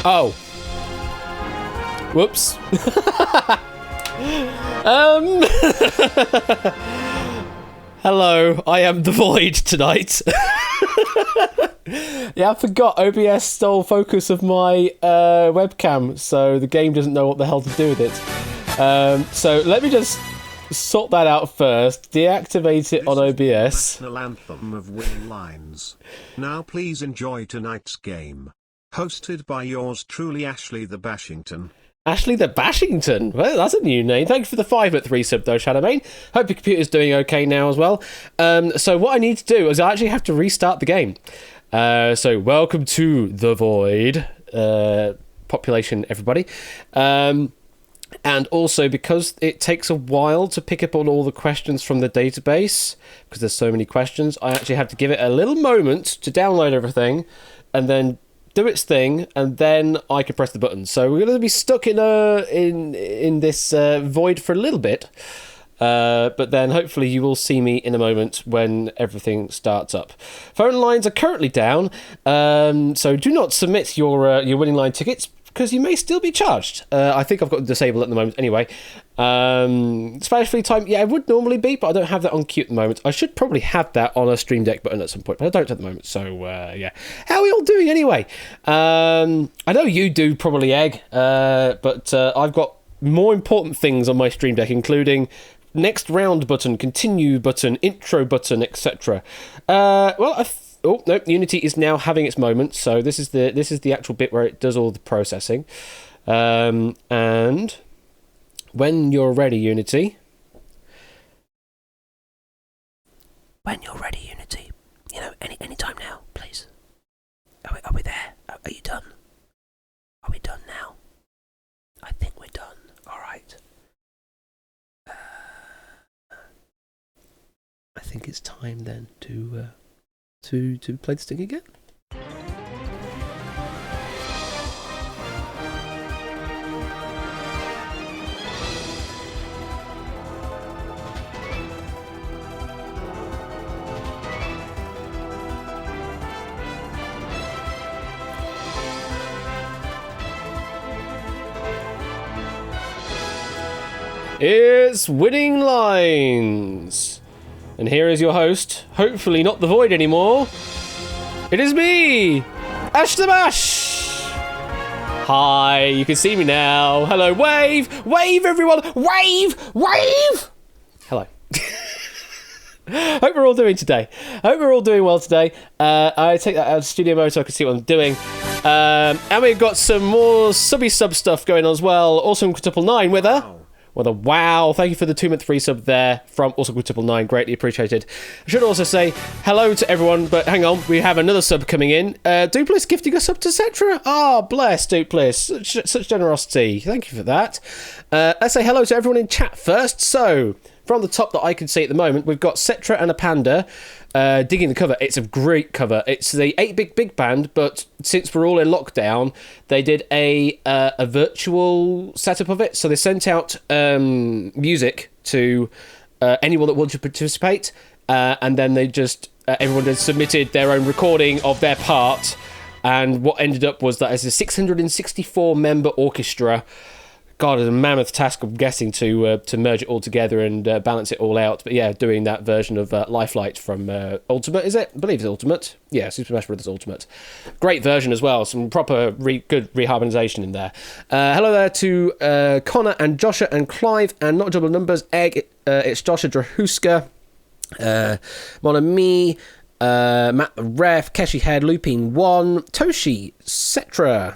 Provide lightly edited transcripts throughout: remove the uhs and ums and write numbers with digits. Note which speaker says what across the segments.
Speaker 1: Oh. Whoops. Hello, I am the Void tonight. Yeah, I forgot OBS stole focus of my webcam, so the game doesn't know what the hell to do with it. So let me just sort that out first. Deactivate it on OBS.
Speaker 2: National anthem of winning lines. Now please enjoy tonight's game. Hosted by yours truly, Ashley the Bashington.
Speaker 1: Ashley the Bashington. Well, that's a new name. Thanks for the 5-3 sub though, Shadowmane. Hope your computer's doing okay now as well. So what I need to do is I actually have to restart the game. So welcome to the Void, population, everybody. And also, because it takes a while to pick up on all the questions from the database, because there's so many questions, I actually have to give it a little moment to download everything, and then do its thing, and then I can press the button. So we're going to be stuck in this void for a little bit, but then hopefully you will see me in a moment when everything starts up. Phone lines are currently down, so do not submit your winning line tickets, because you may still be charged. I think I've got it disabled at the moment anyway. Spanish free time, yeah, it would normally be, but I don't have that on queue at the moment. I should probably have that on a Stream Deck button at some point, but I don't at the moment, so yeah. How are we all doing anyway? I know you do probably, Egg, but I've got more important things on my Stream Deck, including next round button, continue button, intro button, etc. Well, oh no! Unity is now having its moment. So this is the actual bit where it does all the processing, and when you're ready, Unity. When you're ready, Unity. You know, any time now, please. Are we there? Are you done? Are we done now? I think we're done. All right. I think it's time then to play this thing again. It's Winning Lines! And here is your host, hopefully not the Void anymore. It is me, Ash the Bash! Hi, you can see me now. Hello, wave! Wave, everyone! Wave! Wave! Hello. Hope we're all doing today. Hope we're all doing well today. I take that out of studio mode so I can see what I'm doing. And we've got some more sub stuff going on as well. Awesome Quintuple 9 with her. Well, the wow, thank you for the 2-month free sub there from also Quintuple 9, greatly appreciated. I should also say hello to everyone, but hang on, we have another sub coming in. Duplis gifting a sub to Cetra. Oh, bless Duplis, such generosity. Thank you for that. Let's say hello to everyone in chat first. So, from the top that I can see at the moment, we've got Cetra and a Panda digging the cover. It's a great cover. It's the 8-Bit Big Band, but since we're all in lockdown, they did a virtual setup of it. So they sent out music to anyone that wanted to participate, and then they just everyone had submitted their own recording of their part, and what ended up was that it's a 664 member orchestra. God, it's a mammoth task, I'm guessing, to merge it all together and balance it all out. But yeah, doing that version of Lifelight from Ultimate, is it? I believe it's Ultimate. Yeah, Super Smash Bros. Ultimate. Great version as well. Some proper good reharmonization in there. Hello there to Connor and Joshua and Clive and Not Double Numbers. Egg, it's Joshua Drahuska. Mon Ami, Matt the Ref, Keshi Head, Lupine 1, Toshi, Cetra.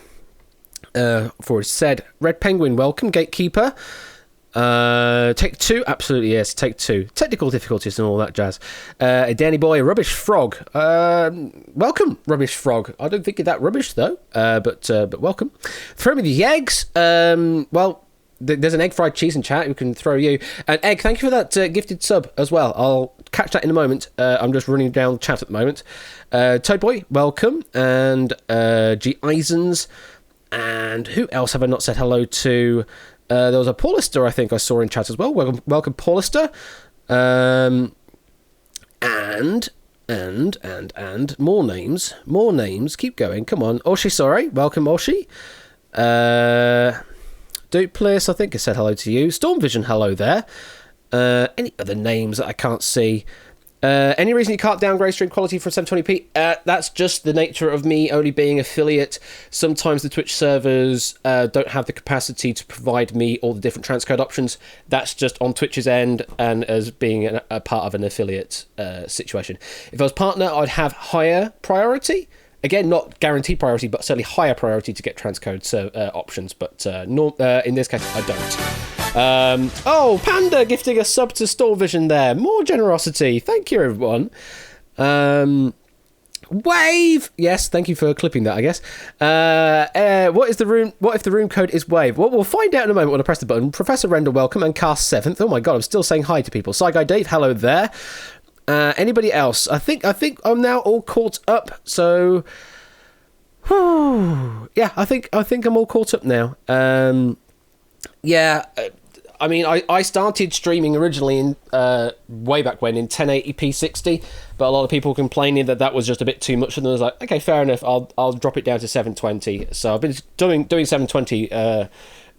Speaker 1: For said Red Penguin, welcome. Gatekeeper, take 2, absolutely yes, take 2. Technical difficulties and all that jazz. Danny Boy, Rubbish Frog, welcome, Rubbish Frog. I don't think you're that rubbish though, but welcome. Throw me the eggs. Well, there's an egg fried cheese in chat. We can throw you an egg. Thank you for that gifted sub as well. I'll catch that in a moment. I'm just running down chat at the moment. Toad Boy, welcome, and G Eisens. And who else have I not said hello to? There was a Paulister I think I saw in chat as well. Welcome Paulister. And And more names. Keep going. Come on, Oshi. Sorry, welcome, Oshi. Dupliss, I think I said hello to you. Stormvision, hello there. Any other names that I can't see? Any reason you can't downgrade stream quality from 720p? That's just the nature of me only being affiliate. Sometimes the Twitch servers don't have the capacity to provide me all the different transcode options. That's just on Twitch's end and as being a part of an affiliate situation. If I was partner, I'd have higher priority. Again, not guaranteed priority, but certainly higher priority to get transcode options. But in this case, I don't. Oh, Panda gifting a sub to Stormvision there. More generosity. Thank you, everyone. Wave. Yes, thank you for clipping that, I guess. What if the room code is Wave? Well, we'll find out in a moment when I press the button. Professor Render, welcome, and Cast 7th. Oh my god, I'm still saying hi to people. Side Guy Dave, hello there. Anybody else? I think I'm now all caught up. So, yeah, I think I'm all caught up now. Yeah, I mean, I started streaming originally in way back when in 1080p 60, but a lot of people complaining that was just a bit too much, and I was like, okay, fair enough. I'll drop it down to 720. So I've been doing 720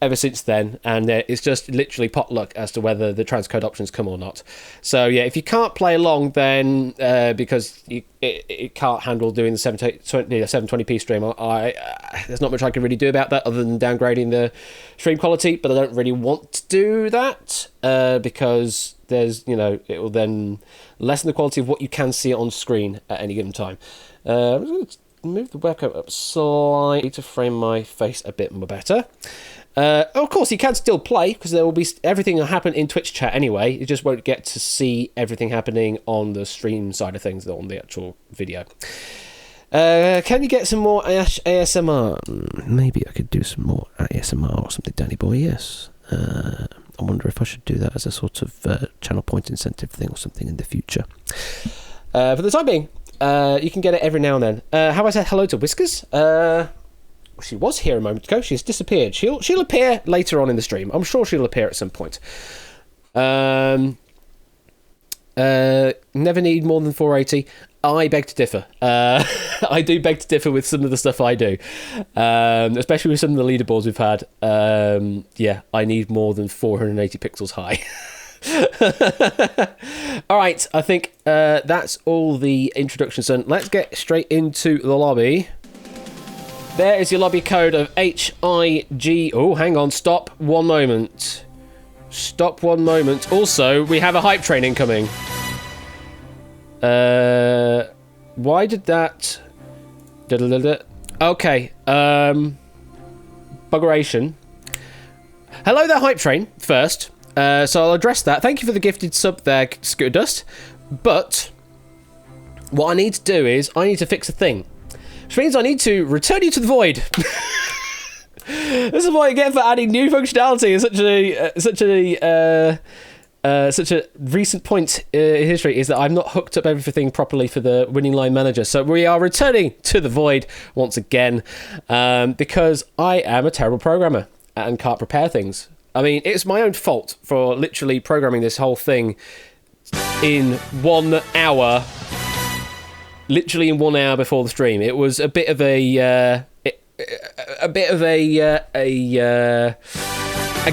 Speaker 1: ever since then, and it's just literally potluck as to whether the transcode options come or not. So yeah, if you can't play along, then because it can't handle doing the 720p stream, there's not much I can really do about that other than downgrading the stream quality. But I don't really want to do that because there's it will then lessen the quality of what you can see on screen at any given time. I'm going to move the webcam up slightly to frame my face a bit more better. Of course, you can still play because there will be everything will happen in Twitch chat anyway. You just won't get to see everything happening on the stream side of things, on the actual video. Can you get some more ASMR? Maybe I could do some more ASMR or something, Danny boy. Yes. I wonder if I should do that as a sort of channel point incentive thing or something in the future. For the time being, you can get it every now and then. Have I said hello to Whiskers? She was here a moment ago. She's disappeared. She'll appear later on in the stream. I'm sure she'll appear at some point. Never need more than 480. I beg to differ. I do beg to differ with some of the stuff I do, especially with some of the leaderboards we've had. Yeah, I need more than 480 pixels high. All right, I think that's all the introductions done. Let's get straight into the lobby. There is your lobby code of HIG. Oh, hang on. Stop 1 moment. Stop 1 moment. Also, we have a hype train incoming. Why did that... Okay. Buggeration. Hello there, hype train, first. So I'll address that. Thank you for the gifted sub there, Scooter Dust. But what I need to do is I need to fix a thing. Which means I need to return you to the void. This is what I get for adding new functionality in such a recent point in history, is that I've not hooked up everything properly for the winning line manager. So we are returning to the void once again because I am a terrible programmer and can't prepare things. I mean, it's my own fault for literally programming this whole thing in 1 hour. Literally in 1 hour before the stream. It was a bit of a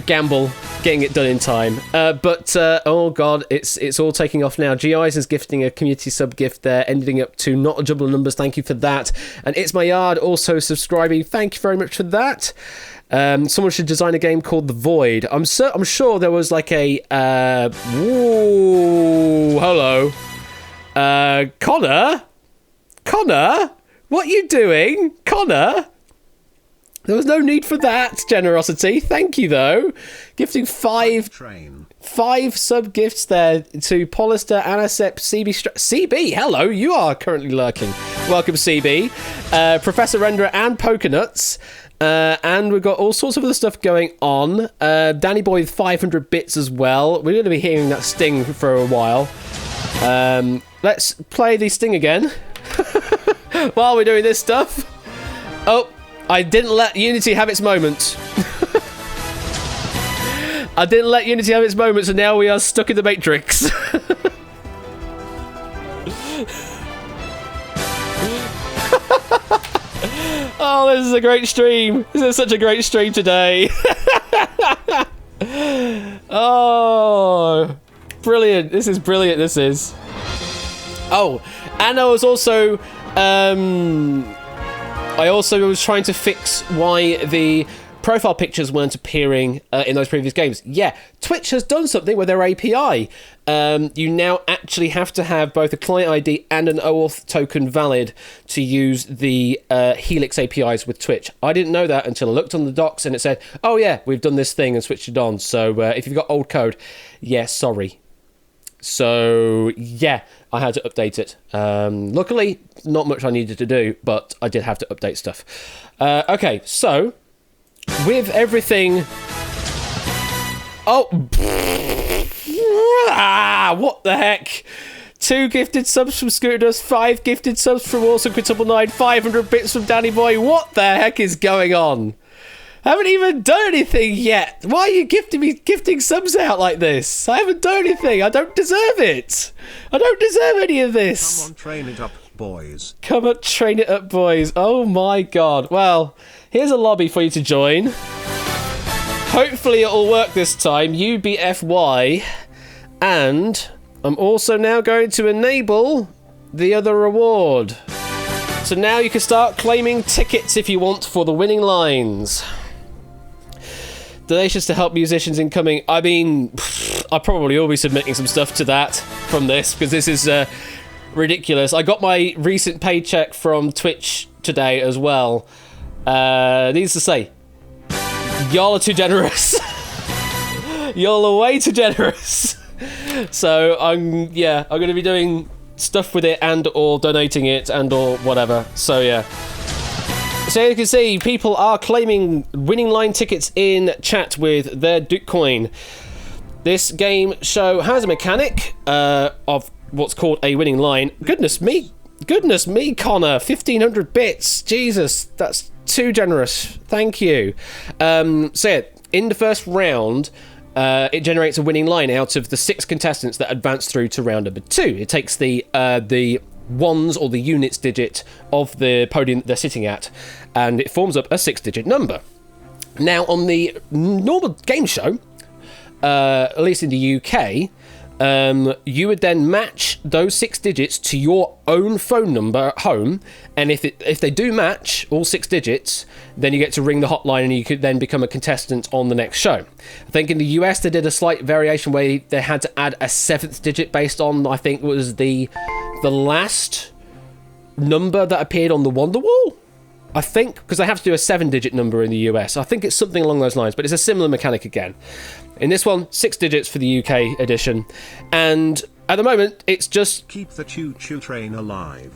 Speaker 1: gamble getting it done in time. But oh god, it's all taking off now. G Eyes is gifting a community sub gift there, ending up to not a jumble of numbers. Thank you for that. And It's My Yard also subscribing. Thank you very much for that. Someone should design a game called The Void. I'm sure there was like a whoa, hello, Connor, what are you doing? Connor? There was no need for that generosity. Thank you, though. Gifting 5 sub gifts there to Polister, Anasep, CB, hello, you are currently lurking. Welcome, CB. Professor Renderer and Pokenuts. And we've got all sorts of other stuff going on. Danny Boy with 500 bits as well. We're going to be hearing that sting for a while. Let's play the sting again. While we're doing this stuff. Oh, I didn't let Unity have its moment. I didn't let Unity have its moment, so now we are stuck in the Matrix. Oh, this is a great stream. This is such a great stream today. Oh, brilliant. This is brilliant, this is. Oh, and I was also... I also was trying to fix why the profile pictures weren't appearing in those previous games. Yeah, Twitch has done something with their API. You now actually have to have both a client ID and an OAuth token valid to use the Helix APIs with Twitch. I didn't know that until I looked on the docs and it said, oh yeah, we've done this thing and switched it on. So if you've got old code, yeah, sorry. So yeah, I had to update it. Luckily, not much I needed to do, but I did have to update stuff. Okay, so with everything... Oh! What the heck? 2 gifted subs from Scooters, 5 gifted subs from Awesome Quintuple 9, 500 bits from Danny Boy. What the heck is going on? I haven't even done anything yet. Why are you gifting subs out like this? I haven't done anything. I don't deserve it. I don't deserve any of this.
Speaker 2: Come on, train it up, boys.
Speaker 1: Come on, train it up, boys. Oh my god. Well, here's a lobby for you to join. Hopefully it'll work this time. UBFY. And I'm also now going to enable the other reward. So now you can start claiming tickets if you want for the winning lines. Donations to help musicians incoming. I mean, I probably will be submitting some stuff to that from this, because this is ridiculous. I got my recent paycheck from Twitch today as well. Needs to say, y'all are too generous. Y'all are way too generous. So I'm going to be doing stuff with it and or donating it and or whatever. So yeah. So you can see people are claiming winning line tickets in chat with their Dukecoin. This game show has a mechanic of what's called a winning line. Goodness me, Connor, 1500 bits. Jesus, that's too generous. Thank you. So yeah, in the first round, it generates a winning line out of the 6 contestants that advance through to round number 2. It takes the ones or the units digit of the podium that they're sitting at, and it forms up a 6-digit number. Now, on the normal game show, at least in the UK, you would then match those 6 digits to your own phone number at home, and if they do match all 6 digits, then you get to ring the hotline and you could then become a contestant on the next show. I think in the US they did a slight variation where they had to add a 7th digit based on, I think it was the last number that appeared on the Wonderwall. I think, because they have to do a 7-digit number in the US. I think it's something along those lines, but it's a similar mechanic again. In this one, 6 digits for the UK edition, and at the moment, it's just...
Speaker 2: Keep the choo-choo train alive.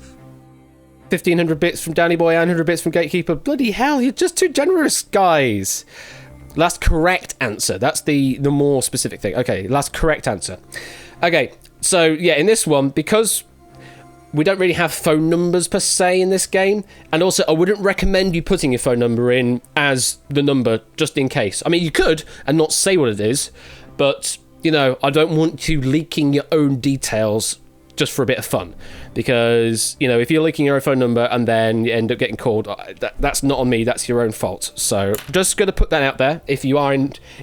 Speaker 1: 1500 bits from Danny Boy, 100 bits from Gatekeeper. Bloody hell, you're just too generous, guys. Last correct answer. That's the more specific thing. Okay, last correct answer. Okay, so yeah, in this one, because we don't really have phone numbers per se in this game, and also I wouldn't recommend you putting your phone number in as the number just in case. I mean, you could and not say what it is, but you know, I don't want you leaking your own details just for a bit of fun, because you know, if you're leaking your own phone number and then you end up getting called, that's not on me, that's your own fault. So just gonna put that out there. If you are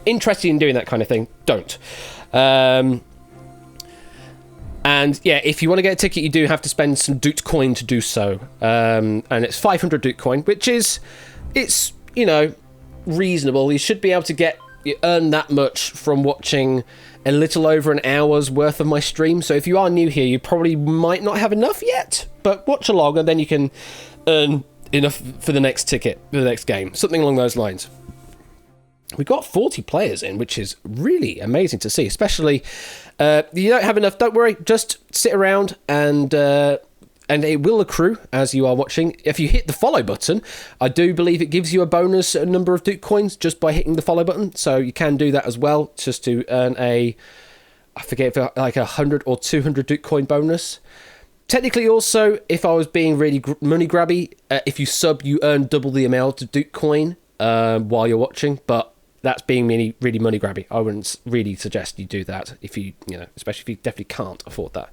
Speaker 1: interested in doing that kind of thing, don't. And yeah, if you want to get a ticket, you do have to spend some Dukecoin to do so. And it's 500 Dukecoin, which is, it's, you know, reasonable. You should be able to earn that much from watching a little over an hour's worth of my stream. So if you are new here, you probably might not have enough yet, but watch along and then you can earn enough for the next ticket, for the next game. Something along those lines. We've got 40 players in, which is really amazing to see, especially... you don't have enough, don't worry, just sit around and it will accrue as you are watching. If you hit the follow button, I do believe it gives you a bonus number of Duke coins just by hitting the follow button, so you can do that as well, just to earn I forget if like 100 or 200 Duke coin bonus. Technically also, if I was being really money grabby, if you sub, you earn double the amount of Duke coin while you're watching, but that's being really, really money grabby. I wouldn't really suggest you do that if you know, especially if you definitely can't afford that.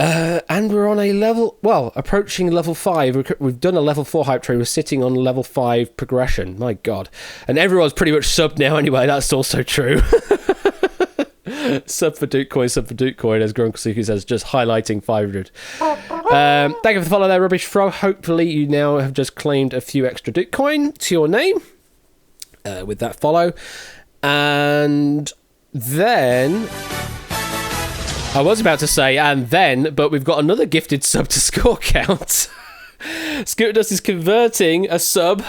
Speaker 1: And we're on a level, well, approaching level 5. We've done a level 4 hype train. We're sitting on level 5 progression. My God. And everyone's pretty much subbed now anyway. That's also true. Sub for Dukecoin, as Grunksuki says, just highlighting 500. Thank you for the follow there, Rubbish Frog. Hopefully you now have just claimed a few extra Dukecoin to your name with that follow. And then... I was about to say, and then, but we've got another gifted sub to score count. Scooter Dust is converting a sub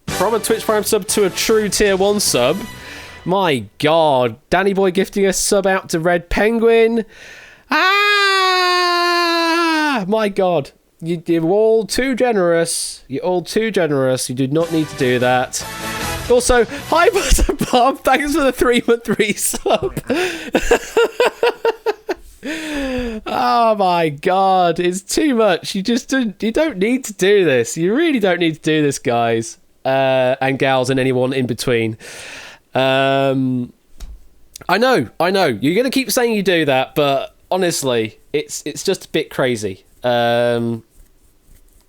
Speaker 1: from a Twitch Prime sub to a true tier 1 sub. My God. Danny Boy gifting a sub out to Red Penguin. Ah! My God. You're all too generous. You're all too generous. You do not need to do that. Also, hi Butter Bomb. Thanks for the 3-month sub. Oh my God, it's too much. You don't need to do this. You really don't need to do this, guys and gals and anyone in between. I know you're gonna keep saying you do that, but honestly it's just a bit crazy, and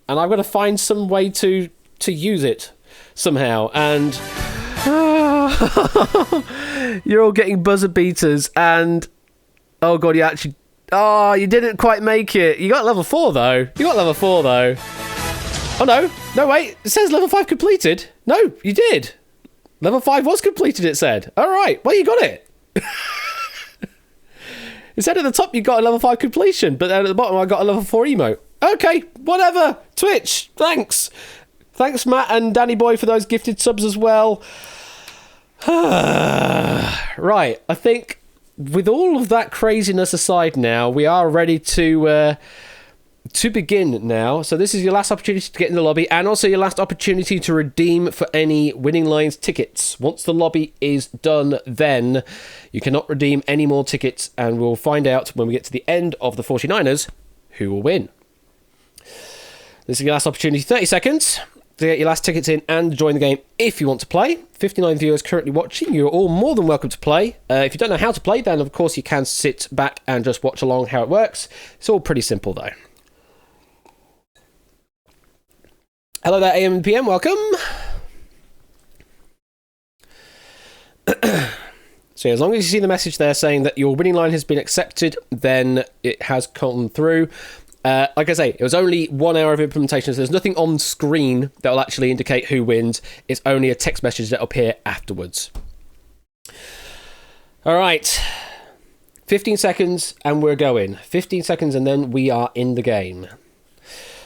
Speaker 1: I've got to find some way to use it somehow. And you're all getting buzzer beaters, and oh God, you didn't quite make it. You got level 4 though. Oh no, wait. It says level 5 completed. No, you did. Level 5 was completed, it said. All right, well, you got it. It said at the top you got a level 5 completion, but then at the bottom I got a level 4 emote. Okay, whatever. Twitch, thanks. Thanks, Matt and Danny Boy, for those gifted subs as well. Right, I think with all of that craziness aside now, we are ready to begin now. So this is your last opportunity to get in the lobby, and also your last opportunity to redeem for any Winning Lines tickets. Once the lobby is done, then you cannot redeem any more tickets, and we'll find out when we get to the end of the 49ers who will win. This is your last opportunity, 30 seconds to get your last tickets in and join the game if you want to play. 59 viewers currently watching. You're all more than welcome to play. If you don't know how to play, then of course you can sit back and just watch along how it works. It's all pretty simple though. Hello there, AM and PM, welcome. So as long as you see the message there saying that your winning line has been accepted, then it has come through. Like I say, it was only 1 hour of implementation, so there's nothing on screen that will actually indicate who wins. It's only a text message that will appear afterwards. All right. 15 seconds and we're going. 15 seconds and then we are in the game.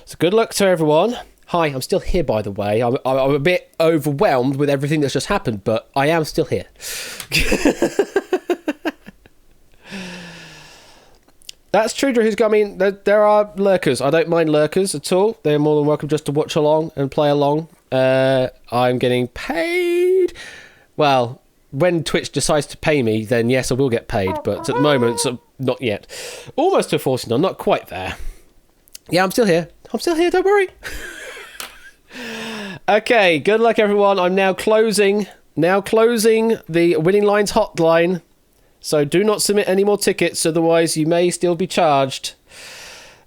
Speaker 1: So good luck to everyone. Hi, I'm still here, by the way. I'm a bit overwhelmed with everything that's just happened, but I am still here. That's true, Drew. I mean, there are lurkers. I don't mind lurkers at all. They're more than welcome just to watch along and play along. I'm getting paid. Well, when Twitch decides to pay me, then yes, I will get paid. But at the moment, not yet. Almost to a 49, not quite there. Yeah, I'm still here. Don't worry. Okay, good luck, everyone. I'm now closing the Winning Lines hotline. So do not submit any more tickets, otherwise you may still be charged.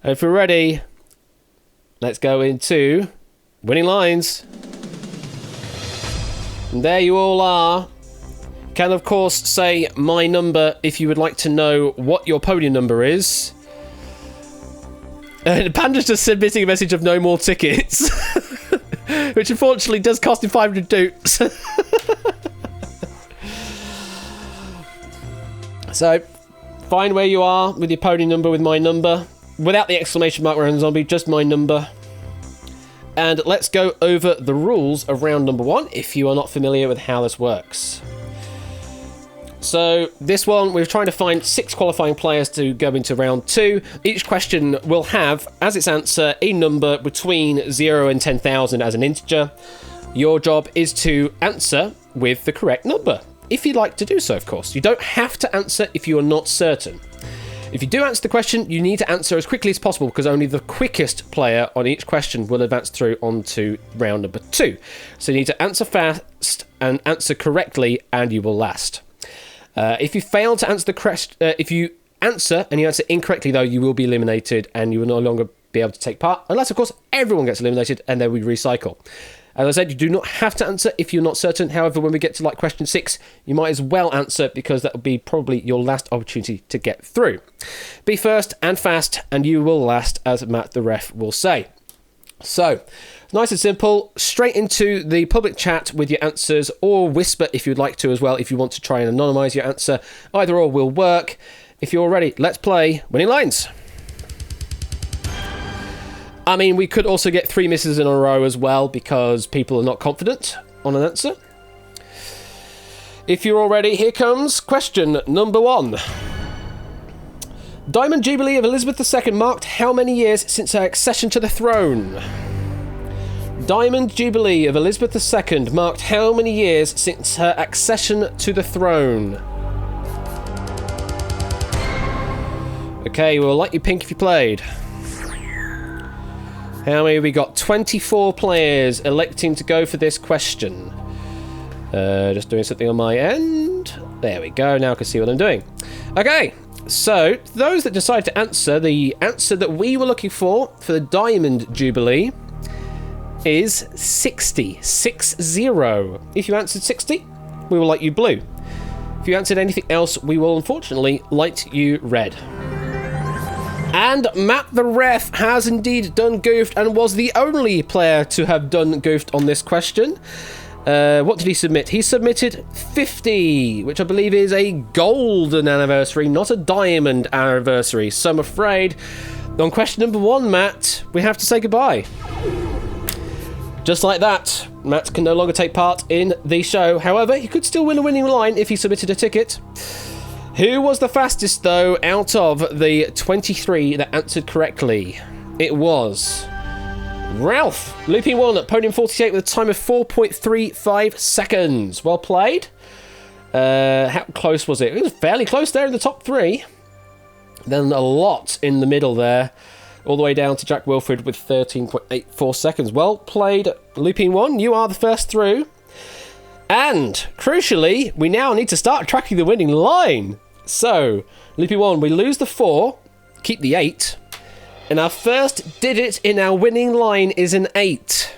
Speaker 1: And if we're ready, let's go into Winning Lines. And there you all are. Can, of course, say my number if you would like to know what your podium number is. And Panda's just submitting a message of no more tickets. Which unfortunately does cost him 500 dukes. So, find where you are with your podium number with my number. Without the exclamation mark around zombie, just my number. And let's go over the rules of round number 1 if you are not familiar with how this works. So this one, we're trying to find 6 qualifying players to go into round 2. Each question will have, as its answer, a number between 0 and 10,000 as an integer. Your job is to answer with the correct number, if you'd like to do so, of course. You don't have to answer if you are not certain. If you do answer the question, you need to answer as quickly as possible, because only the quickest player on each question will advance through onto round number 2. So you need to answer fast and answer correctly, and you will last. If you fail to answer the question, if you answer and you answer incorrectly, though, you will be eliminated and you will no longer be able to take part, unless, of course, everyone gets eliminated and then we recycle. As I said, you do not have to answer if you're not certain. However, when we get to like question 6, you might as well answer because that will be probably your last opportunity to get through. Be first and fast, and you will last, as Matt the ref will say. So, nice and simple, straight into the public chat with your answers, or whisper if you'd like to as well, if you want to try and anonymise your answer. Either or will work. If you're ready, let's play Winning Lines. I mean, we could also get 3 misses in a row as well because people are not confident on an answer. If you're all ready, here comes question number 1. Diamond Jubilee of Elizabeth II marked how many years since her accession to the throne? Diamond Jubilee of Elizabeth II marked how many years since her accession to the throne? Okay, we'll light you pink if you played. How many have we got? 24 players electing to go for this question. Just doing something on my end. There we go. Now I can see what I'm doing. Okay, so those that decide to answer, the answer that we were looking for the Diamond Jubilee is 60. 60. If you answered 60, we will light you blue. If you answered anything else, we will unfortunately light you red. And Matt the ref has indeed done goofed and was the only player to have done goofed on this question. What did he submit? He submitted 50, which I believe is a golden anniversary, not a diamond anniversary. So I'm afraid on question number 1, Matt, we have to say goodbye. Just like that, Matt can no longer take part in the show. However, he could still win a winning line if he submitted a ticket. Who was the fastest, though, out of the 23 that answered correctly? It was Ralph, looping 1 at podium 48 with a time of 4.35 seconds. Well played. How close was it? It was fairly close there in the top 3. Then a lot in the middle there, all the way down to Jack Wilfred with 13.84 seconds. Well played, looping 1. You are the first through. And, crucially, we now need to start tracking the winning line. So, Loopy 1, we lose the 4, keep the 8, and our first digit in our winning line is an 8.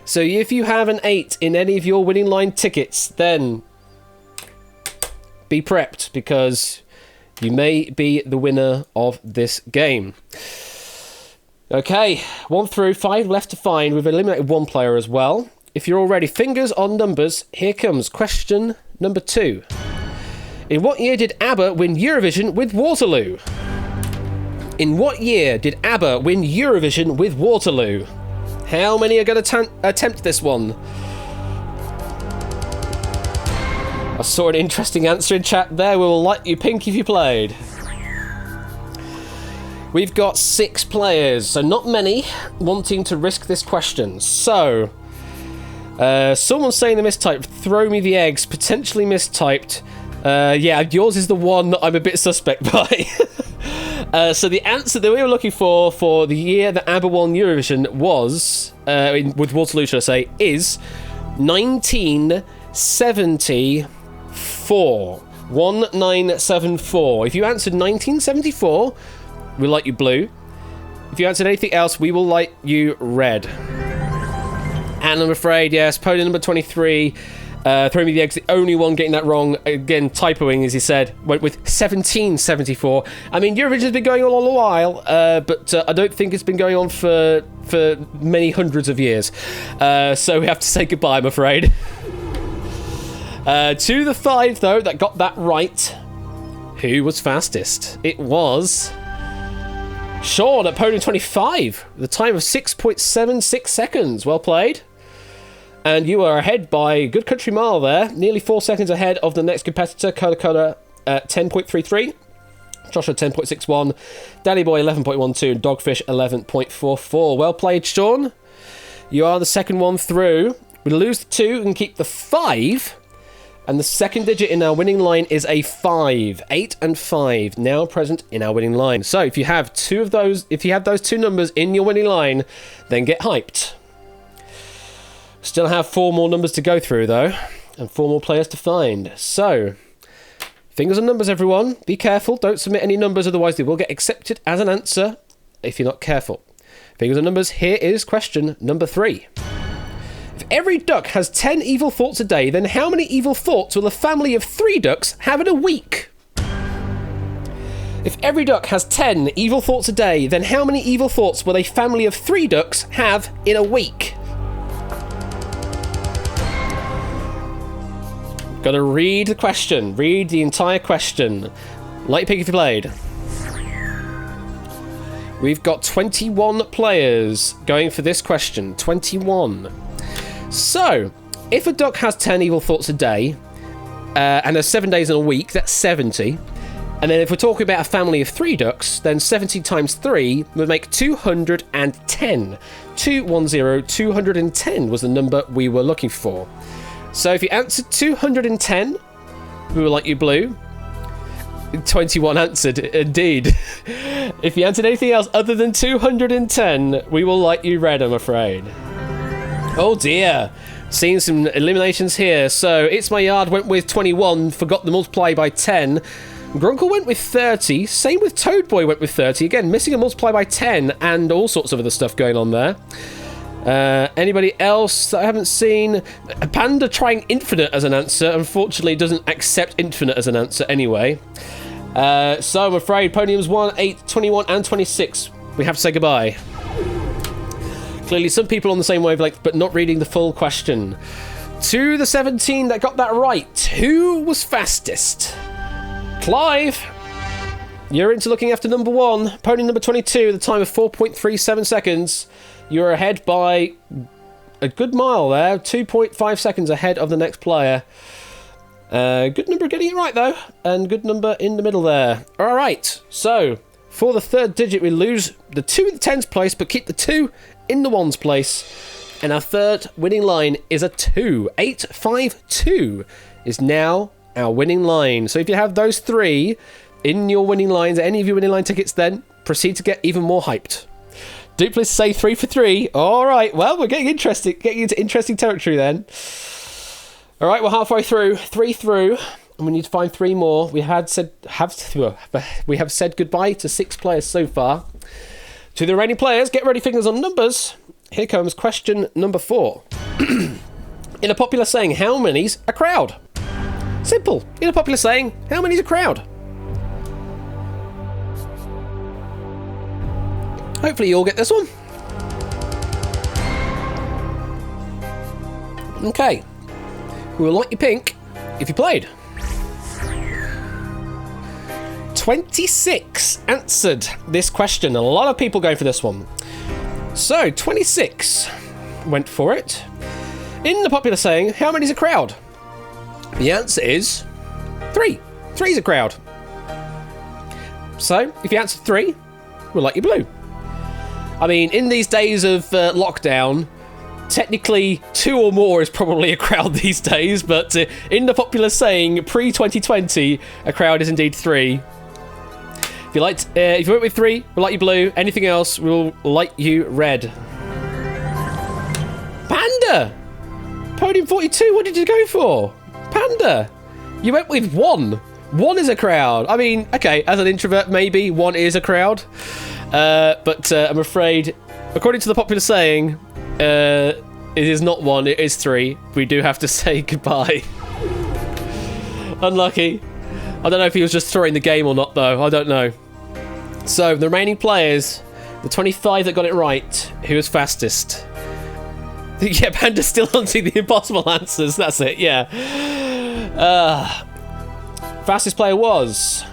Speaker 1: So if you have an 8 in any of your winning line tickets, then be prepped, because you may be the winner of this game. Okay, 1 through, 5 left to find. We've eliminated 1 player as well. If you're all ready, fingers on numbers, here comes question number 2. In what year did ABBA win Eurovision with Waterloo? In what year did ABBA win Eurovision with Waterloo? How many are going to attempt this one? I saw an interesting answer in chat there. We will light you pink if you played. We've got 6 players, so not many wanting to risk this question. So, someone's saying the mistyped. Throw me the eggs. Potentially mistyped. Yeah, yours is the one that I'm a bit suspect by. So the answer that we were looking for the year that ABBA won Eurovision was, with Waterloo, should I say, is 1974. 1974. If you answered 1974, we'll light you blue. If you answered anything else, we will light you red. And I'm afraid, yes, podium number 23, Throw Me the Eggs, the only one getting that wrong, again, typoing, as he said, went with 1774. I mean, Eurovision's been going on all a while, but I don't think it's been going on for many hundreds of years. So we have to say goodbye, I'm afraid. To the 5, though, that got that right. Who was fastest? It was Sean at podium 25, with a time of 6.76 seconds. Well played. And you are ahead by a good country mile there. Nearly 4 seconds ahead of the next competitor, Coda at 10.33. Joshua 10.61. Danny Boy 11.12. And Dogfish 11.44. Well played, Sean. You are the second one through. We lose the 2 and keep the 5. And the second digit in our winning line is a 5. 8 and 5 now present in our winning line. So if you have those 2 numbers in your winning line, then get hyped. Still have 4 more numbers to go through, though, and 4 more players to find. So, Fingers and numbers, everyone. Be careful. Don't submit any numbers, otherwise they will get accepted as an answer if you're not careful. Fingers and numbers. Here is question number 3. If every duck has 10 evil thoughts a day, then how many evil thoughts will a family of 3 ducks have in a week? If every duck has 10 evil thoughts a day, then how many evil thoughts will a family of 3 ducks have in a week? Gotta read the question. Read the entire question. Light pick if you played. We've got 21 players going for this question. 21. So, if a duck has 10 evil thoughts a day, and there's 7 days in a week, that's 70. And then if we're talking about a family of 3 ducks, then 70 times 3 would make 210. 210 was the number we were looking for. So if you answered 210, we will like you blue. 21 answered, indeed. If you answered anything else other than 210, we will like you red, I'm afraid. Oh dear. Seeing some eliminations here. So It's My Yard went with 21, forgot the multiply by 10. Grunkle went with 30. Same with Toadboy went with 30. Again, missing a multiply by 10 and all sorts of other stuff going on there. Anybody else that I haven't seen? Panda trying infinite as an answer. Unfortunately, doesn't accept infinite as an answer anyway. So I'm afraid podiums 1, 8, 21 and 26. We have to say goodbye. Clearly some people on the same wavelength, but not reading the full question. To the 17 that got that right, who was fastest? Clive, you're into looking after number 1. Podium number 22, the time of 4.37 seconds. You're ahead by a good mile there, 2.5 seconds ahead of the next player. Good number getting it right, though, and good number in the middle there. All right, so for the 3rd digit, we lose the 2 in the 10's place, but keep the 2 in the 1's place. And our 3rd winning line is a 2. 852 is now our winning line. So if you have those 3 in your winning lines, any of your winning line tickets, then proceed to get even more hyped. Duplis say 3 for 3. All right, well, we're getting into interesting territory then. All right, we're halfway through, 3 through, and we need to find 3 more. We have said goodbye to 6 players so far. To the remaining players, get ready, fingers on numbers. Here comes question number 4. In a popular saying, how many's a crowd? Simple. In a popular saying, how many's a crowd? Hopefully you all get this one. Okay. We will like you pink if you played. 26 answered this question. A lot of people going for this one. So, 26 went for it. In the popular saying, how many's a crowd? The answer is 3. 3's a crowd. So, if you answer 3, we'll like you blue. I mean, in these days of lockdown, technically 2 or more is probably a crowd these days, but in the popular saying, pre-2020, a crowd is indeed 3. If you went with 3, we'll light you blue. Anything else, we'll light you red. Panda! Podium 42, what did you go for? Panda! You went with 1. 1 is a crowd. I mean, okay, as an introvert, maybe 1 is a crowd. But I'm afraid, according to the popular saying, it is not 1, it is 3. We do have to say goodbye. Unlucky. I don't know if he was just throwing the game or not, though. I don't know. So, the remaining players, the 25 that got it right, who was fastest? Yeah, Panda's still hunting the impossible answers. That's it, yeah. Fastest player was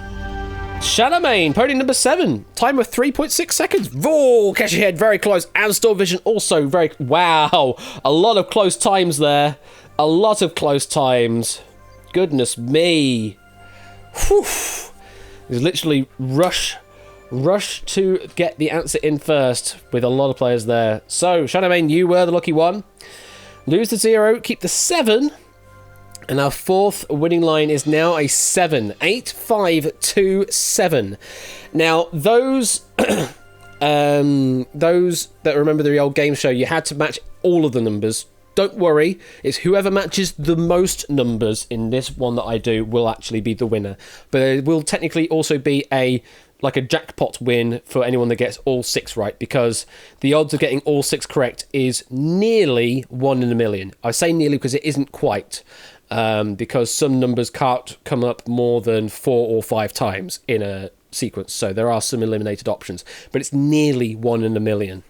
Speaker 1: Shadowmane, podium number 7. Time of 3.6 seconds. Oh, catch your head, very close. And Store Vision also very... Wow, a lot of close times there. A lot of close times. Goodness me. Whew. It was literally rush to get the answer in first with a lot of players there. So, Shadowmane, you were the lucky one. Lose the 0, keep the 7. And our 4th winning line is now a 7. 8, 5, 2, 7. Now, those that remember the old game show, you had to match all of the numbers don't worry. It's whoever matches the most numbers in this one that I do will actually be the winner. But there will technically also be a jackpot win for anyone that gets all 6 right, because the odds of getting all 6 correct is nearly 1 in a million. I say nearly because it isn't quite, because some numbers can't come up more than 4 or 5 times in a sequence, so there are some eliminated options, but it's nearly 1 in a million.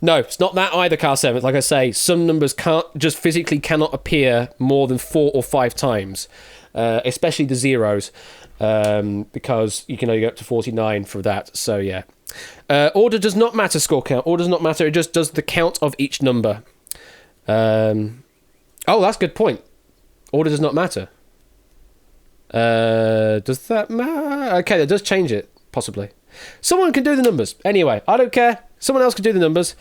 Speaker 1: No, it's not that either, Car 7. Like I say, some numbers physically cannot appear more than 4 or 5 times, especially the zeros. Because you can only go up to 49 for that, so yeah. Order does not matter, score count. Order does not matter, it just does the count of each number. Oh, that's a good point. Order does not matter. Does that matter? Okay, that does change it, possibly. Someone can do the numbers. Anyway, I don't care. Someone else can do the numbers.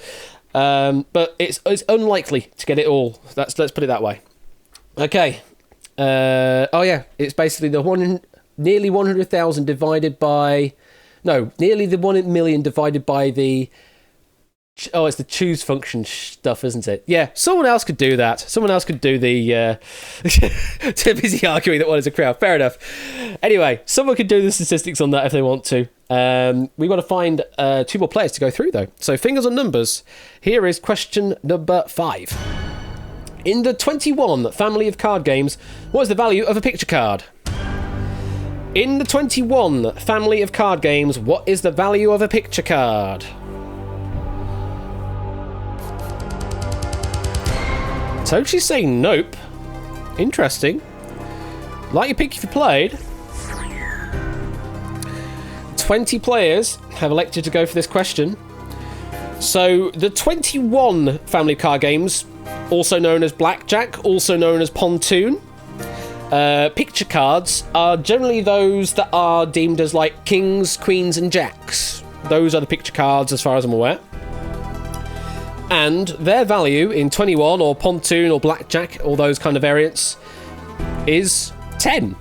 Speaker 1: But it's unlikely to get it all. Let's put it that way. Okay. Oh yeah, it's basically nearly 100,000 divided by... No, nearly the 1 million divided by the... Oh, it's the choose function stuff, isn't it? Yeah, someone else could do that. Someone else could do the... Too busy arguing that one is a crowd. Fair enough. Anyway, someone could do the statistics on that if they want to. We've got to find 2 more players to go through, though. So, fingers on numbers. Here is question number 5. In the 21 family of card games, what is the value of a picture card? In the 21 family of card games, what is the value of a picture card? Toshi's saying nope. Interesting. Like your pick if you played. 20 players have elected to go for this question. So, the 21 family of card games, also known as blackjack, also known as pontoon, picture cards are generally those that are deemed as like kings, queens, and jacks. Those are the picture cards as far as I'm aware. And their value in 21 or pontoon or blackjack, all those kind of variants, is 10.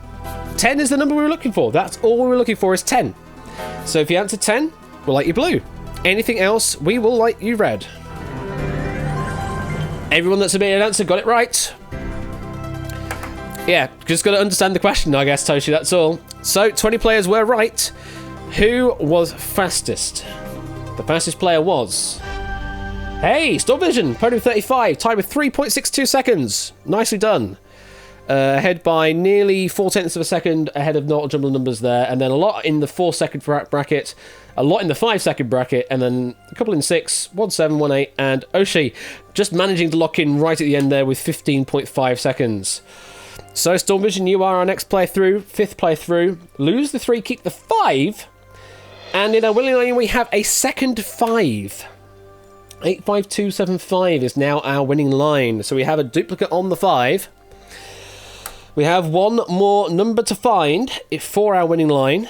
Speaker 1: 10 is the number we were looking for. That's all we were looking for, is 10. So if you answer 10, we'll light you blue. Anything else, we will light you red. Everyone that submitted an answer got it right. Yeah, just got to understand the question, I guess, Toshi, that's all. So, 20 players were right. Who was fastest? The fastest player was... Hey, Storm Vision, podium 35, time of 3.62 seconds. Nicely done. Ahead by nearly 0.4 of a second ahead of Not Jumble Numbers there, and then a lot in the 4-second bracket, a lot in the 5-second bracket, and then a couple in 6, 1-7, 1-8, and Oshi just managing to lock in right at the end there with 15.5 seconds. So, Storm Vision, you are our next player through, 5th player through. Lose the 3, keep the 5, and in our winning line we have a second 5. 85275 is now our winning line, so we have a duplicate on the 5. We have one more number to find for our winning line,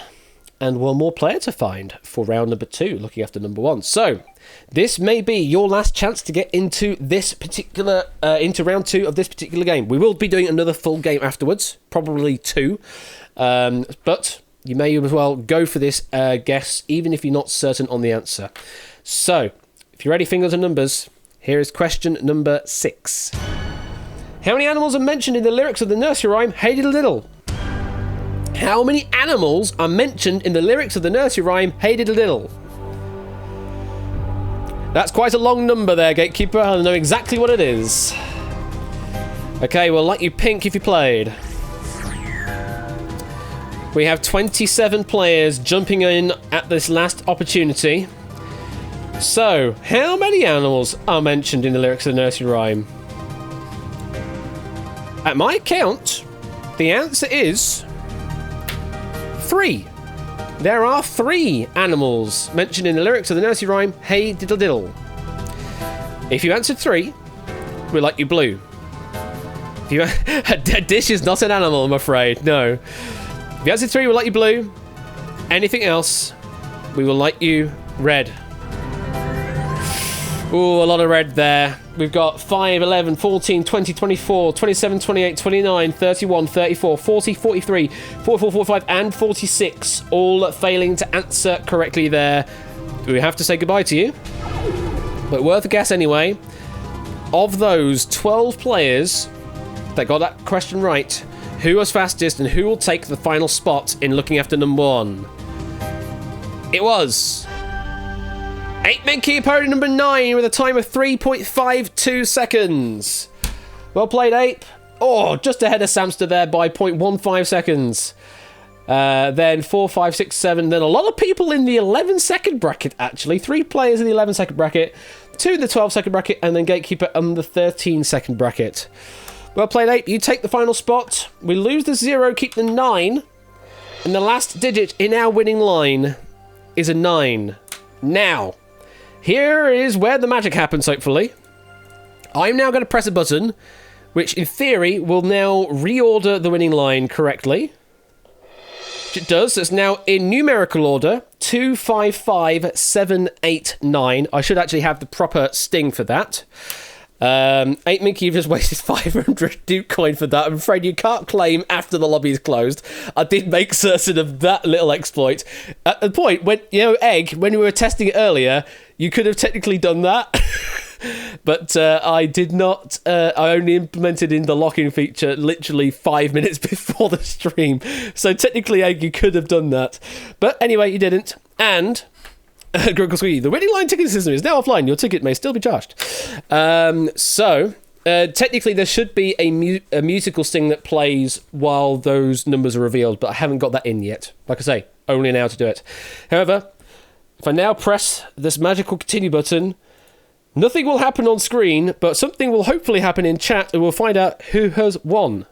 Speaker 1: and one more player to find for round number 2, looking after number 1. So, this may be your last chance to get into this particular, into round 2 of this particular game. We will be doing another full game afterwards, probably 2, but you may as well go for this guess, even if you're not certain on the answer. So, if you're ready, fingers and numbers, here is question number 6. How many animals are mentioned in the lyrics of the nursery rhyme, Hey Diddle Diddle? How many animals are mentioned in the lyrics of the nursery rhyme, Hey Diddle Diddle? That's quite a long number there, Gatekeeper. I know exactly what it is. Okay, we'll light you pink if you played. We have 27 players jumping in at this last opportunity. So, how many animals are mentioned in the lyrics of the nursery rhyme? At my count, the answer is 3. There are 3 animals mentioned in the lyrics of the nursery rhyme, Hey Diddle Diddle. If you answered 3, we'll light you blue. A dish is not an animal, I'm afraid, no. If you answered 3, we'll light you blue. Anything else, we will light you red. Ooh, a lot of red there. We've got 5, 11, 14, 20, 24, 27, 28, 29, 31, 34, 40, 43, 44, 45, and 46. All failing to answer correctly there. We have to say goodbye to you. But worth a guess anyway. of those 12 players that got that question right, who was fastest and who will take the final spot in looking after number 1? It was 8Minky, podium number 9, with a time of 3.52 seconds. Well played, Ape. Oh, just ahead of Samster there by 0.15 seconds. Then 4, 5, 6, 7. Then a lot of people in the 11-second bracket, actually. 3 players in the 11-second bracket, 2 in the 12-second bracket, and then Gatekeeper on the 13-second bracket. Well played, Ape. You take the final spot. We lose the 0, keep the 9. And the last digit in our winning line is a 9. Now, here is where the magic happens, hopefully. I'm now going to press a button, which in theory will now reorder the winning line correctly. Which it does. It's now in numerical order. 2, 5, 5, 7, 8, 9. I should actually have the proper sting for that. 8Minky, you've just wasted 500 Duke coin for that. I'm afraid you can't claim after the lobby is closed. I did make certain of that little exploit. At the point when, Egg, when we were testing it earlier, you could have technically done that. But I did not. I only implemented in the lock-in feature literally 5 minutes before the stream. So technically, Egg, you could have done that. But anyway, you didn't. And the winning line ticketing system is now offline. Your ticket may still be charged. Technically, there should be a musical sting that plays while those numbers are revealed, but I haven't got that in yet. Like I say, only now to do it. However, if I now press this magical continue button, nothing will happen on screen, but something will hopefully happen in chat, and we'll find out who has won.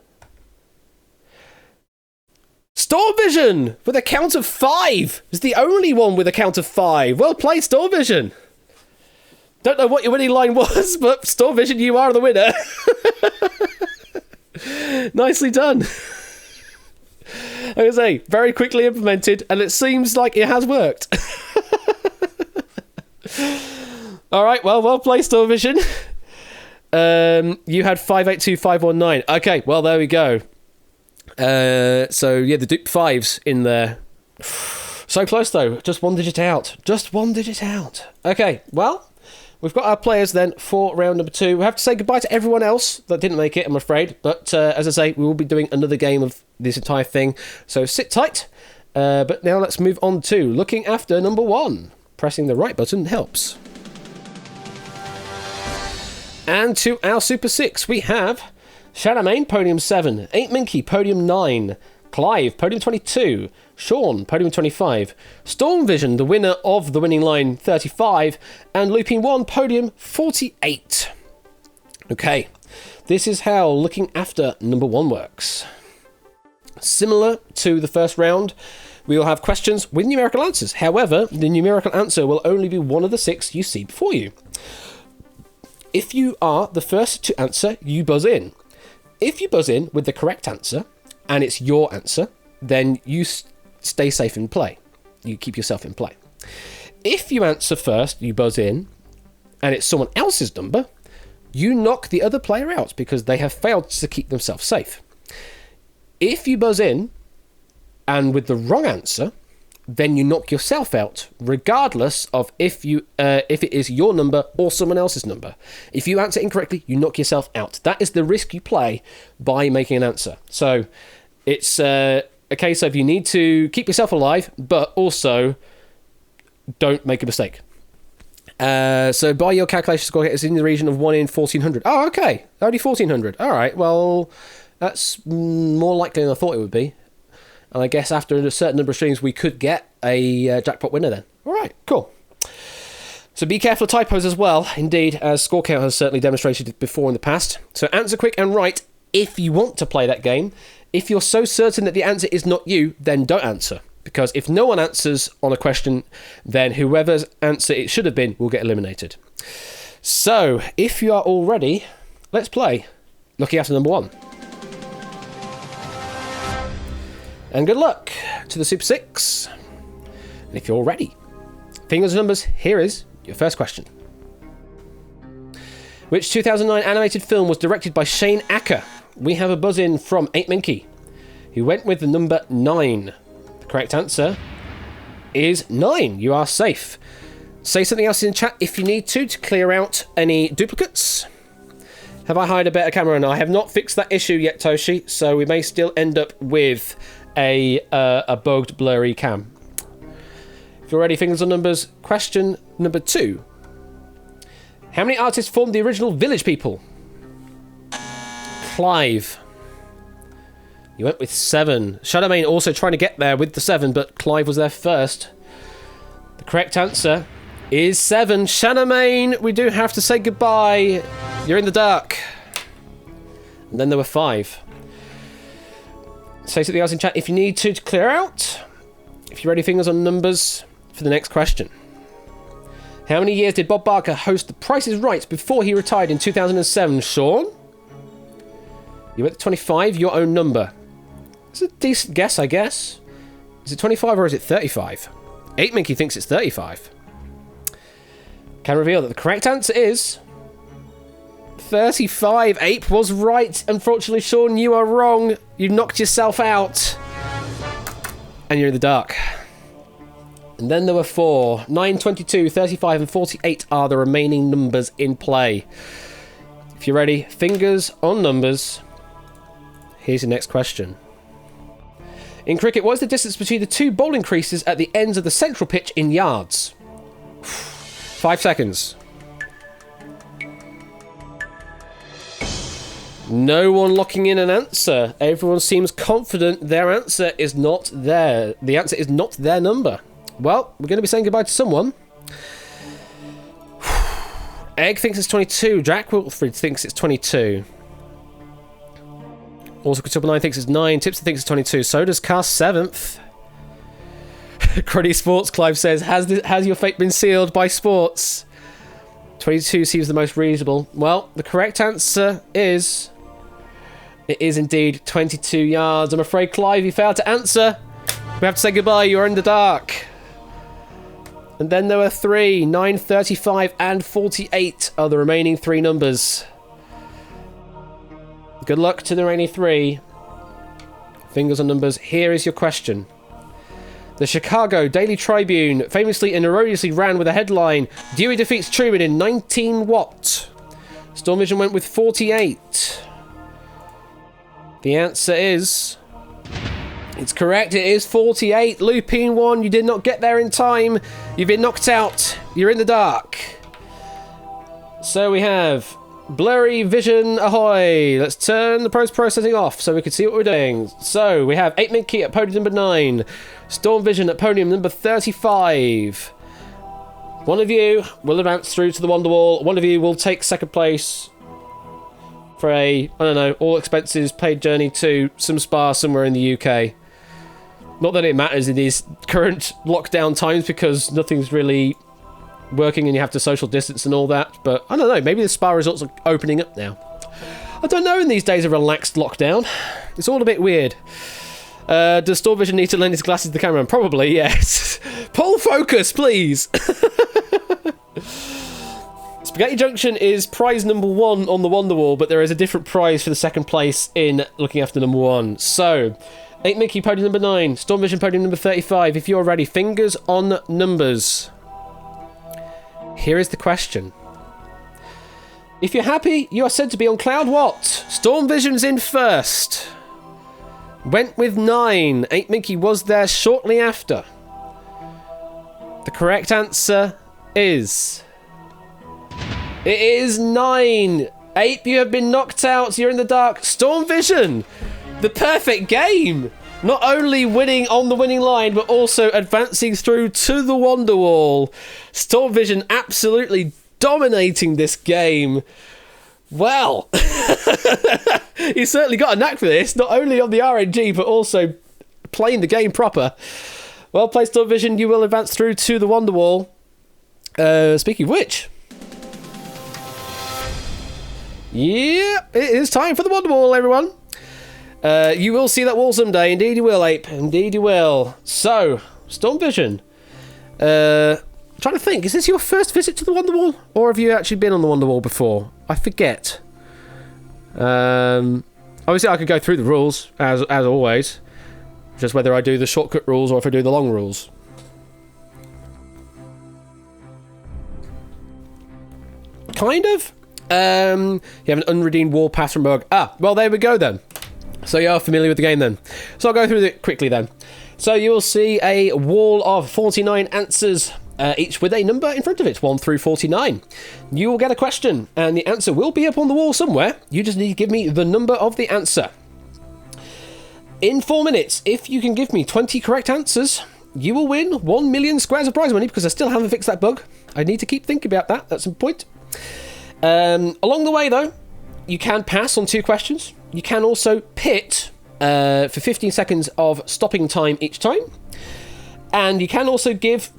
Speaker 1: Storm Vision with a count of 5 is the only one with a count of 5. Well played, Storm Vision. Don't know what your winning line was, but Storm Vision, you are the winner. Nicely done. Like I say, very quickly implemented, and it seems like it has worked. All right, well played, Storm Vision. You had 582519. Okay, well, there we go. The Duke 5's in there. So close, though. Just one digit out. Okay, well, we've got our players then for round number 2. We have to say goodbye to everyone else that didn't make it, I'm afraid. But as I say, we will be doing another game of this entire thing. So sit tight. But now let's move on to looking after number 1. Pressing the right button helps. And to our Super 6, we have Shadowmane, podium 7, 8Minky, podium 9, Clive, podium 22, Sean, podium 25, Storm Vision, the winner of the winning line 35, and Looping 1, podium 48. Okay, this is how looking after number 1 works. Similar to the first round, we will have questions with numerical answers. However, the numerical answer will only be one of the 6 you see before you. If you are the first to answer, you buzz in. If you buzz in with the correct answer, and it's your answer, then you stay safe in play. You keep yourself in play. If you answer first, you buzz in, and it's someone else's number, you knock the other player out because they have failed to keep themselves safe. If you buzz in, and with the wrong answer, then you knock yourself out, regardless of if it is your number or someone else's number. If you answer incorrectly, you knock yourself out. That is the risk you play by making an answer. So it's a case of you need to keep yourself alive, but also don't make a mistake. So by your calculation score, it's in the region of 1 in 1,400. Oh, okay. Only 1,400. All right. Well, that's more likely than I thought it would be. And I guess after a certain number of streams, we could get a jackpot winner then. All right, cool. So be careful of typos as well, indeed, as Score Count has certainly demonstrated it before in the past. So answer quick and right if you want to play that game. If you're so certain that the answer is not you, then don't answer. Because if no one answers on a question, then whoever's answer it should have been will get eliminated. So if you are all ready, let's play Looking After number 1. And good luck to the Super 6. And if you're all ready, fingers and numbers, here is your first question. Which 2009 animated film was directed by Shane Acker? We have a buzz-in from 8Minky, who went with the number 9. The correct answer is 9. You are safe. Say something else in chat if you need to clear out any duplicates. Have I hired a better camera? No, I have not fixed that issue yet, Toshi, so we may still end up with a bugged, blurry cam. If you're ready, fingers on numbers, question number 2. How many artists formed the original Village People? Clive. You went with 7. Shadowmane also trying to get there with the 7, but Clive was there first. The correct answer is 7. Shadowmane, we do have to say goodbye. You're in the dark. And then there were 5. Say something else in chat if you need to clear out. If you're ready, fingers on numbers for the next question. How many years did Bob Barker host The Price is Right before he retired in 2007, Sean? You went to 25, your own number. It's a decent guess, I guess. Is it 25 or is it 35? 8Minky thinks it's 35. Can reveal that the correct answer is 35. Ape was right. Unfortunately, Sean, you are wrong. You knocked yourself out. And you're in the dark. And then there were 4. 9, 22, 35, and 48 are the remaining numbers in play. If you're ready, fingers on numbers. Here's your next question. In cricket, what is the distance between the 2 bowling creases at the ends of the central pitch in yards? 5 seconds. No one locking in an answer. Everyone seems confident their answer is not there. The answer is not their number. Well, we're going to be saying goodbye to someone. Egg thinks it's 22. Jack Wilfred thinks it's 22. Also, Triple 9 thinks it's 9. Tipster thinks it's 22. So does Cast 7th. Cruddy Sports, Clive says, has your fate been sealed by sports? 22 seems the most reasonable. Well, the correct answer is... It is indeed 22 yards. I'm afraid, Clive, you failed to answer. We have to say goodbye. You're in the dark. And then there were 3. 9, 35, and 48 are the remaining 3 numbers. Good luck to the remaining 3. Fingers on numbers. Here is your question. The Chicago Daily Tribune famously and erroneously ran with a headline, Dewey defeats Truman in 19 what? Storm Vision went with 48. The answer is... It's correct, it is 48. Lupine 1, you did not get there in time. You've been knocked out. You're in the dark. So we have... Blurry vision, ahoy! Let's turn the post-processing off so we can see what we're doing. So, we have 8Minky at podium number 9. Storm Vision at podium number 35. One of you will advance through to the Wonderwall. One of you will take second place for a, I don't know, all expenses paid journey to some spa somewhere in the UK. Not that it matters in these current lockdown times because nothing's really... working and you have to social distance and all that, but I don't know, maybe the spa resorts are opening up now. I don't know in these days of relaxed lockdown. It's all a bit weird. Does Storm Vision need to lend his glasses to the camera? Probably, yes. Pull focus, please! Spaghetti Junction is prize number 1 on the Wonderwall, but there is a different prize for the second place in looking after number 1. So, 8Minky podium number 9, Storm Vision podium number 35. If you're ready, fingers on numbers. Here is the question. If you're happy, you are said to be on cloud what? Storm Vision's in first. Went with 9. 8Minky was there shortly after. The correct answer is... It is 9. 8, you have been knocked out. You're in the dark. Storm Vision, the perfect game. Not only winning on the winning line, but also advancing through to the Wonderwall. Storm Vision absolutely dominating this game. Well, he's certainly got a knack for this, not only on the RNG, but also playing the game proper. Well played, Storm Vision. You will advance through to the Wonderwall. Speaking of which... Yeah, it is time for the Wonderwall, everyone. You will see that wall someday. Indeed you will, Ape. Indeed you will. So, Storm Vision. Trying to think, is this your first visit to the Wonderwall? Or have you actually been on the Wonderwall before? I forget. Obviously I could go through the rules, as always. Just whether I do the shortcut rules or if I do the long rules. Kind of. You have an unredeemed war pass from Bug. Well, there we go then. So you are familiar with the game then. So I'll go through it quickly then. So you will see a wall of 49 answers, each with a number in front of it, 1 through 49. You will get a question, and the answer will be up on the wall somewhere. You just need to give me the number of the answer. In 4 minutes, if you can give me 20 correct answers, you will win 1 million squares of prize money, because I still haven't fixed that bug. I need to keep thinking about that at some point. Along the way, though, you can pass on 2 questions. You can also pit for 15 seconds of stopping time each time. And you can also give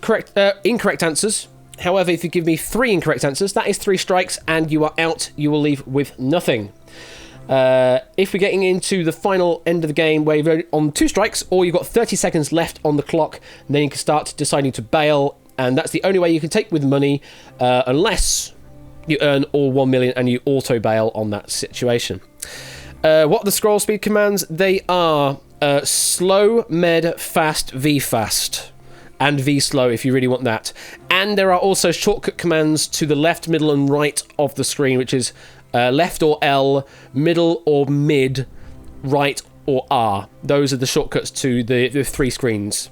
Speaker 1: incorrect answers. However, if you give me 3 incorrect answers, that is 3 strikes, and you are out. You will leave with nothing. If we're getting into the final end of the game where you're on 2 strikes, or you've got 30 seconds left on the clock, then you can start deciding to bail. And that's the only way you can take with money, unless you earn all 1 million and you auto bail on that situation. What are the scroll speed commands? They are slow, med, fast, V fast, and V slow if you really want that. And there are also shortcut commands to the left, middle, and right of the screen, which is left or L, middle or mid, right or R. Those are the shortcuts to the 3 screens.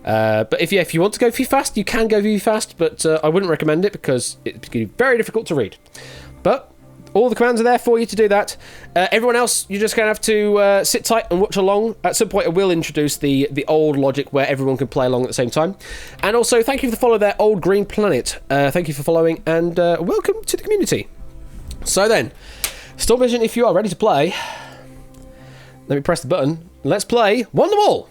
Speaker 1: But if you want to go V fast, you can go V fast, but I wouldn't recommend it because it's going to be very difficult to read. But all the commands are there for you to do that. Everyone else, you're just going to have to sit tight and watch along. At some point, I will introduce the old logic where everyone can play along at the same time. And also, thank you for the follow there, Old Green Planet. Thank you for following, and welcome to the community. So then, Storm Vision, if you are ready to play, let me press the button. Let's play Wonderwall.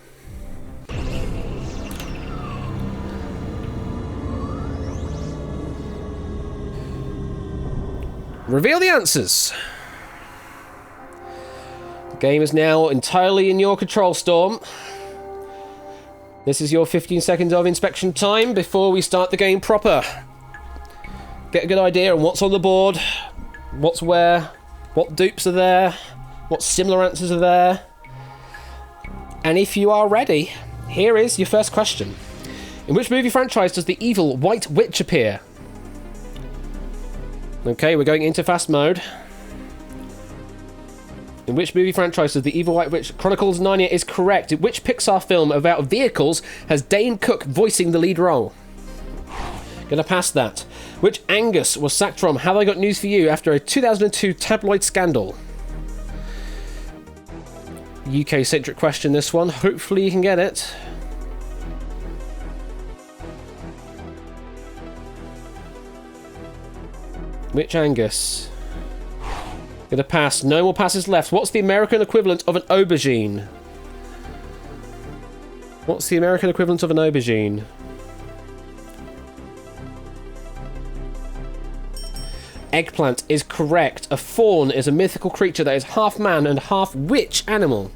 Speaker 1: Reveal the answers. The game is now entirely in your control, Storm. This is your 15 seconds of inspection time before we start the game proper. Get a good idea on what's on the board, what's where, what dupes are there, what similar answers are there. And if you are ready, here is your first question. In which movie franchise does the evil White Witch appear? Okay, we're going into fast mode. In which movie franchise does the evil White Witch? Chronicles of Narnia is correct. In which Pixar film about vehicles has Dane Cook voicing the lead role? Gonna pass that. Which Angus was sacked from Have I Got News For You after a 2002 tabloid scandal? UK-centric question, this one. Hopefully you can get it. Which Angus? Gonna pass. No more passes left. What's the American equivalent of an aubergine? What's the American equivalent of an aubergine? Eggplant is correct. A faun is a mythical creature that is half man and half witch animal.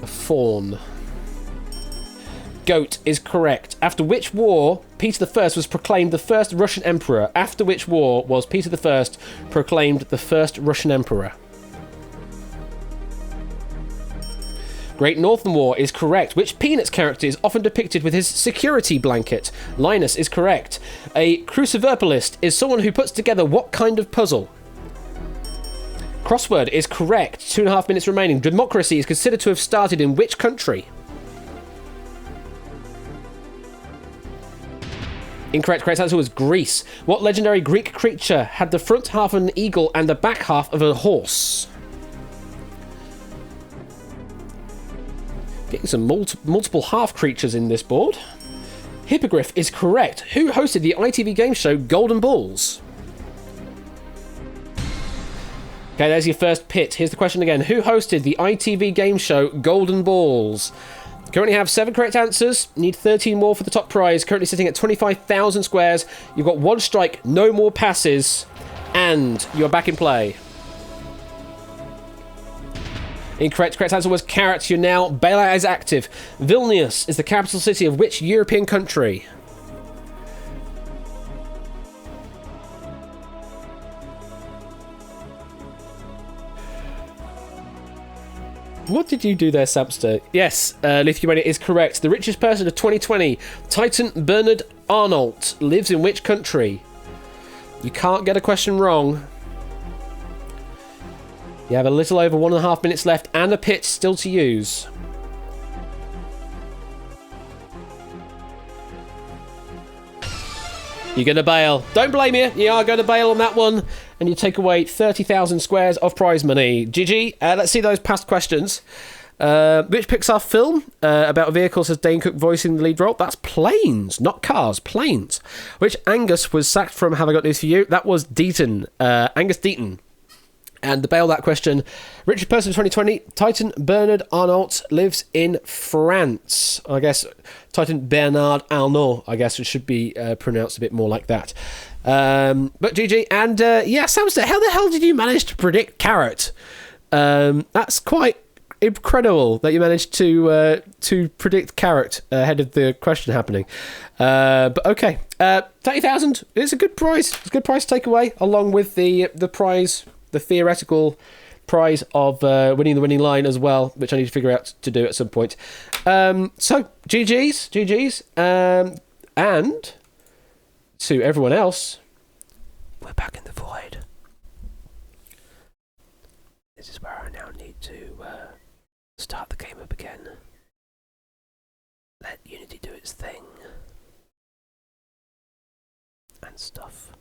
Speaker 1: A faun. Goat is correct. After which war Peter I was proclaimed the first Russian emperor? After which war was Peter I proclaimed the first Russian emperor? Great Northern War is correct. Which Peanuts character is often depicted with his security blanket? Linus is correct. A cruciverbalist is someone who puts together what kind of puzzle? Crossword is correct. 2.5 minutes remaining. Democracy is considered to have started in which country? Incorrect. Correct answer was Greece. What legendary Greek creature had the front half of an eagle and the back half of a horse? Getting some multiple half creatures in this board. Hippogriff is correct. Who hosted the ITV game show Golden Balls? Okay, there's your first pit. Here's the question again. Who hosted the ITV game show Golden Balls? Currently have 7 correct answers. Need 13 more for the top prize. Currently sitting at 25,000 squares. You've got 1 strike, no more passes, and you're back in play. Incorrect. Correct answer was carrots. You're now bailout is active. Vilnius is the capital city of which European country? What did you do there, Samster? Yes, Lithuania is correct. The richest person of 2020, Titan Bernard Arnault, lives in which country? You can't get a question wrong. You have a little over 1.5 minutes left and a pitch still to use. You're going to bail. Don't blame you. You are going to bail on that one. And you take away 30,000 squares of prize money. GG. Let's see those past questions. Which Pixar film about vehicles has Dane Cook voicing the lead role? That's Planes, not Cars. Planes. Which Angus was sacked from Have I Got News For You? That was Deaton. Angus Deaton. And to bail that question, richest person of 2020, Titan Bernard Arnault lives in France. I guess Titan Bernard Arnault, I guess it should be pronounced a bit more like that. But GG, and yeah, Samster, how the hell did you manage to predict Carrot? That's quite incredible that you managed to predict Carrot ahead of the question happening. But okay, 30,000 is a good prize. It's a good prize to take away, along with the prize. The theoretical prize of winning the winning line as well, which I need to figure out to do at some point. So, GG's. And to everyone else, we're back in the void. This is where I now need to start the game up again. Let Unity do its thing. And stuff.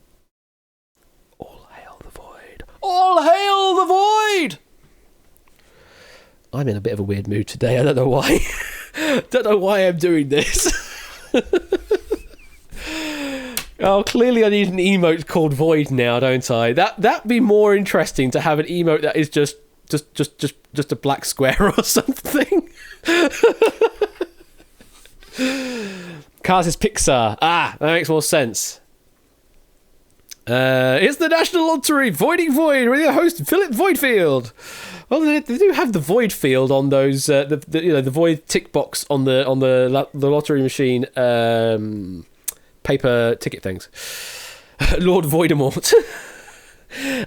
Speaker 1: All hail the void. All hail the void! I'm in a bit of a weird mood today. I don't know why. Don't know why I'm doing this. Oh, clearly I need an emote called void now, don't I? That'd be more interesting to have an emote that is just a black square or something. Cars is Pixar. Ah, that makes more sense. It's the National Lottery, Voiding Void, with your host Philip Voidfield. Well, they do have the void field on those, the void tick box on the lottery machine, paper ticket things. Lord Voldemort.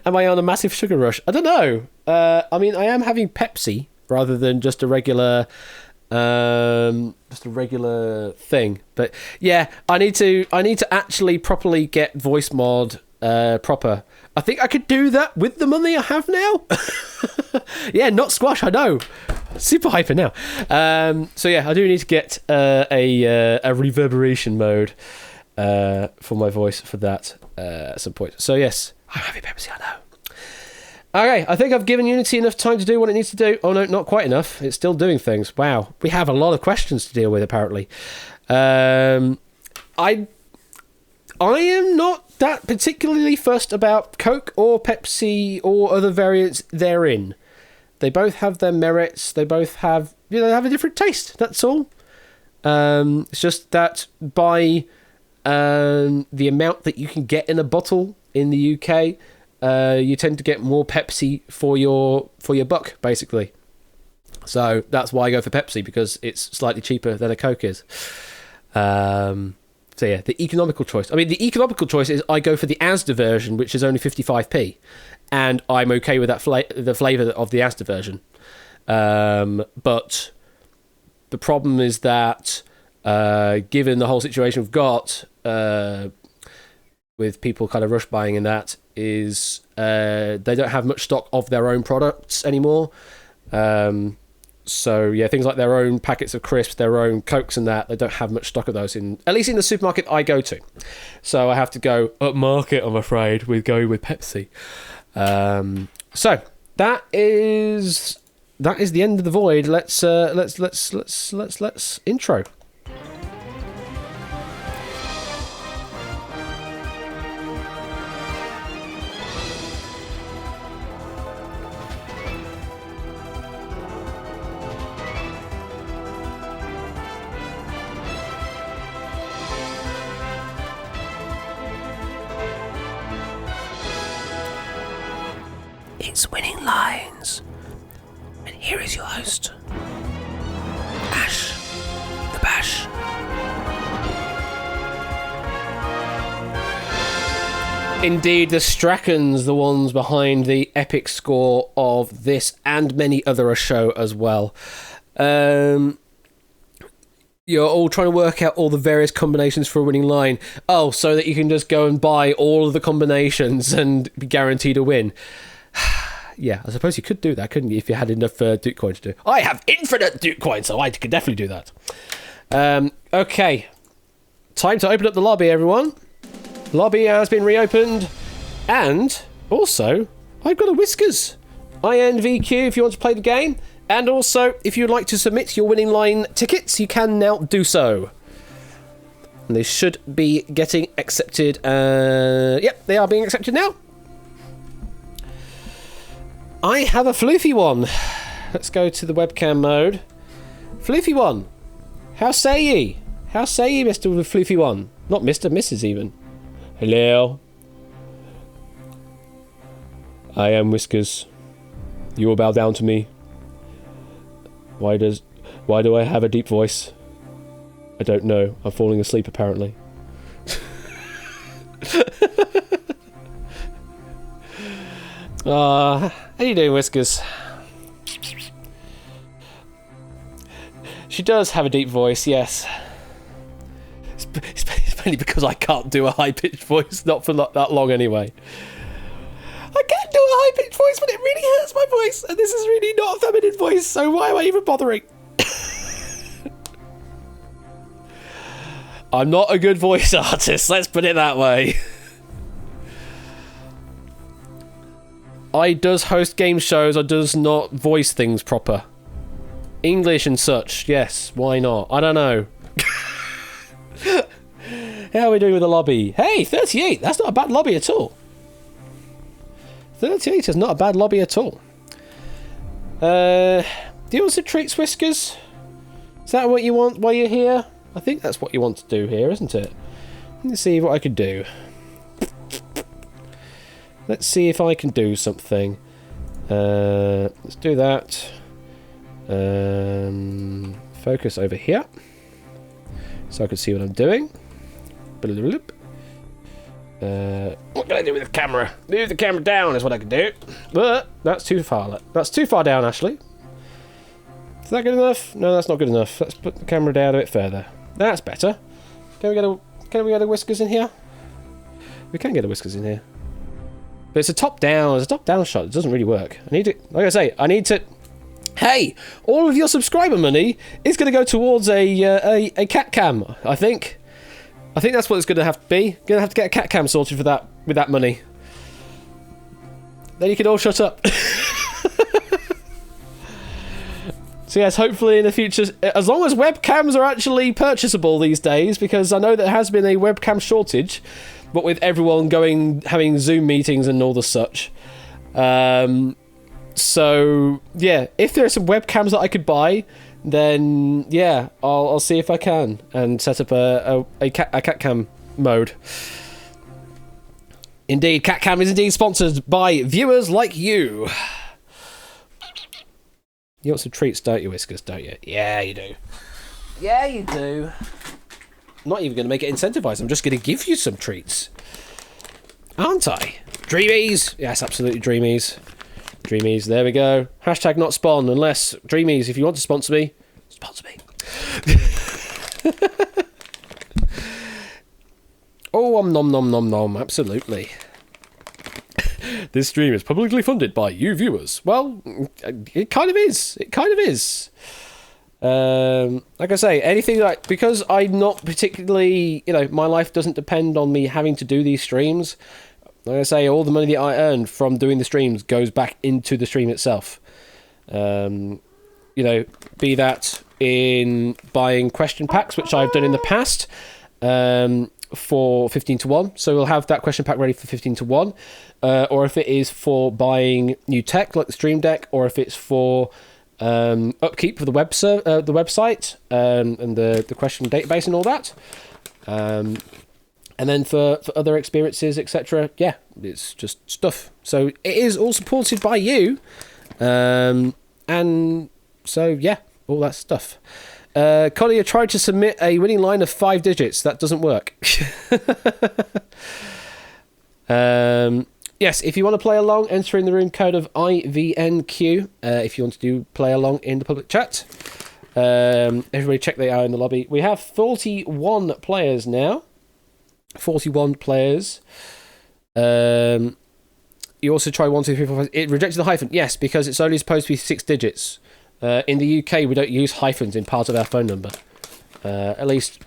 Speaker 1: Am I on a massive sugar rush? I don't know. I mean, I am having Pepsi rather than just a regular thing. But yeah, I need to actually properly get voice mod proper. I think I could do that with the money I have now. Yeah, not squash, I know. Super hyper now. So yeah, I do need to get a reverberation mode for my voice for that at some point. So yes, I'm having Pepsi, I know. Okay, I think I've given Unity enough time to do what it needs to do. Oh no, not quite enough. It's still doing things. Wow, we have a lot of questions to deal with apparently. I am not that particularly fussed about Coke or Pepsi or other variants therein. They both have their merits. They both have, they have a different taste. That's all. It's just that by the amount that you can get in a bottle in the UK, you tend to get more Pepsi for your buck, basically. So that's why I go for Pepsi, because it's slightly cheaper than a Coke is. So yeah, the economical choice. I mean, the economical choice is I go for the Asda version, which is only 55p, and I'm okay with that the flavour of the Asda version. But the problem is that given the whole situation we've got with people kind of rush buying and that, is they don't have much stock of their own products anymore. So yeah, things like their own packets of crisps, their own Cokes and that, they don't have much stock of those at least in the supermarket I go to. So I have to go upmarket, I'm afraid, with going with Pepsi. So that is the end of the void. Let's intro. It's Winning Lines. And here is your host, Ash the Bash. Indeed, the Strackens, the ones behind the epic score of this and many other a show as well. You're all trying to work out all the various combinations for a winning line. Oh, so that you can just go and buy all of the combinations and be guaranteed a win. Yeah, I suppose you could do that, couldn't you, if you had enough Duke coins to do. I have infinite Duke coins, so I could definitely do that. Okay. Time to open up the lobby, everyone. Lobby has been reopened. And also, I've got a Whiskers. INVQ if you want to play the game. And also, if you'd like to submit your winning line tickets, you can now do so. And they should be getting accepted. Yep, they are being accepted now. I have a floofy one. Let's go to the webcam mode. Floofy one. How say ye? How say ye, Mr. Floofy one? Not Mr. Mrs. even. Hello. I am Whiskers. You will bow down to me. Why do I have a deep voice? I don't know. I'm falling asleep apparently. How you doing, Whiskers? She does have a deep voice, yes. It's mainly because I can't do a high-pitched voice, not for that long anyway. I can do a high-pitched voice, but it really hurts my voice, and this is really not a feminine voice, so why am I even bothering? I'm not a good voice artist, let's put it that way. I does host game shows, I does not voice things proper. English and such, yes, why not? I don't know. How are we doing with the lobby? Hey, 38, that's not a bad lobby at all. 38 is not a bad lobby at all. Do you want some treats, Whiskers? Is that what you want while you're here? I think that's what you want to do here, isn't it? Let's see what I can do. Let's see if I can do something. Let's do that. Focus over here. So I can see what I'm doing. What can I do with the camera? Move the camera down is what I can do. But that's too far. That's too far down, Ashley. Is that good enough? No, that's not good enough. Let's put the camera down a bit further. That's better. Can we get a Whiskers in here? We can get a Whiskers in here. But it's a top-down. It's a top-down shot. It doesn't really work. I need to... Like I say, I need to... Hey! All of your subscriber money is going to go towards a cat cam, I think. I think that's what it's going to have to be. Going to have to get a cat cam sorted for that with that money. Then you can all shut up. So yes, hopefully in the future, as long as webcams are actually purchasable these days, because I know there has been a webcam shortage, but with everyone having Zoom meetings and all the such. So yeah, if there are some webcams that I could buy, then yeah, I'll see if I can and set up a cat cam mode. Indeed, cat cam is indeed sponsored by viewers like you. You want some treats, don't you, Whiskers, don't you? Yeah, you do. Yeah, you do. I'm not even going to make it incentivized. I'm just going to give you some treats. Aren't I? Dreamies! Yes, absolutely, Dreamies. Dreamies, there we go. Hashtag not spawn, unless, Dreamies, if you want to sponsor me, sponsor me. Oh, nom nom nom nom, absolutely. This stream is publicly funded by you viewers. Well, it kind of is. It kind of is. Like I say, anything like... Because I'm not particularly... You know, my life doesn't depend on me having to do these streams. Like I say, all the money that I earned from doing the streams goes back into the stream itself. You know, be that in buying question packs, which I've done in the past, for 15 to 1. So we'll have that question pack ready for 15 to 1. Or if it is for buying new tech like the Stream Deck, or if it's for upkeep for the website and the question database and all that. And then for other experiences, etc. Yeah, it's just stuff. So it is all supported by you. And so, yeah, all that stuff. Collier tried to submit a winning line of 5 digits. That doesn't work. Yes, if you want to play along, enter in the room code of IVNQ. If you want to play along in the public chat. Everybody check they are in the lobby. We have 41 players now. 41 players. You also try 1, 2, 3, 4, 5. It rejected the hyphen. Yes, because it's only supposed to be 6 digits. In the UK, we don't use hyphens in part of our phone number. At least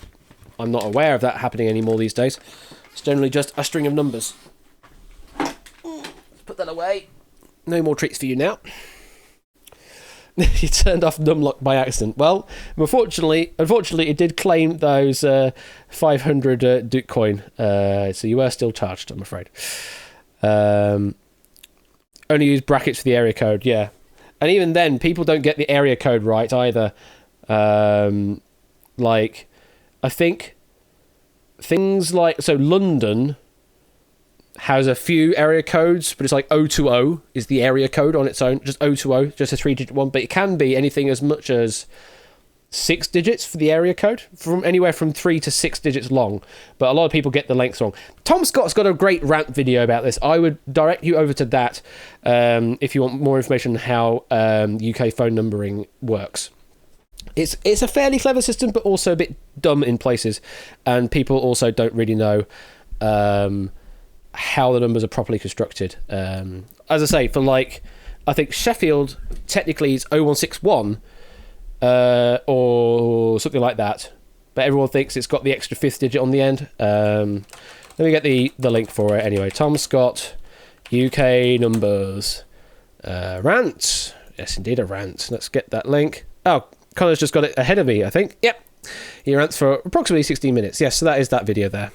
Speaker 1: I'm not aware of that happening anymore these days. It's generally just a string of numbers. Put that away. No more tricks for you now. You turned off numlock by accident. Well, unfortunately, it did claim those 500 Duke coin. So you were still charged, I'm afraid. Only use brackets for the area code, yeah. And even then, people don't get the area code right either. Like, I think things like... So London has a few area codes, but it's like 020 is the area code on its own. Just 020, just a 3-digit one. But it can be anything as much as 6 digits for the area code, from anywhere from 3 to 6 digits long. But a lot of people get the lengths wrong. Tom Scott's got a great rant video about this. I would direct you over to that if you want more information on how UK phone numbering works. It's a fairly clever system, but also a bit dumb in places. And people also don't really know... how the numbers are properly constructed. As I say, for like, I think Sheffield technically is 0161 or something like that, but everyone thinks it's got the extra 5th digit on the end. Let me get the link for it anyway. Tom Scott, UK numbers, rant. Yes, indeed, a rant. Let's get that link. Oh, Connor's just got it ahead of me, I think. Yep. He rants for approximately 16 minutes. Yes, so that is that video there.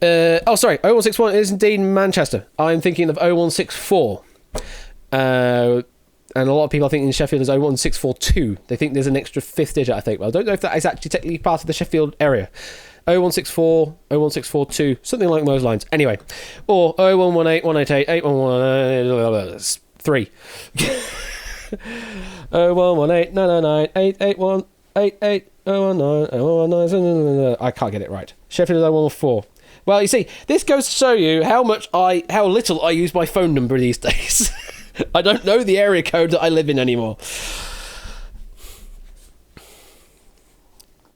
Speaker 1: Sorry, 0161 is indeed Manchester. I'm thinking of 0164. And a lot of people are thinking Sheffield is 01642. They think there's an extra 5th digit, I think. Well, I don't know if that is actually technically part of the Sheffield area. 0164, 01642, something along those lines. Anyway, or 0118, 188, 8118, 3. 0118, 999, 881, 88, 019, 019, I can't get it right. Sheffield is 0114. Well, you see, this goes to show you how little I use my phone number these days. I don't know the area code that I live in anymore.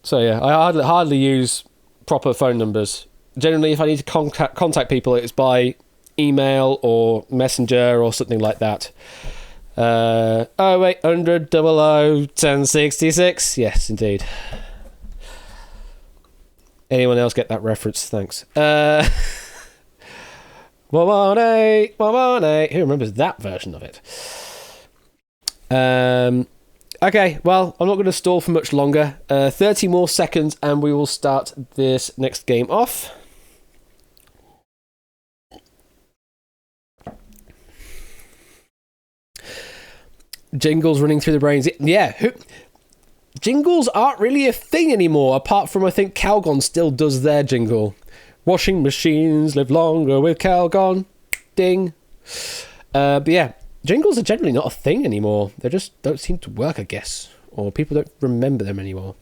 Speaker 1: So yeah, I hardly use proper phone numbers. Generally, if I need to contact people, it's by email or messenger or something like that. 0800 00 1066. Yes, indeed. Anyone else get that reference? Thanks. 118, 118. Who remembers that version of it? Okay, well, I'm not going to stall for much longer. 30 more seconds and we will start this next game off. Jingles running through the brains. Yeah, jingles aren't really a thing anymore, apart from I think Calgon still does their jingle. Washing machines live longer with Calgon. Ding. But yeah, jingles are generally not a thing anymore. They just don't seem to work, I guess. Or people don't remember them anymore.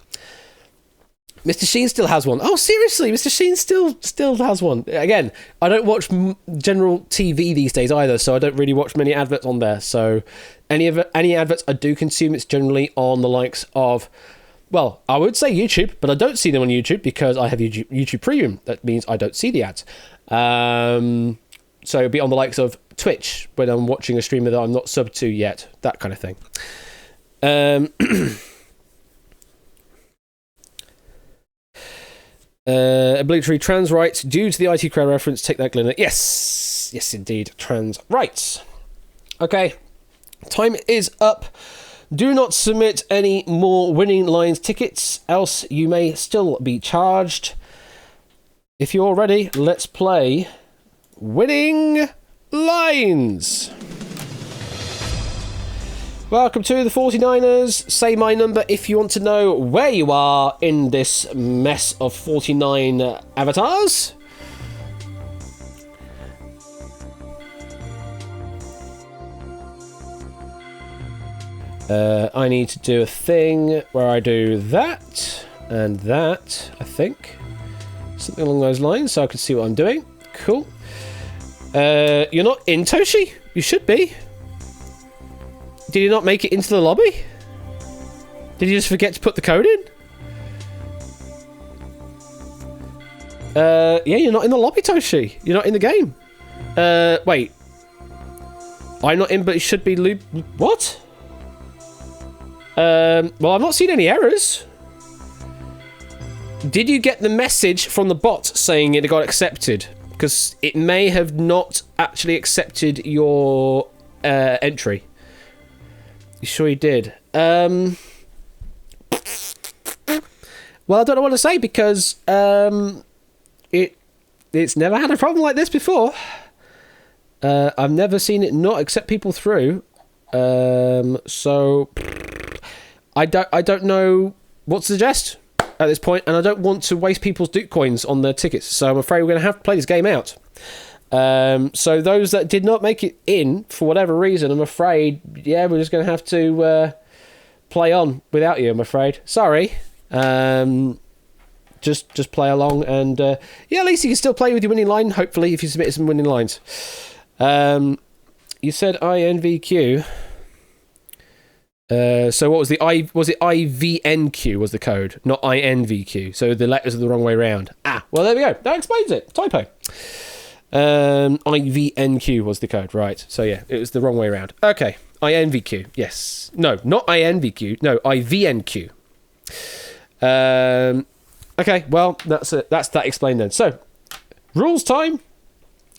Speaker 1: Mr. Sheen still has one. Oh, seriously, Mr. Sheen still has one. Again, I don't watch general TV these days either, so I don't really watch many adverts on there. So any adverts I do consume, it's generally on the likes of, well, I would say YouTube, but I don't see them on YouTube because I have YouTube Premium. That means I don't see the ads. So it'd be on the likes of Twitch when I'm watching a streamer that I'm not subbed to yet, that kind of thing. Obligatory trans rights due to the IT crowd reference. Take that, Glenn. Yes, indeed, trans rights. Okay, time is up. Do not submit any more Winning Lines tickets, else you may still be charged. If you're ready, let's play Winning Lines. Welcome to the 49ers. Say my number if you want to know where you are in this mess of 49 avatars. I need to do a thing where I do that and that, I think. Something along those lines so I can see what I'm doing. Cool. You're not in, Toshi? You should be. Did you not make it into the lobby? Did you just forget to put the code in? Yeah, you're not in the lobby, Toshi. You're not in the game. Wait. I'm not in, but it should be loop. What? Well, I've not seen any errors. Did you get the message from the bot saying it got accepted? Because it may have not actually accepted your entry. You sure you did? Well, I don't know what to say because it's never had a problem like this before. I've never seen it not accept people through. So I don't know what to suggest at this point, and I don't want to waste people's Duke coins on their tickets. So I'm afraid we're going to have to play this game out. So those that did not make it in for whatever reason, I'm afraid, yeah, we're just going to have to play on without you. I'm afraid. Sorry. Just play along, and yeah, at least you can still play with your winning line. Hopefully, if you submitted some winning lines. You said INVQ. So what was the I? Was it IVNQ was the code, not INVQ? So the letters are the wrong way around. Ah, well there we go. That explains it. Typo. IVNQ was the code, right? So yeah, it was the wrong way around. Okay, INVQ. Yes. No, not INVQ. No, IVNQ. Okay, well that's it. That's that explained then. So rules time.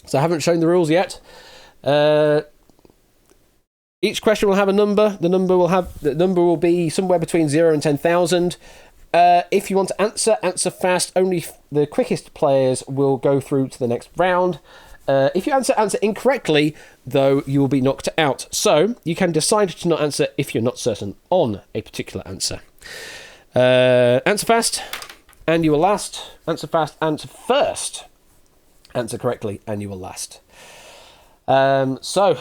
Speaker 1: So I haven't shown the rules yet. Each question will have a number. The number will be somewhere between 0 and 10,000. If you want to answer fast. Only the quickest players will go through to the next round. If you answer incorrectly, though, you will be knocked out. So you can decide to not answer if you're not certain on a particular answer. Answer fast, and you will last. Answer fast, answer first. Answer correctly, and you will last. So,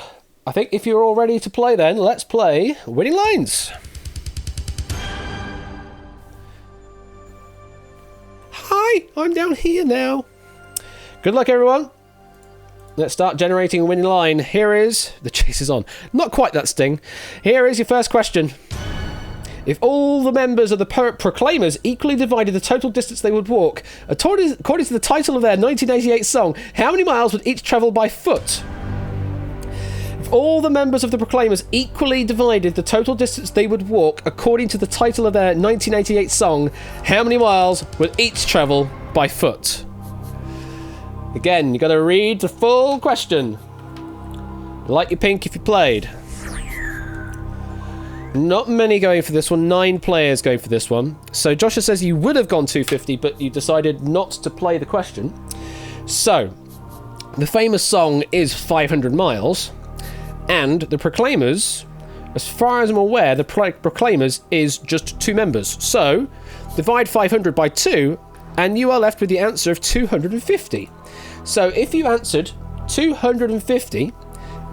Speaker 1: I think if you're all ready to play then, let's play Winning Lines. Hi, I'm down here now. Good luck, everyone. Let's start generating a winning line. Here is... The chase is on. Not quite that sting. Here is your first question. If all the members of the Proclaimers equally divided the total distance they would walk, according to the title of their 1988 song, how many miles would each travel by foot? If all the members of the Proclaimers equally divided the total distance they would walk, according to the title of their 1988 song, how many miles would each travel by foot? Again, you got to read the full question. Light your pink if you played. Not many going for this one. 9 players going for this one. So Joshua says you would have gone 250, but you decided not to play the question. So, the famous song is 500 miles, and the Proclaimers, as far as I'm aware, the Proclaimers is just 2 members. So, divide 500 by 2, and you are left with the answer of 250. So, if you answered 250,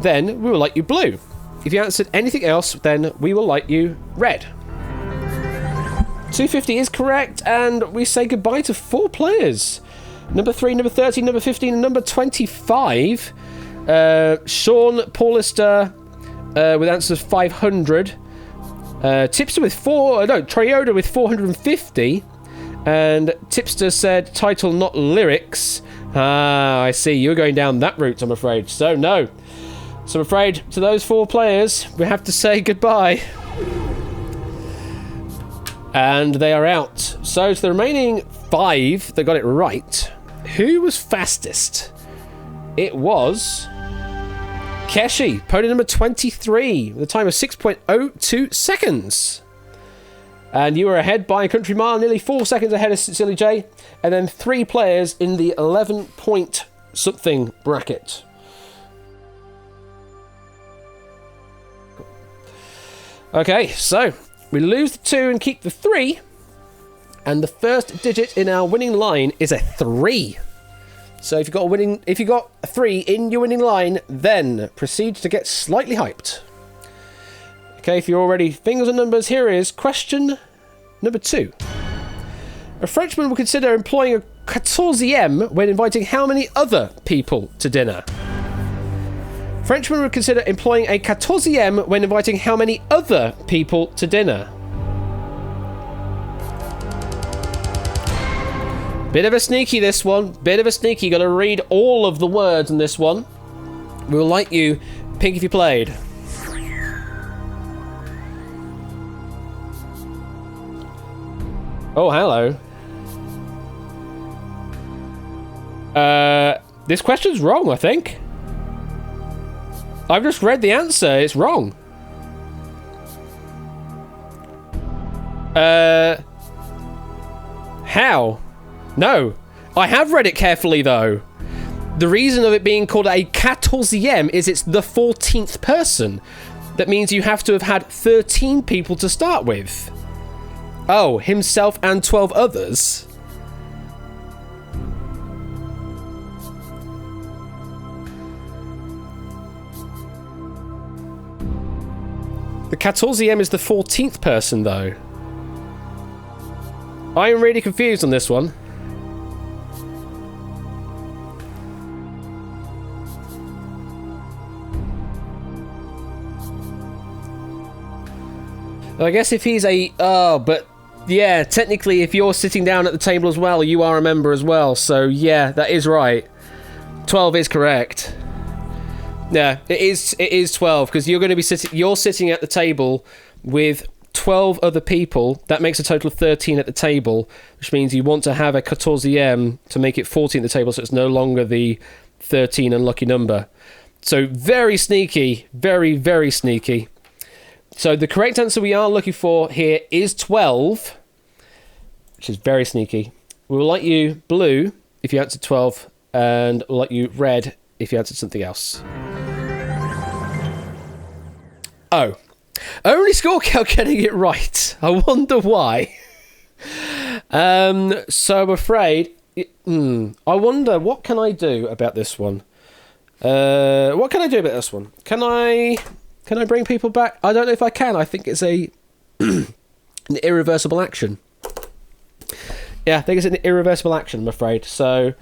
Speaker 1: then we will light you blue. If you answered anything else, then we will light you red. 250 is correct, and we say goodbye to 4 players. Number 3, number 13, number 15, and number 25. Sean Paulister with answers 500. Tipster with Trioda with 450. And Tipster said title, not lyrics. Ah, I see. You're going down that route, I'm afraid. So, no. So I'm afraid to those 4 players, we have to say goodbye. And they are out. So to the remaining 5 that got it right, who was fastest? It was Keshi, podium number 23, with a time of 6.02 seconds. And you were ahead by a country mile, nearly 4 seconds ahead of Silly J. And then 3 players in the 11-point something bracket. Okay, so we lose the 2 and keep the 3, and the first digit in our winning line is a 3. So if you got a 3 in your winning line, then proceed to get slightly hyped. Okay, if you're all ready, fingers and numbers, here is question number 2. A Frenchman would consider employing a 14e when inviting how many other people to dinner? Frenchmen would consider employing a 14e when inviting how many other people to dinner? Bit of a sneaky, this one. Bit of a sneaky. Got to read all of the words in this one. We will like you, pink if you played. Oh, hello. This question's wrong, I think. I've just read the answer. It's wrong. How? No. I have read it carefully, though. The reason of it being called a 14e is it's the 14th person. That means you have to have had 13 people to start with. Oh, himself and 12 others? The 14e is the 14th person, though. I am really confused on this one. I guess if he's a... Oh, but... Yeah, technically, if you're sitting down at the table as well, you are a member as well. So, yeah, that is right. 12 is correct. Yeah, it is 12, because you're going to be sitting at the table with 12 other people. That makes a total of 13 at the table, which means you want to have a 14e to make it 14 at the table, so it's no longer the 13 unlucky number. So, very sneaky. Very, very sneaky. So the correct answer we are looking for here is 12, which is very sneaky. We will like you blue if you answered 12, and we'll like you red if you answered something else. Oh. Only Scorecount getting it right. I wonder why. So I'm afraid... I wonder, what can I do about this one? What can I do about this one? Can I bring people back? I don't know if I can. I think it's an irreversible action. Yeah, I think it's an irreversible action, I'm afraid. So,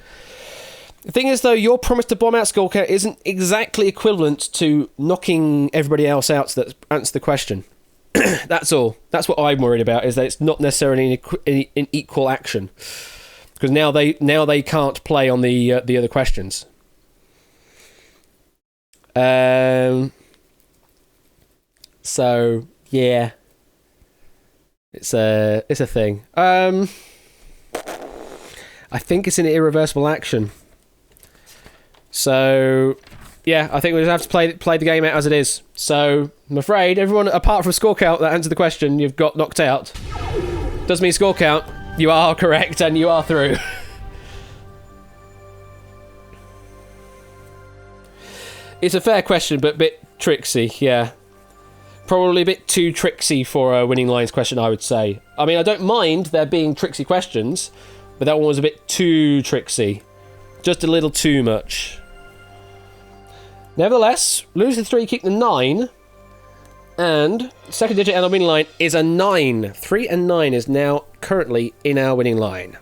Speaker 1: the thing is, though, your promise to bomb out Scorecount isn't exactly equivalent to knocking everybody else out that answer the question. That's all. That's what I'm worried about, is that it's not necessarily an equal action. Because now they can't play on the other questions. So yeah, it's a thing. I think it's an irreversible action. So yeah, I think we just have to play the game out as it is. So I'm afraid everyone apart from Scorecount that answered the question, you've got knocked out. Does mean Scorecount, you are correct and you are through. It's a fair question, but a bit tricksy, yeah. Probably a bit too tricksy for a winning lines question, I would say. I mean, I don't mind there being tricksy questions, but that one was a bit too tricksy. Just a little too much. Nevertheless, lose the 3, keep the 9. And second digit on the winning line is a 9. 3 and 9 is now currently in our winning line.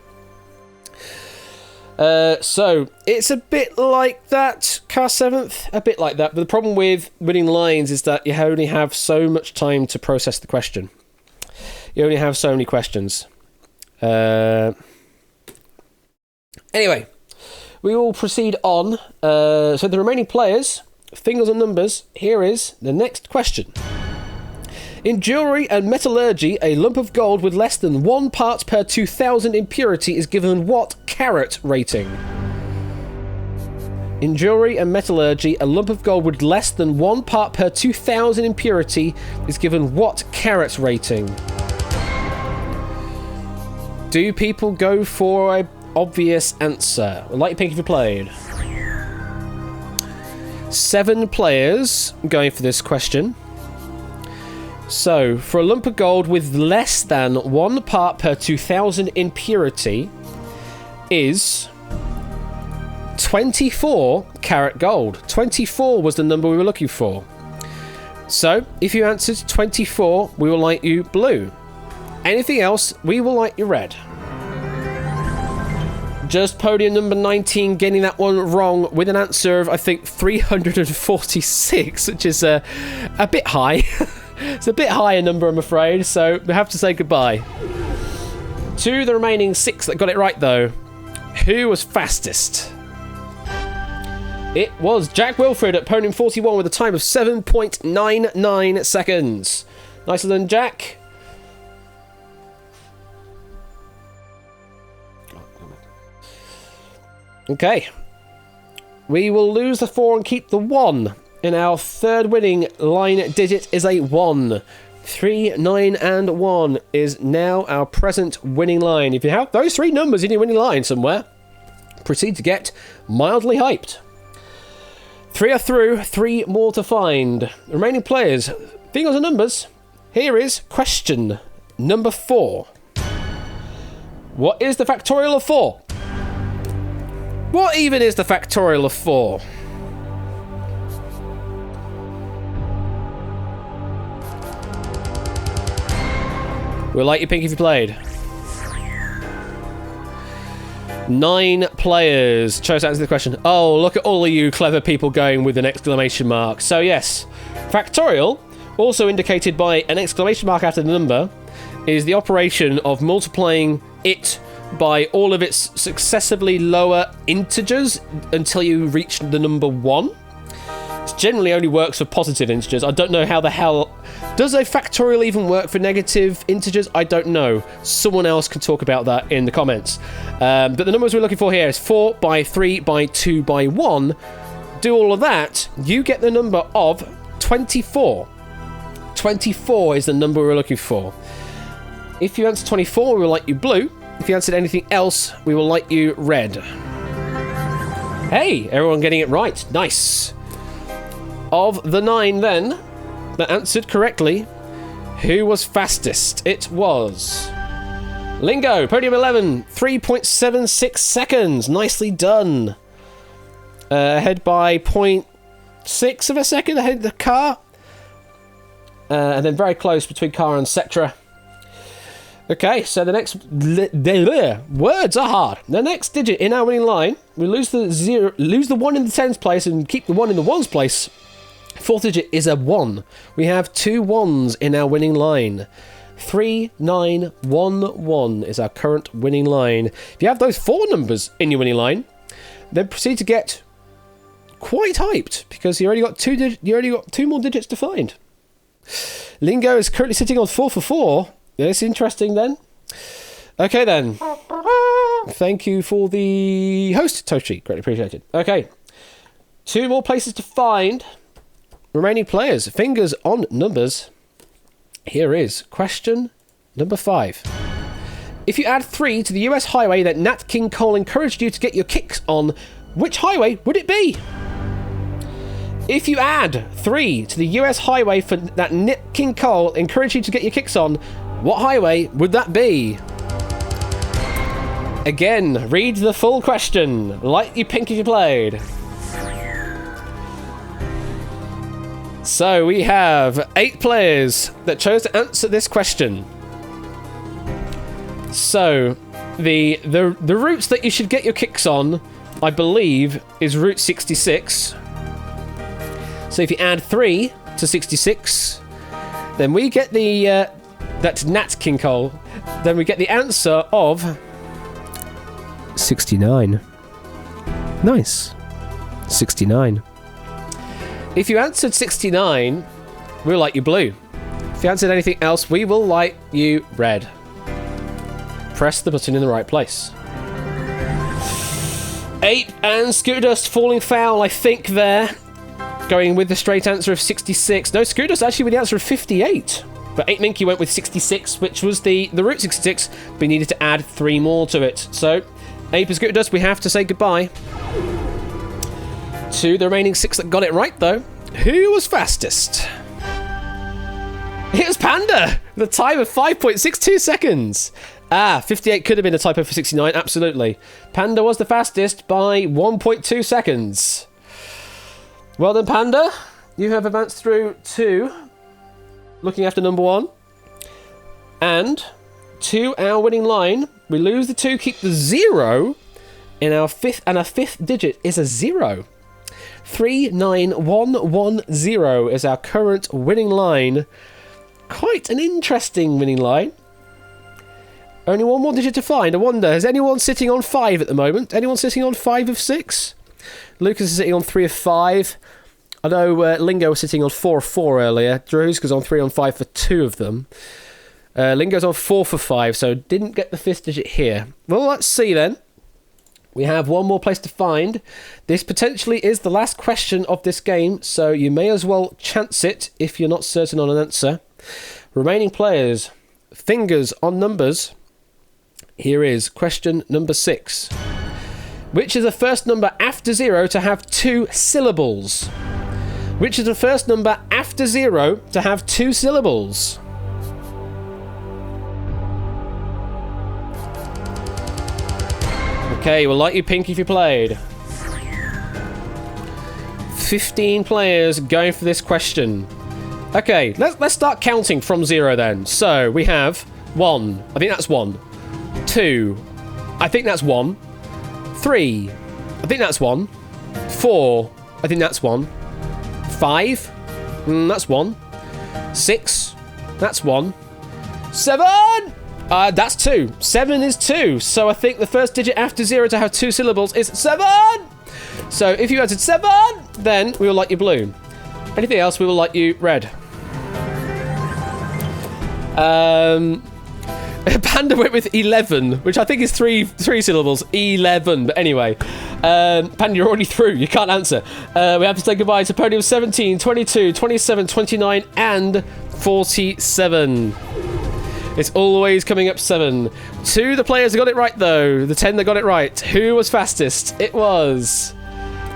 Speaker 1: So, it's a bit like that, Cast 7th, a bit like that, but the problem with winning lines is that you only have so much time to process the question. You only have so many questions. Anyway, we will proceed on. So the remaining players, fingers and numbers, here is the next question. In jewellery and metallurgy, a lump of gold with less than 1 part per 2,000 impurity is given what carat rating? In jewellery and metallurgy, a lump of gold with less than 1 part per 2,000 impurity is given what carat rating? Do people go for an obvious answer? I'd like pink if you played. 7 players going for this question. So, for a lump of gold with less than 1 part per 2,000 impurity is 24 carat gold. 24 was the number we were looking for. So, if you answered 24, we will light you blue. Anything else, we will light you red. Just podium number 19 getting that one wrong with an answer of, I think, 346, which is a bit high. It's a bit higher number, I'm afraid, so we have to say goodbye. To the remaining 6 that got it right, though. Who was fastest? It was Jack Wilfred at podium 41 with a time of 7.99 seconds. Nicer than Jack. Okay. We will lose the 4 and keep the 1. And our third winning line digit is a 1. 3, 9, and 1 is now our present winning line. If you have those 3 numbers in your winning line somewhere, proceed to get mildly hyped. 3 are through, 3 more to find. Remaining players, fingers and numbers. Here is question number 4. What is the factorial of 4? What even is the factorial of 4? We'll like you pink if you played. 9 players chose to answer the question. Oh, look at all of you clever people going with an exclamation mark. So yes, factorial, also indicated by an exclamation mark after the number, is the operation of multiplying it by all of its successively lower integers until you reach the number 1. It generally only works for positive integers. I don't know how the hell... Does a factorial even work for negative integers? I don't know. Someone else can talk about that in the comments. But the numbers we're looking for here is 4 by 3 by 2 by 1. Do all of that, you get the number of 24. 24 is the number we're looking for. If you answer 24, we will light you blue. If you answered anything else, we will light you red. Hey, everyone getting it right. Nice. Of the 9 then that answered correctly, who was fastest? It was Lingo, podium 11, 3.76 seconds. Nicely done. Ahead by 0.6 of a second ahead of the car. And then very close between car and Sectra. Okay, so the next... Words are hard. The next digit in our winning line, we lose the 1 in the tens place and keep the 1 in the ones place. Fourth digit is a 1. We have 2 1s in our winning line. 3, 9, 1, 1 is our current winning line. If you have those 4 numbers in your winning line, then proceed to get quite hyped because you already got 2 more digits to find. Lingo is currently sitting on 4 for 4. It's interesting then. Okay then. Thank you for the host, Toshi. Greatly appreciated. Okay. 2 more places to find. Remaining players, fingers on numbers. Here is question number 5. If you add 3 to the US highway that Nat King Cole encouraged you to get your kicks on, which highway would it be? If you add 3 to the US highway for that Nat King Cole encouraged you to get your kicks on, what highway would that be? Again, read the full question. Light you pink if you played. So we have 8 players that chose to answer this question. So the routes that you should get your kicks on, I believe, is Route 66. So if you add 3 to 66, then we get the that's Nat King Cole. Then we get the answer of 69. Nice. 69. If you answered 69, we'll light you blue. If you answered anything else, we will light you red. Press the button in the right place. Ape and Scooter Dust falling foul, I think, there. Going with the straight answer of 66. No, Scooter Dust actually with the answer of 58. But 8 Minky went with 66, which was the Route 66, but we needed to add 3 more to it. So, Ape and Scooter Dust, we have to say goodbye. To the remaining 6 that got it right, though. Who was fastest? It was Panda! The time of 5.62 seconds. 58 could have been a typo for 69, absolutely. Panda was the fastest by 1.2 seconds. Well done, Panda. You have advanced through to looking after number 1. And to our winning line, we lose the 2, keep the 0, our fifth digit is a 0. 39110 is our current winning line. Quite an interesting winning line. Only one more digit to find. I wonder, is anyone sitting on 5 at the moment? Anyone sitting on 5 of 6? Lucas is sitting on 3 of 5. I know Lingo was sitting on 4 of 4 earlier. Drew's was on 3 on 5 for 2 of them. Lingo's on 4 for 5, so didn't get the 5th digit here. Well, let's see then. We have one more place to find. This potentially is the last question of this game, so you may as well chance it if you're not certain on an answer. Remaining players, fingers on numbers. Here is question number 6. Which is the first number after 0 to have 2 syllables? Which is the first number after 0 to have 2 syllables? Okay, we'll light you pink if you played. 15 players going for this question. Okay, let's start counting from 0 then. So we have 1. I think that's 1. 2. I think that's 1. 3. I think that's 1. 4. I think that's 1. 5. That's 1. 6. That's 1. 7. That's 2. 7 is 2. So I think the first digit after 0 to have 2 syllables is 7. So if you answered 7, then we will light you blue. Anything else, we will light you red. Panda went with 11, which I think is three syllables. 11. But anyway, Panda, you're already through. You can't answer. We have to say goodbye to podium 17, 22, 27, 29, and 47. It's always coming up 7. 2 the players that got it right, though. The 10 that got it right. Who was fastest? It was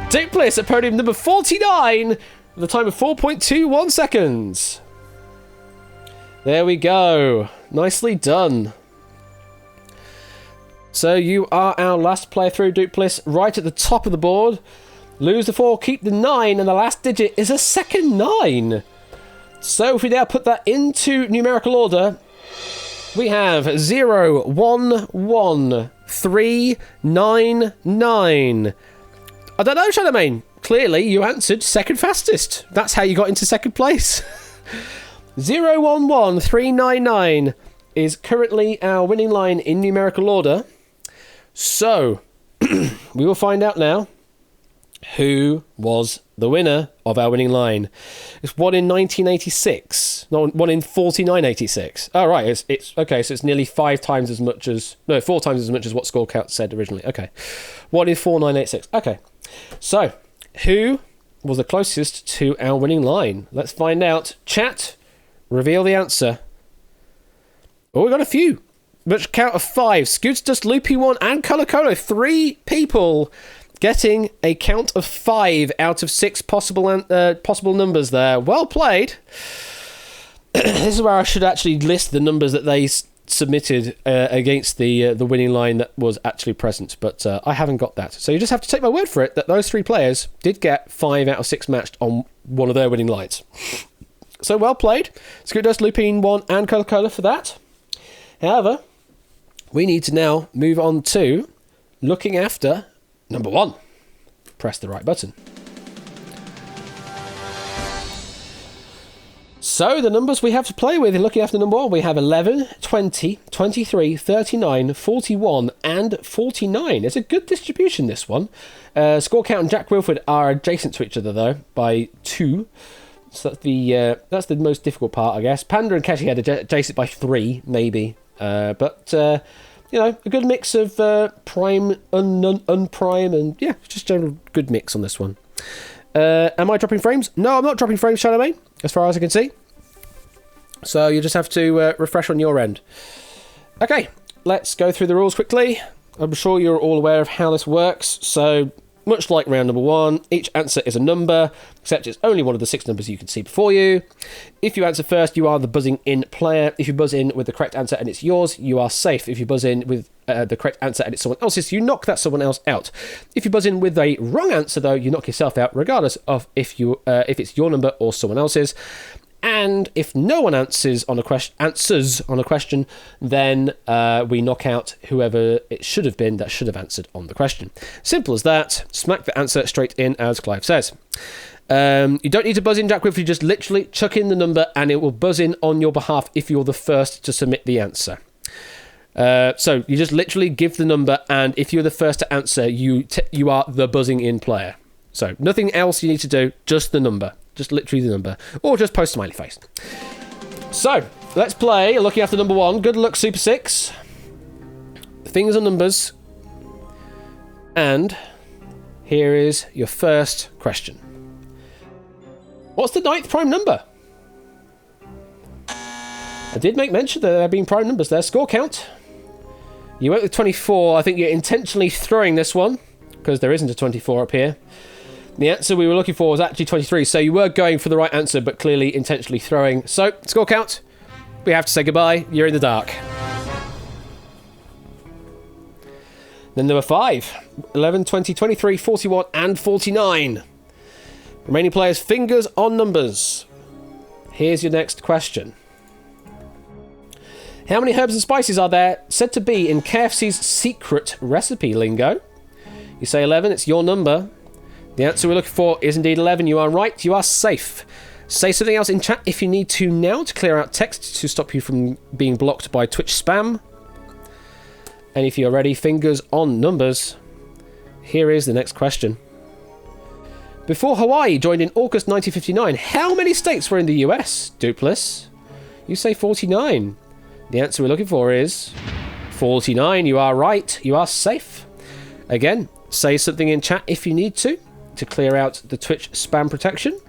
Speaker 1: Duplis at podium number 49 with a time of 4.21 seconds. There we go. Nicely done. So you are our last player through, Duplis, right at the top of the board. Lose the 4, keep the 9, and the last digit is a second 9. So if we now put that into numerical order, we have 0, 1, 1, 3, 9, 9. I don't know, Charlemagne. Clearly, you answered second fastest. That's how you got into second place. 0, 1, 1, 3, 9, 9 is currently our winning line in numerical order. So, we will find out now who was the winner of our winning line. It's one in 1986. No, one in 4986. Oh, right. It's okay. So it's nearly 4 times as much as what Score Count said originally. Okay. 1 in 4986. Okay. So, who was the closest to our winning line? Let's find out. Chat, reveal the answer. Oh, we got a few. Much count of 5. Scoots Dust, Loopy 1, and Colo Colo. 3 people getting a count of 5 out of 6 possible numbers there. Well played. This is where I should actually list the numbers that they submitted against the winning line that was actually present, but I haven't got that. So you just have to take my word for it that those 3 players did get 5 out of 6 matched on one of their winning lines. So well played. Scoot Dust, Lupine 1, and Coca-Cola for that. However, we need to now move on to looking after number 1. Press the right button. So the numbers we have to play with in looking after number 1, we have 11, 20, 23, 39, 41, and 49. It's a good distribution, this one. Score Count and Jack Wilford are adjacent to each other, though, by 2. So that's the most difficult part, I guess. Panda and Keshi had adjacent by 3, maybe. But a good mix of prime, unprime, and yeah, just a general good mix on this one. Am I dropping frames? No, I'm not dropping frames, Charlemagne, as far as I can see. So you just have to refresh on your end. Okay, let's go through the rules quickly. I'm sure you're all aware of how this works. So, much like round number 1, each answer is a number, except it's only one of the 6 numbers you can see before you. If you answer first, you are the buzzing in player. If you buzz in with the correct answer and it's yours, you are safe. If you buzz in with the correct answer and it's someone else's, you knock that someone else out. If you buzz in with a wrong answer, though, you knock yourself out, regardless of if it's your number or someone else's. And if no one answers on a question, then we knock out whoever it should have been that should have answered on the question. Simple as that. Smack the answer straight in, as Clive says. You don't need to buzz in, Jack Wilfred. You just literally chuck in the number and it will buzz in on your behalf if you're the first to submit the answer. So you just literally give the number, and if you're the first to answer, you are the buzzing in player. So nothing else you need to do, just the number. Just literally the number. Or just post smiley face. So, let's play looking after number 1. Good luck, Super 6. Fingers on numbers. And here is your first question. What's the 9th prime number? I did make mention that there have been prime numbers there. Score count. You went with 24. I think you're intentionally throwing this one, because there isn't a 24 up here. The answer we were looking for was actually 23, so you were going for the right answer, but clearly intentionally throwing. So, score count. We have to say goodbye. You're in the dark. Then there were 5. 11, 20, 23, 41, and 49. Remaining players, fingers on numbers. Here's your next question. How many herbs and spices are there said to be in KFC's secret recipe lingo? You say 11, it's your number. The answer we're looking for is indeed 11. You are right. You are safe. Say something else in chat if you need to now to clear out text to stop you from being blocked by Twitch spam. And if you're ready, fingers on numbers. Here is the next question. Before Hawaii joined in August 1959, how many states were in the US? Duplis. You say 49. The answer we're looking for is 49. You are right. You are safe. Again, say something in chat if you need to clear out the Twitch spam protection.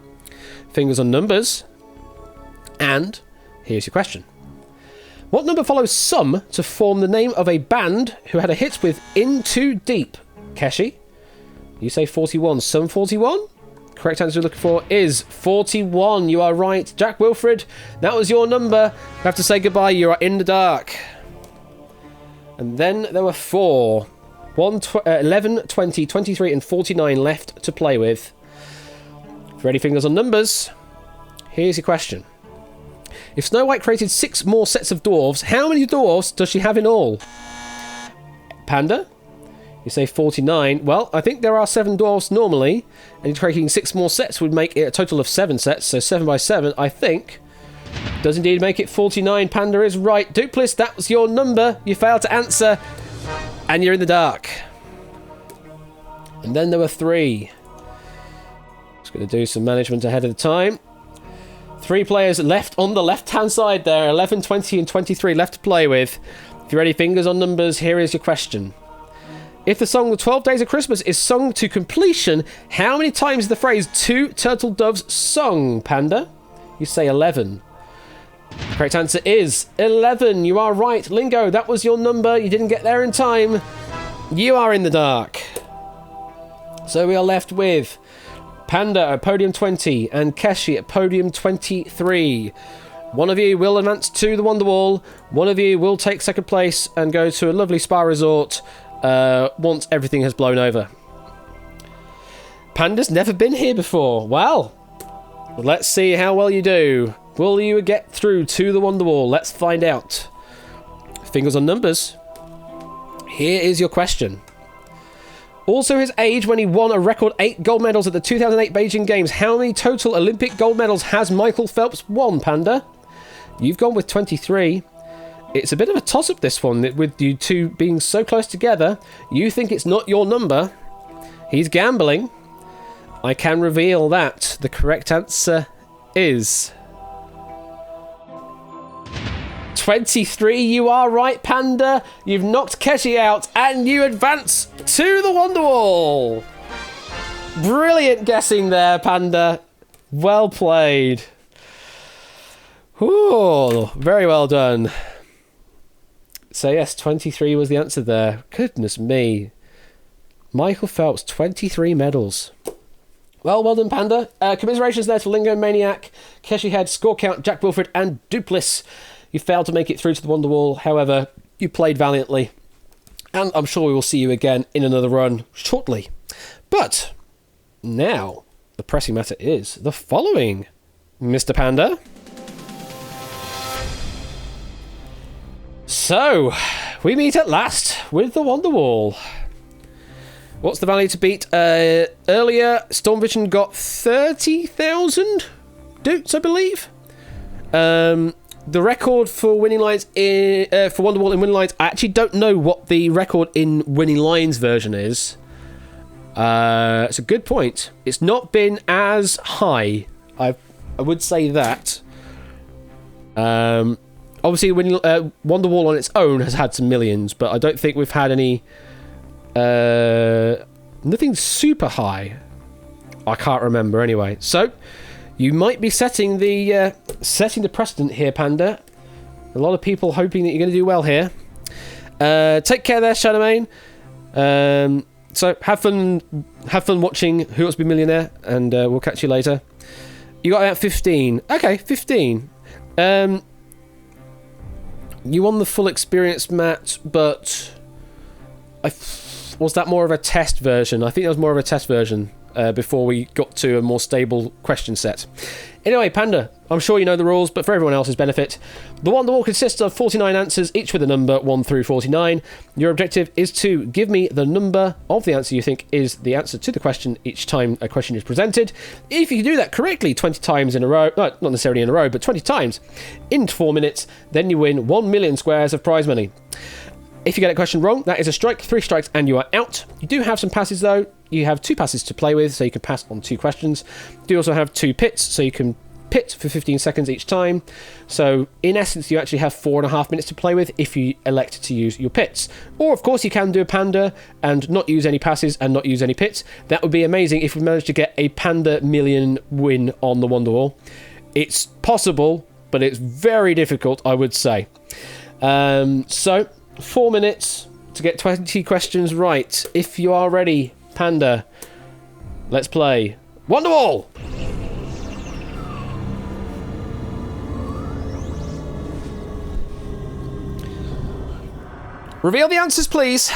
Speaker 1: Fingers on numbers. And here's your question. What number follows Sum to form the name of a band who had a hit with In Too Deep? Keshi? You say 41. Sum 41? Correct answer we're looking for is 41. You are right. Jack Wilfred, that was your number. You have to say goodbye. You are in the dark. And then there were 4. 11, 20, 23, and 49 left to play with. Ready, fingers on numbers. Here's your question. If Snow White created 6 more sets of dwarves, how many dwarves does she have in all? Panda? You say 49. Well, I think there are 7 dwarves normally, and creating 6 more sets would make it a total of 7 sets, so 7 by 7, I think, does indeed make it 49. Panda is right. Duplis, that was your number. You failed to answer. And you're in the dark. And then there were 3. Just going to do some management ahead of the time. 3 players left on the left-hand side there. 11, 20, and 23 left to play with. If you're ready, fingers on numbers, here is your question. If the song The 12 Days of Christmas is sung to completion, how many times is the phrase 2 turtle doves sung, Panda? You say 11. The correct answer is 11. You are right. Lingo, that was your number. You didn't get there in time. You are in the dark. So we are left with Panda at podium 20 and Keshi at podium 23. One of you will advance to the Wonderwall. One of you will take second place and go to a lovely spa resort once everything has blown over. Panda's never been here before. Well, let's see how well you do. Will you get through to the Wonderwall? Let's find out. Fingers on numbers. Here is your question. Also his age when he won a record 8 gold medals at the 2008 Beijing Games. How many total Olympic gold medals has Michael Phelps won, Panda? You've gone with 23. It's a bit of a toss-up, this one, with you two being so close together. You think it's not your number. He's gambling. I can reveal that the correct answer is 23. You are right, Panda. You've knocked Keshi out and you advance to the Wonderwall. Brilliant guessing there, Panda. Well played. Ooh, very well done. So yes, 23 was the answer there. Goodness me. Michael Phelps, 23 medals. Well done, Panda. Commiserations there to Lingo Maniac, Keshi Head, Score Count, Jack Wilfred, and Duplis. You failed to make it through to the Wonderwall. However, you played valiantly. And I'm sure we will see you again in another run shortly. But now, the pressing matter is the following. Mr. Panda? So, we meet at last with the Wonderwall. What's the value to beat? Earlier, Storm Vision got 30,000 doots, I believe. The record for winning lines for Wonderwall in winning lines, I actually don't know what the record in winning lines version is. It's a good point. It's not been as high. I would say that. Obviously, Wonderwall on its own has had some millions, but I don't think we've had any. Nothing super high. I can't remember anyway. So, you might be setting the precedent here, Panda. A lot of people hoping that you're going to do well here. Take care there, Shadowmane. So have fun watching Who Wants to Be a Millionaire, and we'll catch you later. You got about 15. Okay, 15. You won the full experience, Matt, but was that more of a test version? I think that was more of a test version before we got to a more stable question set. Anyway, Panda, I'm sure you know the rules, but for everyone else's benefit, the Wonderwall consists of 49 answers, each with a number 1 through 49. Your objective is to give me the number of the answer you think is the answer to the question each time a question is presented. If you can do that correctly 20 times in a row, not necessarily in a row, but 20 times in 4 minutes, then you win 1 million squares of prize money. If you get a question wrong, that is a strike, 3 strikes, and you are out. You do have some passes, though. You have 2 passes to play with, so you can pass on 2 questions. You do also have 2 pits, so you can pit for 15 seconds each time. So, in essence, you actually have 4.5 minutes to play with if you elect to use your pits. Or, of course, you can do a Panda and not use any passes and not use any pits. That would be amazing if we managed to get a Panda million win on the Wonderwall. It's possible, but it's very difficult, I would say. So, 4 minutes to get 20 questions right. If you are ready, Panda, let's play Wonderwall! Reveal the answers, please.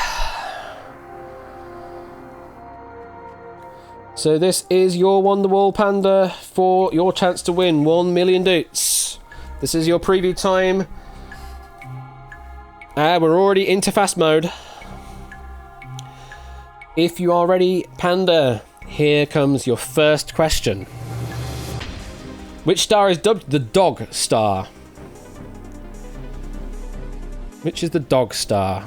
Speaker 1: So this is your Wonderwall, Panda, for your chance to win 1 million doots. This is your preview time. We're already into fast mode. If you are ready, Panda, here comes your first question. Which star is dubbed the Dog Star? Which is the Dog Star?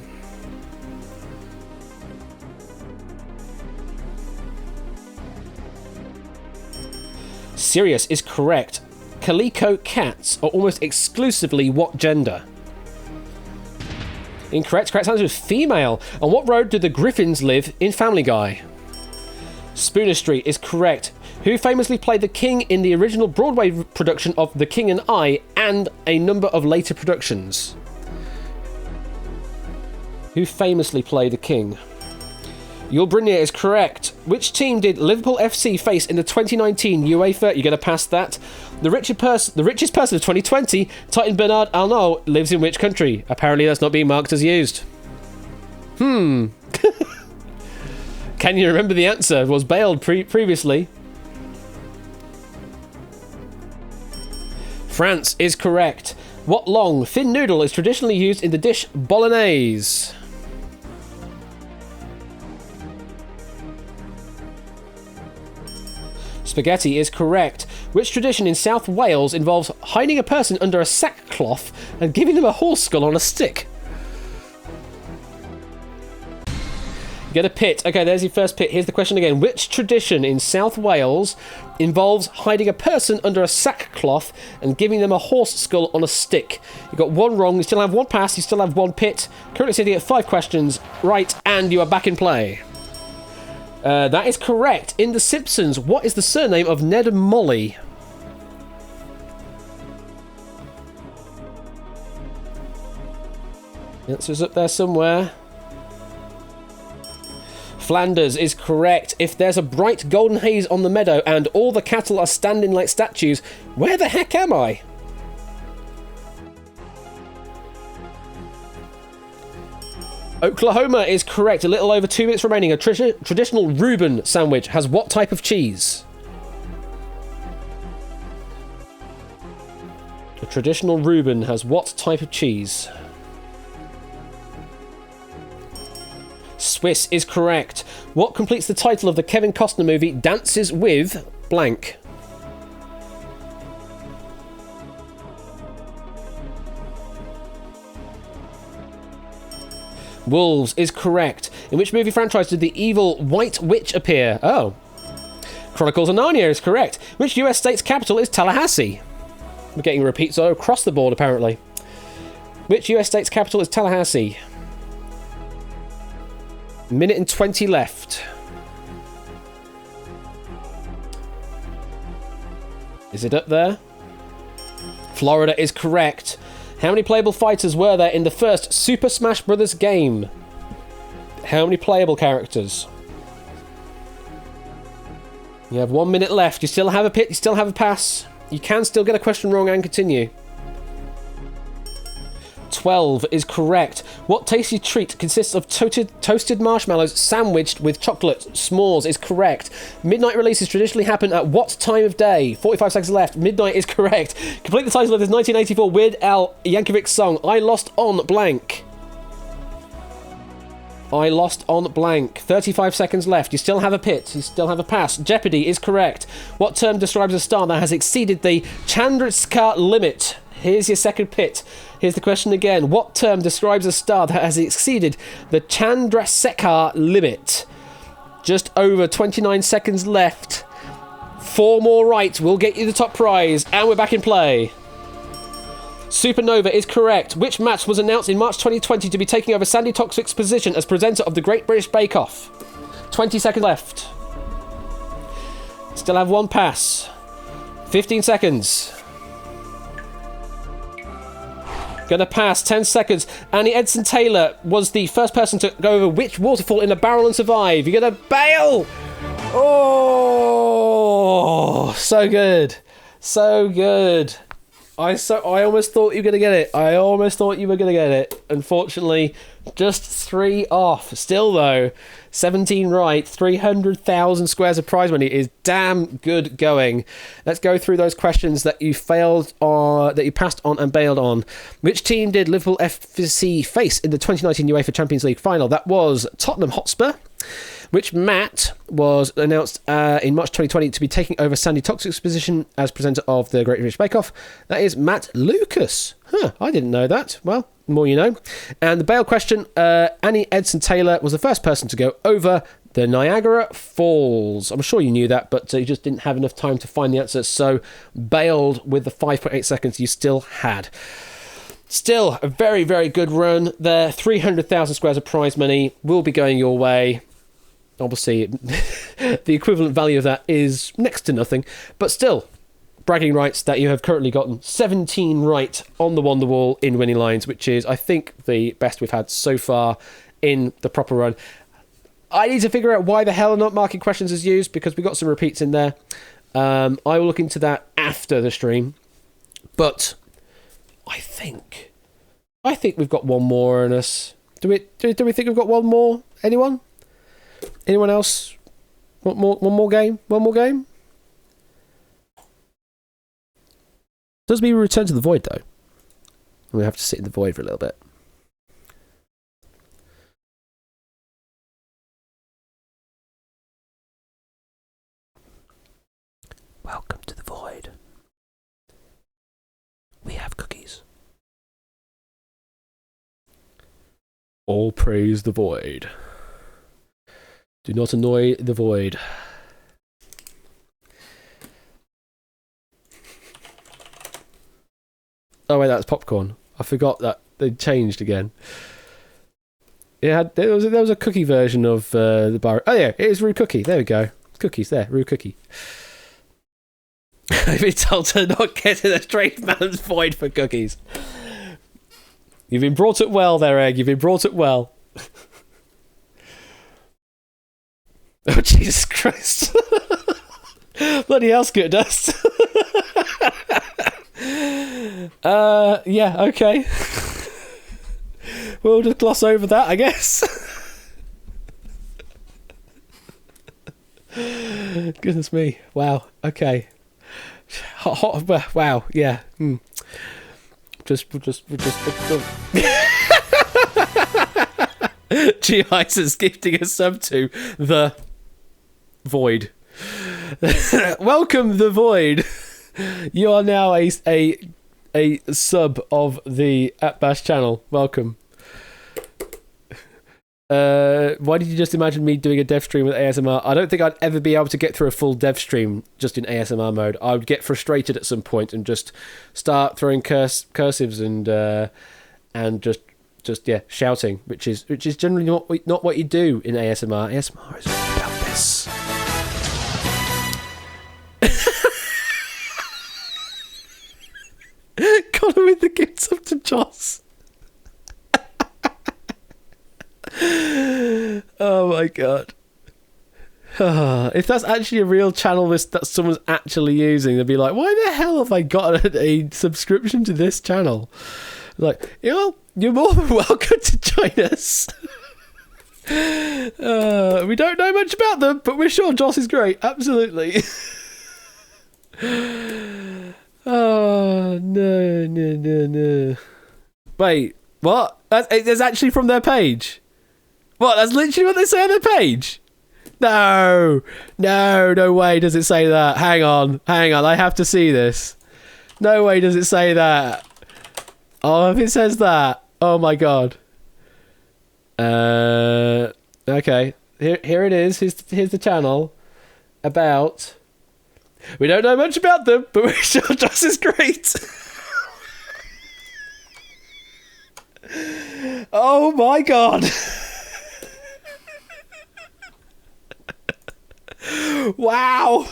Speaker 1: Sirius is correct. Calico cats are almost exclusively what gender? Incorrect. Correct answer is female. On what road do the Griffins live in Family Guy? Spooner Street is correct. Who famously played the King in the original Broadway production of The King and I and a number of later productions? Who famously played the King? Yul Brynner is correct. Which team did Liverpool FC face in the 2019 UEFA? You're going to pass that. The richest person of 2020, Titan Bernard Arnault, lives in which country? Apparently that's not being marked as used. Can you remember the answer? Was bailed previously. France is correct. What long, thin noodle is traditionally used in the dish bolognese? Spaghetti is correct. Which tradition in South Wales involves hiding a person under a sackcloth and giving them a horse skull on a stick? Get a pit. Okay, there's your first pit. Here's the question again. Which tradition in South Wales involves hiding a person under a sackcloth and giving them a horse skull on a stick? You got 1 wrong. You still have 1 pass. You still have 1 pit. Currently sitting at 5 questions right, and you are back in play. That is correct. In The Simpsons, what is the surname of Ned and Molly? The answer's up there somewhere. Flanders is correct. If there's a bright golden haze on the meadow and all the cattle are standing like statues, where the heck am I? Oklahoma is correct. A little over 2 minutes remaining. A traditional Reuben sandwich has what type of cheese? A traditional Reuben has what type of cheese? Swiss is correct. What completes the title of the Kevin Costner movie Dances with blank? Wolves is correct. In which movie franchise did the evil White Witch appear? Oh. Chronicles of Narnia is correct. Which US state's capital is Tallahassee? We're getting repeats across the board, apparently. Which US state's capital is Tallahassee? Minute and 20 left. Is it up there? Florida is correct. How many playable fighters were there in the first Super Smash Bros. Game? How many playable characters? You have 1 minute left. You still have a pit. You still have a pass. You can still get a question wrong and continue. 12 is correct. What tasty treat consists of toasted marshmallows sandwiched with chocolate? S'mores is correct. Midnight releases traditionally happen at what time of day? 45 seconds left. Midnight is correct. Complete the title of this 1984 Weird Al Yankovic song, I Lost on Blank. I lost on blank. 35 seconds left. You still have a pit. You still have a pass. Jeopardy is correct. What term describes a star that has exceeded the Chandrasekhar limit? Here's your second pit. Here's the question again. What term describes a star that has exceeded the Chandrasekhar limit? Just over 29 seconds left. 4 more right will get you the top prize. And we're back in play. Supernova is correct. Which match was announced in March 2020 to be taking over Sandy Toxic's position as presenter of the Great British Bake Off? 20 seconds left. Still have one pass. 15 seconds. Gonna pass. 10 seconds. Annie Edson Taylor was the first person to go over which waterfall in a barrel and survive? You're gonna bail! Oh, so good. So good. I almost thought you were going to get it. I almost thought you were going to get it. Unfortunately, just 3 off. Still, though, 17 right, 300,000 squares of prize money is damn good going. Let's go through those questions that you failed on, that you passed on and bailed on. Which team did Liverpool FC face in the 2019 UEFA Champions League final? That was Tottenham Hotspur. Which Matt was announced in March 2020 to be taking over Sandy Toxic's position as presenter of the Great British Bake Off. That is Matt Lucas. I didn't know that. Well, the more you know. And the bail question, Annie Edson Taylor was the first person to go over the Niagara Falls. I'm sure you knew that, but you just didn't have enough time to find the answer, so bailed with the 5.8 seconds you still had. Still a very, very good run there. 300,000 squares of prize money will be going your way. Obviously, the equivalent value of that is next to nothing. But still, bragging rights that you have currently gotten 17 right on the Wonderwall in winning lines, which is, I think, the best we've had so far in the proper run. I need to figure out why the hell not marking questions as used, because we got some repeats in there. I will look into that after the stream. But I think we've got one more in us. Do we think we've got one more? Anyone? Anyone else? One more game? One more game? Does mean we return to the void, though. We have to sit in the void for a little bit. Welcome to the void. We have cookies. All praise the void. Do not annoy the void. Oh wait, that's popcorn. I forgot that they changed again. There was a cookie version of the bar. Oh yeah, it is Roo Cookie. There we go. Cookies there, Roo Cookie. I've been told to not get in a strange man's void for cookies. You've been brought up well there, Egg. You've been brought up well. Oh, Jesus Christ. Bloody hell, Scoot Dust. Yeah, okay. We'll just gloss over that, I guess. Goodness me. Wow, okay. Wow, yeah. Just G-Isis gifting a sub to the Void. Welcome, the Void. You are now a sub of the @Bash channel. Welcome. Why did you just imagine me doing a dev stream with ASMR? I don't think I'd ever be able to get through a full dev stream just in ASMR mode. I would get frustrated at some point and just start throwing cursives and just shouting, which is generally not what you do in ASMR. ASMR is all about this. Connor with the gifts up to Joss. Oh my god. If that's actually a real channel that someone's actually using, they'd be like, why the hell have I got a subscription to this channel? Like, you're more than welcome to join us. We don't know much about them, but we're sure Joss is great. Absolutely. Oh, no. Wait, what? That's actually from their page? What? That's literally what they say on their page? No way does it say that. Hang on, I have to see this. No way does it say that. Oh, if it says that, oh my god. Okay, here it is. Here's the channel. About... We don't know much about them, but we're sure Joss is great. Oh my god. Wow.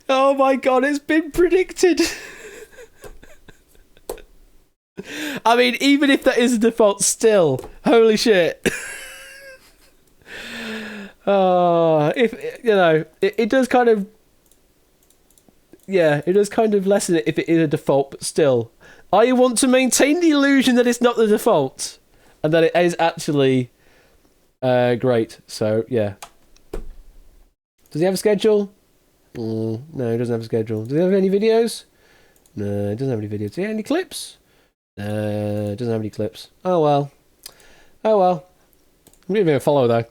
Speaker 1: Oh my god, it's been predicted. I mean, even if that is a default still, holy shit. If you know, it does kind of, yeah, it does kind of lessen it if it is a default, but still, I want to maintain the illusion that it's not the default and that it is actually great. So yeah, does he have a schedule? No, he doesn't have a schedule. Does he have any videos? No, he doesn't have any videos. Does he have any clips? No, he doesn't have any clips. Oh well. I'm gonna give him a follow though.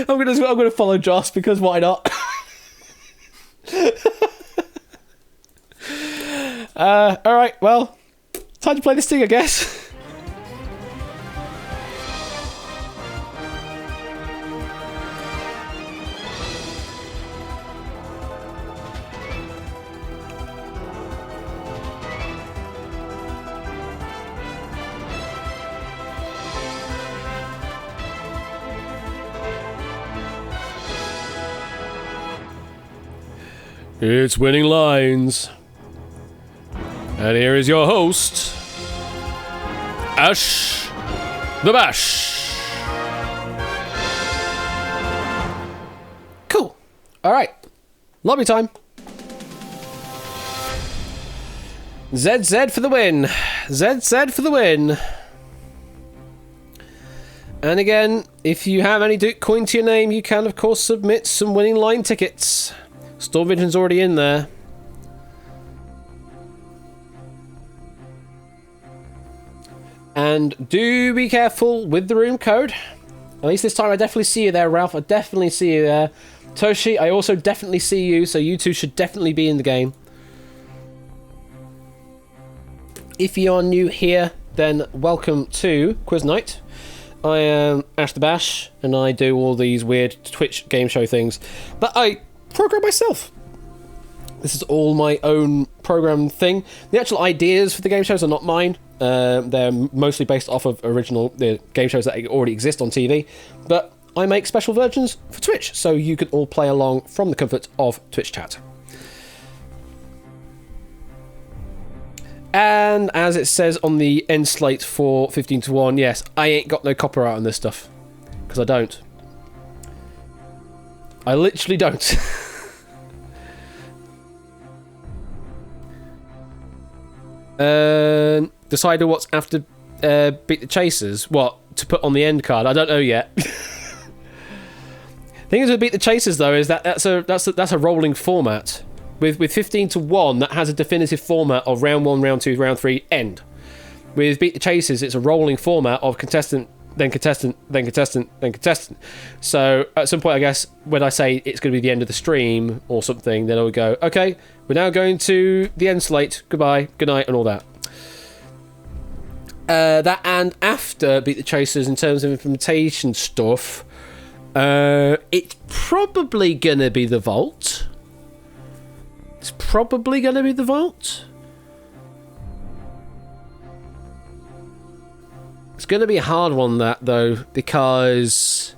Speaker 1: I'm gonna follow Joss because why not? Alright, well, time to play this thing, I guess. It's Winning Lines. And here is your host, Ash the Bash. Cool. Alright. Lobby time. ZZ for the win. ZZ for the win. And again, if you have any Duke coin to your name, you can, of course, submit some Winning Line tickets. Storm Vision's already in there. And do be careful with the room code. At least this time I definitely see you there, Ralph. I definitely see you there. Toshi, I also definitely see you, so you two should definitely be in the game. If you're new here, then welcome to Quiz Night. I am Ash the Bash, and I do all these weird Twitch game show things. But I program myself. This is all my own program thing. The actual ideas for the game shows are not mine. They're mostly based off of the game shows that already exist on TV. But I make special versions for Twitch, so you can all play along from the comfort of Twitch chat. And as it says on the end slate for 15 to 1, yes, I ain't got no copyright on this stuff. Because I don't. I literally don't. Decided what's after Beat the Chasers. What to put on the end card? I don't know yet. Thing is with Beat the Chasers though is that that's a rolling format. With 15 to 1, that has a definitive format of round 1, round 2, round 3, end. With Beat the Chasers, it's a rolling format of contestant, then contestant, then contestant, then contestant. So at some point, I guess, when I say it's going to be the end of the stream or something, then I would go, okay, we're now going to the end slate. Goodbye, good night, and all that. That and after Beat the Chasers, in terms of implementation stuff, it's probably going to be the Vault. It's probably going to be the Vault. It's going to be a hard one, that, though, because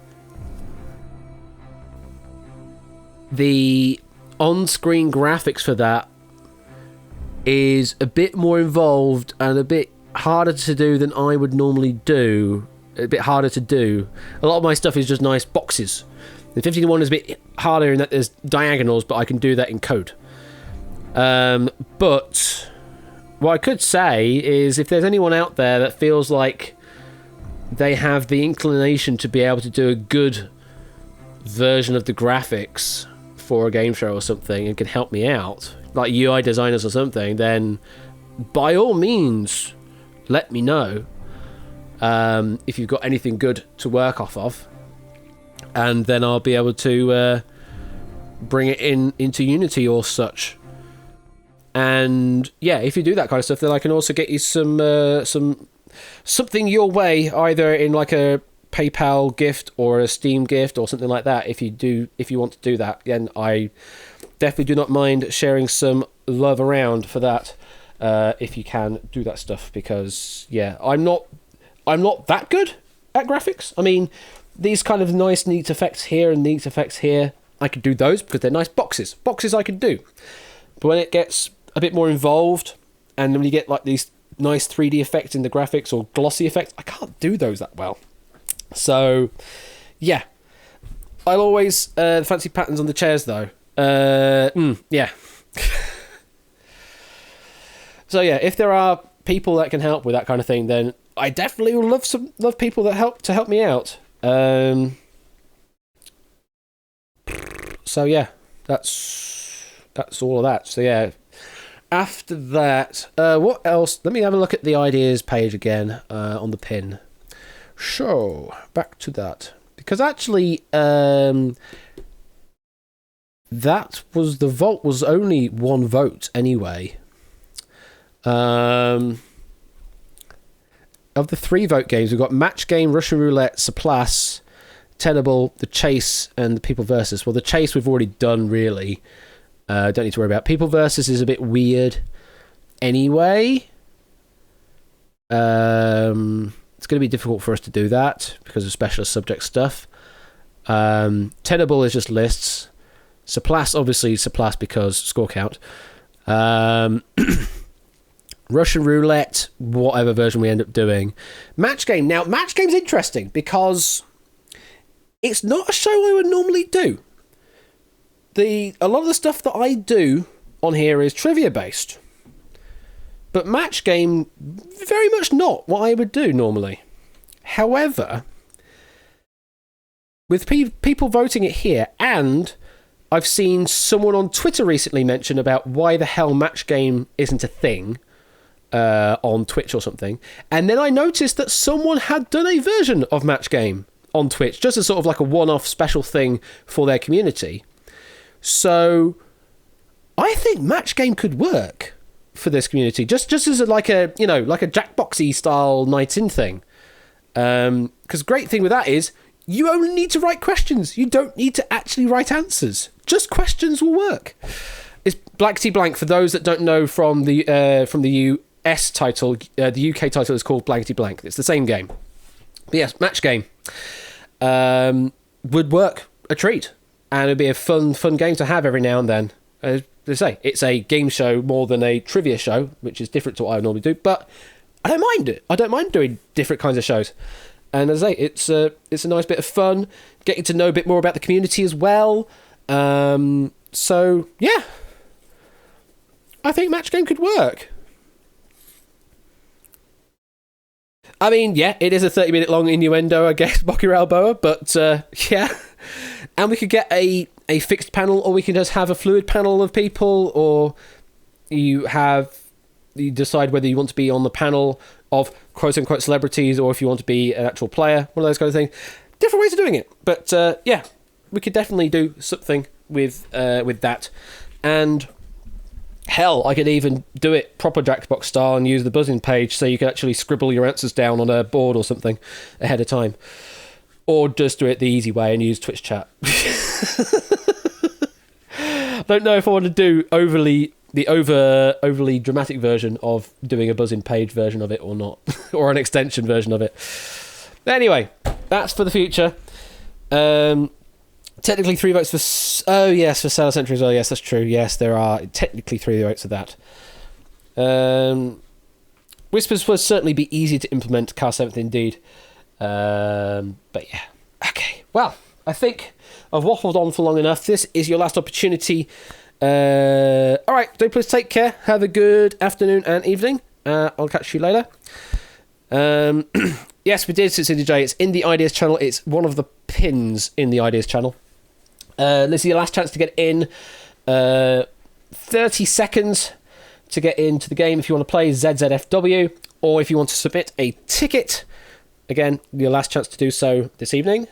Speaker 1: the on-screen graphics for that is a bit more involved and a bit harder to do than I would normally do. A bit harder to do. A lot of my stuff is just nice boxes. The 15:1 is a bit harder in that there's diagonals, but I can do that in code. But what I could say is, if there's anyone out there that feels like they have the inclination to be able to do a good version of the graphics for a game show or something and can help me out, like UI designers or something, then by all means, let me know if you've got anything good to work off of, and then I'll be able to bring it into Unity or such. And yeah, if you do that kind of stuff, then I can also get you something your way, either in like a PayPal gift or a Steam gift or something like that. If you want to do that, then I definitely do not mind sharing some love around for that. If you can do that stuff, because yeah, I'm not that good at graphics. I mean, these kind of nice neat effects here and neat effects here, I can do those because they're nice boxes I can do. But when it gets a bit more involved, and when you get like these nice 3D effects in the graphics or glossy effects, I can't do those that well. So yeah, I'll always fancy patterns on the chairs though. Yeah. So yeah, if there are people that can help with that kind of thing, then I definitely would love people that help me out. So yeah, that's all of that. So yeah, after that, what else? Let me have a look at the ideas page again on the pin. So back to that, because actually, that was the Vault was only one vote anyway. Of the 3 vote games, we've got Match Game, Russian Roulette, Saplace, Tenable, The Chase, and the People Versus. Well, The Chase we've already done, really. Don't need to worry about. People Versus is a bit weird anyway. It's going to be difficult for us to do that because of specialist subject stuff. Tenable is just lists. Saplace, obviously, Saplace because score count. Russian Roulette, whatever version we end up doing. Match Game. Now, Match Game's interesting because it's not a show I would normally do. A lot of the stuff that I do on here is trivia based. But Match Game, very much not what I would do normally. However, with people voting it here, and I've seen someone on Twitter recently mention about why the hell Match Game isn't a thing on Twitch or something, and then I noticed that someone had done a version of Match Game on Twitch, just as sort of like a one-off special thing for their community. So I think Match Game could work for this community, just as like a Jackboxy style night in thing. Because great thing with that is you only need to write questions. You don't need to actually write answers. Just questions will work. It's Blankety Blank for those that don't know from the US title. The UK title is called Blankety Blank. It's the same game. But yes, Match Game would work a treat, and it'd be a fun game to have every now and then. As they say, it's a game show more than a trivia show, which is different to what I normally do. But I don't mind it. I don't mind doing different kinds of shows. And as I say, it's a nice bit of fun, getting to know a bit more about the community as well. So yeah, I think Match Game could work. I mean, yeah, it is a 30-minute long innuendo, I guess, Bokuralboa, but yeah. And we could get a fixed panel, or we can just have a fluid panel of people, or you decide whether you want to be on the panel of quote-unquote celebrities, or if you want to be an actual player, one of those kind of things. Different ways of doing it. But, yeah, we could definitely do something with that. And... hell, I could even do it proper Jackbox style and use the buzzing page so you can actually scribble your answers down on a board or something ahead of time. Or just do it the easy way and use Twitch chat. I don't know if I want to do overly dramatic version of doing a buzzing page version of it or not. Or an extension version of it. Anyway, that's for the future. Technically 3 votes for... oh, yes, for Sailor Century as well. Yes, that's true. Yes, there are technically 3 votes of that. Whispers would certainly be easy to implement. Car 7th indeed. But yeah. Okay. Well, I think I've waffled on for long enough. This is your last opportunity. All right. Do please take care. Have a good afternoon and evening. I'll catch you later. Yes, we did, City J. It's in the Ideas channel. It's one of the pins in the Ideas channel. This is your last chance to get in. 30 seconds to get into the game if you want to play ZZFW, or if you want to submit a ticket. Again, your last chance to do so this evening.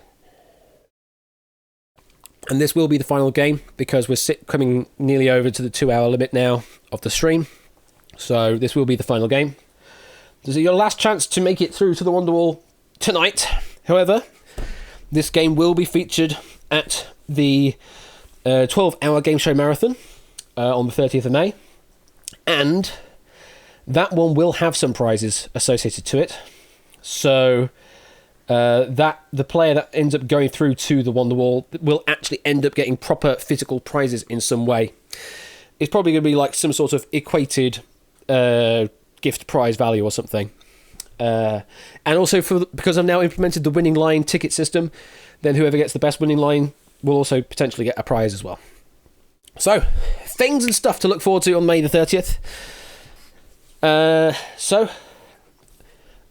Speaker 1: And this will be the final game, because we're coming nearly over to the 2-hour limit now of the stream. So this will be the final game. This is your last chance to make it through to the Wonderwall tonight. However, this game will be featured at the 12-hour game show marathon on the 30th of May. And that one will have some prizes associated to it. So that the player that ends up going through to the Wonderwall will actually end up getting proper physical prizes in some way. It's probably going to be like some sort of equated gift prize value or something. And also, because I've now implemented the winning line ticket system, then whoever gets the best winning line will also potentially get a prize as well. So, things and stuff to look forward to on May the 30th. So,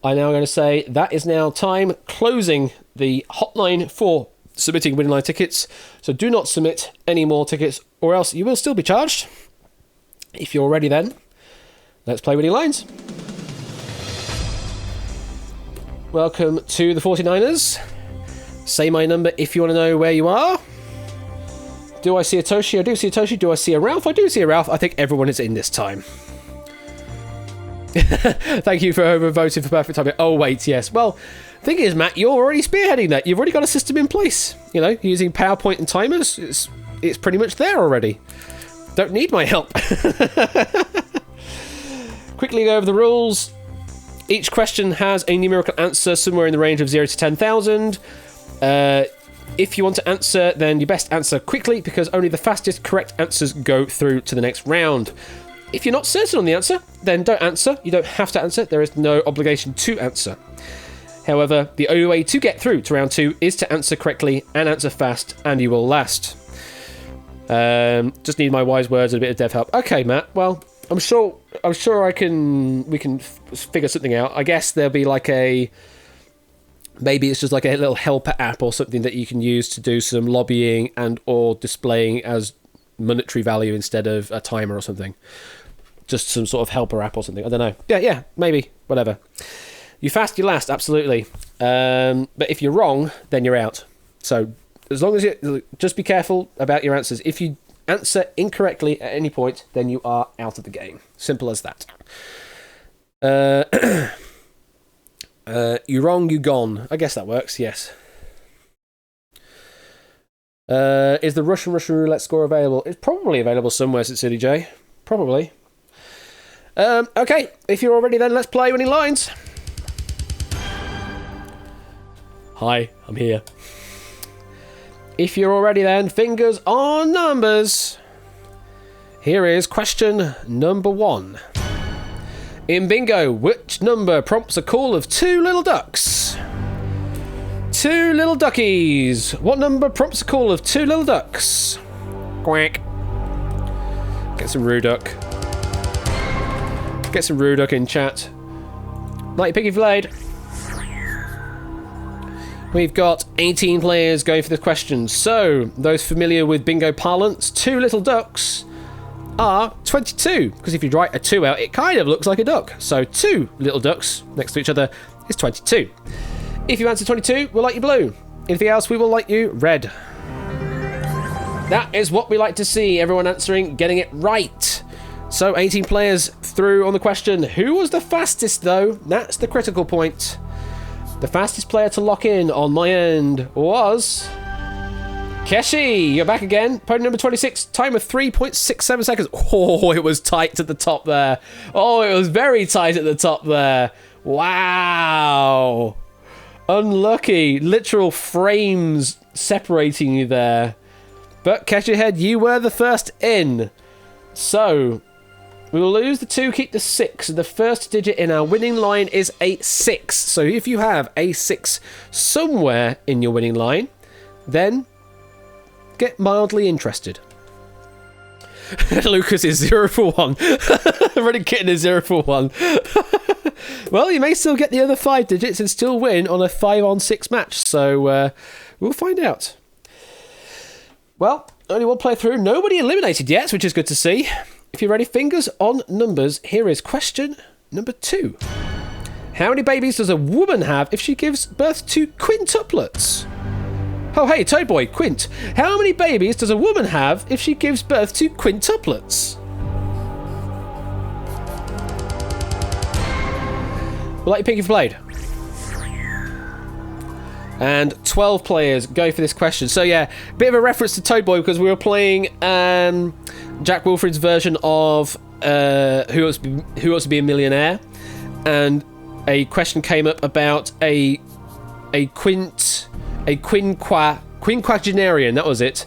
Speaker 1: I'm now going to say that is now time closing the hotline for submitting winning line tickets. So do not submit any more tickets, or else you will still be charged. If you're ready then, let's play winning lines. Welcome to the 49ers. Say my number if you want to know where you are. Do I see a Toshi? I do see a Toshi. Do I see a Ralph? I do see a Ralph. I think everyone is in this time. Thank you for voting for perfect timing. Oh, wait, yes. Well, the thing is, Matt, you're already spearheading that. You've already got a system in place. You know, using PowerPoint and timers. It's pretty much there already. Don't need my help. Quickly go over the rules. Each question has a numerical answer somewhere in the range of 0 to 10,000. If you want to answer, then you best answer quickly, because only the fastest correct answers go through to the next round. If you're not certain on the answer, then don't answer. You don't have to answer. There is no obligation to answer. However, the only way to get through to round 2 is to answer correctly and answer fast, and you will last. Just need my wise words and a bit of dev help. Okay, Matt. Well, I'm sure we can figure something out. I guess there'll be like maybe it's just like a little helper app or something that you can use to do some lobbying and or displaying as monetary value instead of a timer or something. Just some sort of helper app or something. I don't know. Yeah, maybe. Whatever. You fast, you last, absolutely. But if you're wrong, then you're out. So as long as you just be careful about your answers. If you answer incorrectly at any point, then you are out of the game. Simple as that. You wrong, you gone. I guess that works, yes. Is the Russian roulette score available? It's probably available somewhere, City J. Probably. Okay, if you're all ready then, let's play winning lines. Hi, I'm here. If you're all ready then, fingers on numbers. Here is question number 1. In bingo, which number prompts a call of 2 little ducks? 2 little duckies. What number prompts a call of 2 little ducks? Quack. Get some Ruduck. Get some Ruduck in chat. Nighty Piggy Flayed. We've got 18 players going for this question. So, those familiar with bingo parlance, 2 little ducks are 22. Because if you write a 2 out, it kind of looks like a duck. So 2 little ducks next to each other is 22. If you answer 22, we'll light you blue. Anything else, we will light you red. That is what we like to see. Everyone answering, getting it right. So 18 players through on the question. Who was the fastest, though? That's the critical point. The fastest player to lock in on my end was Keshi. You're back again. Podium number 26. Time of 3.67 seconds. Oh, it was tight at the top there. Oh, it was very tight at the top there. Wow. Unlucky. Literal frames separating you there. But Keshi Head, you were the first in. So we will lose the 2, keep the 6. The first digit in our winning line is a 6. So if you have a 6 somewhere in your winning line, then get mildly interested. Lucas is 0 for 1. Running Kitten is 0 for 1. Well, you may still get the other 5 digits and still win on a 5-on-6 match. So we'll find out. Well, only one player through. Nobody eliminated yet, which is good to see. If you're ready, fingers on numbers, here is question number 2. How many babies does a woman have if she gives birth to quintuplets? Oh, hey, Toad Boy, Quint. How many babies does a woman have if she gives birth to quintuplets? We'll let you pick if you played. And 12 players go for this question. So yeah, bit of a reference to Toad Boy because we were playing Jack Wilfred's version of Who Wants to Be a Millionaire, and a question came up about a quinquagenarian. That was it.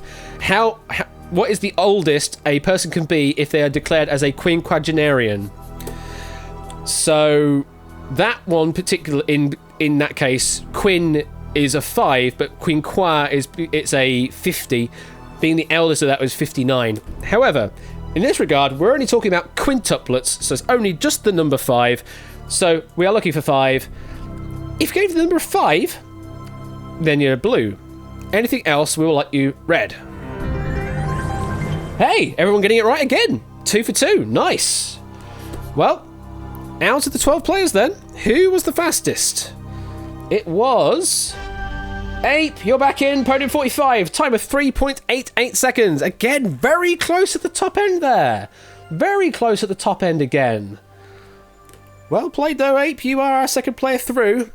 Speaker 1: What is the oldest a person can be if they are declared as a quinquagenarian? So that one particular in that case, quin is a 5, but quinqua it's a 50. Being the eldest of that was 59. However, in this regard, we're only talking about quintuplets, so it's only just the number 5. So we are looking for 5. If you gave the number 5, then you're blue. Anything else, we will let you red. Hey, everyone getting it right again. 2 for 2. Nice. Well, out of the 12 players then, who was the fastest? It was Ape. You're back in. Podium 45. Time of 3.88 seconds. Again, very close at the top end there. Very close at the top end again. Well played though, Ape. You are our second player through.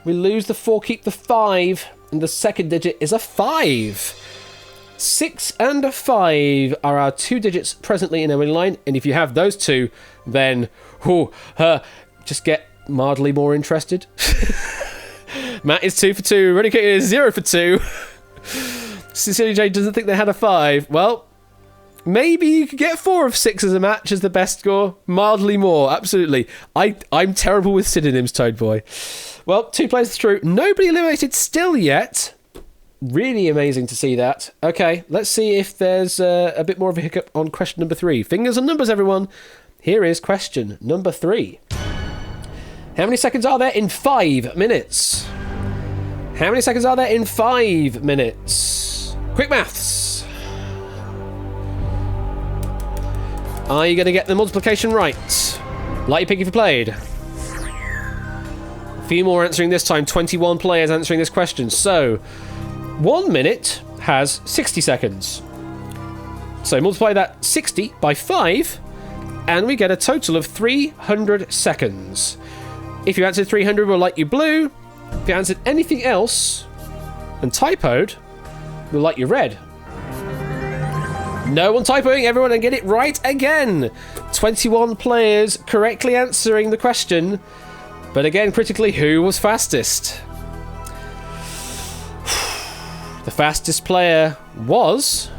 Speaker 1: We lose the 4, keep the 5. And the second digit is a 5. 6 and a 5 are our 2 digits presently in our winning line. And if you have those 2, then just get mildly more interested. Matt is 2 for 2. Running Kitten is 0 for 2. Sincerely J doesn't think they had a 5. Well, maybe you could get 4 of 6 as a match as the best score. Mildly more, absolutely. I'm terrible with synonyms, Toad Boy. Well, 2 players through. Nobody eliminated still yet. Really amazing to see that. Okay, let's see if there's a bit more of a hiccup on question number 3. Fingers and numbers, everyone. Here is question number 3. How many seconds are there in 5 minutes? How many seconds are there in 5 minutes? Quick maths. Are you going to get the multiplication right? Light your pick if you played. A few more answering this time. 21 players answering this question. So 1 minute has 60 seconds. So multiply that 60 by 5, and we get a total of 300 seconds. If you answered 300, we'll light you blue. If you answered anything else and typoed, we'll light you red. No one typoing, everyone, and get it right again. 21 players correctly answering the question. But again, critically, who was fastest? The fastest player was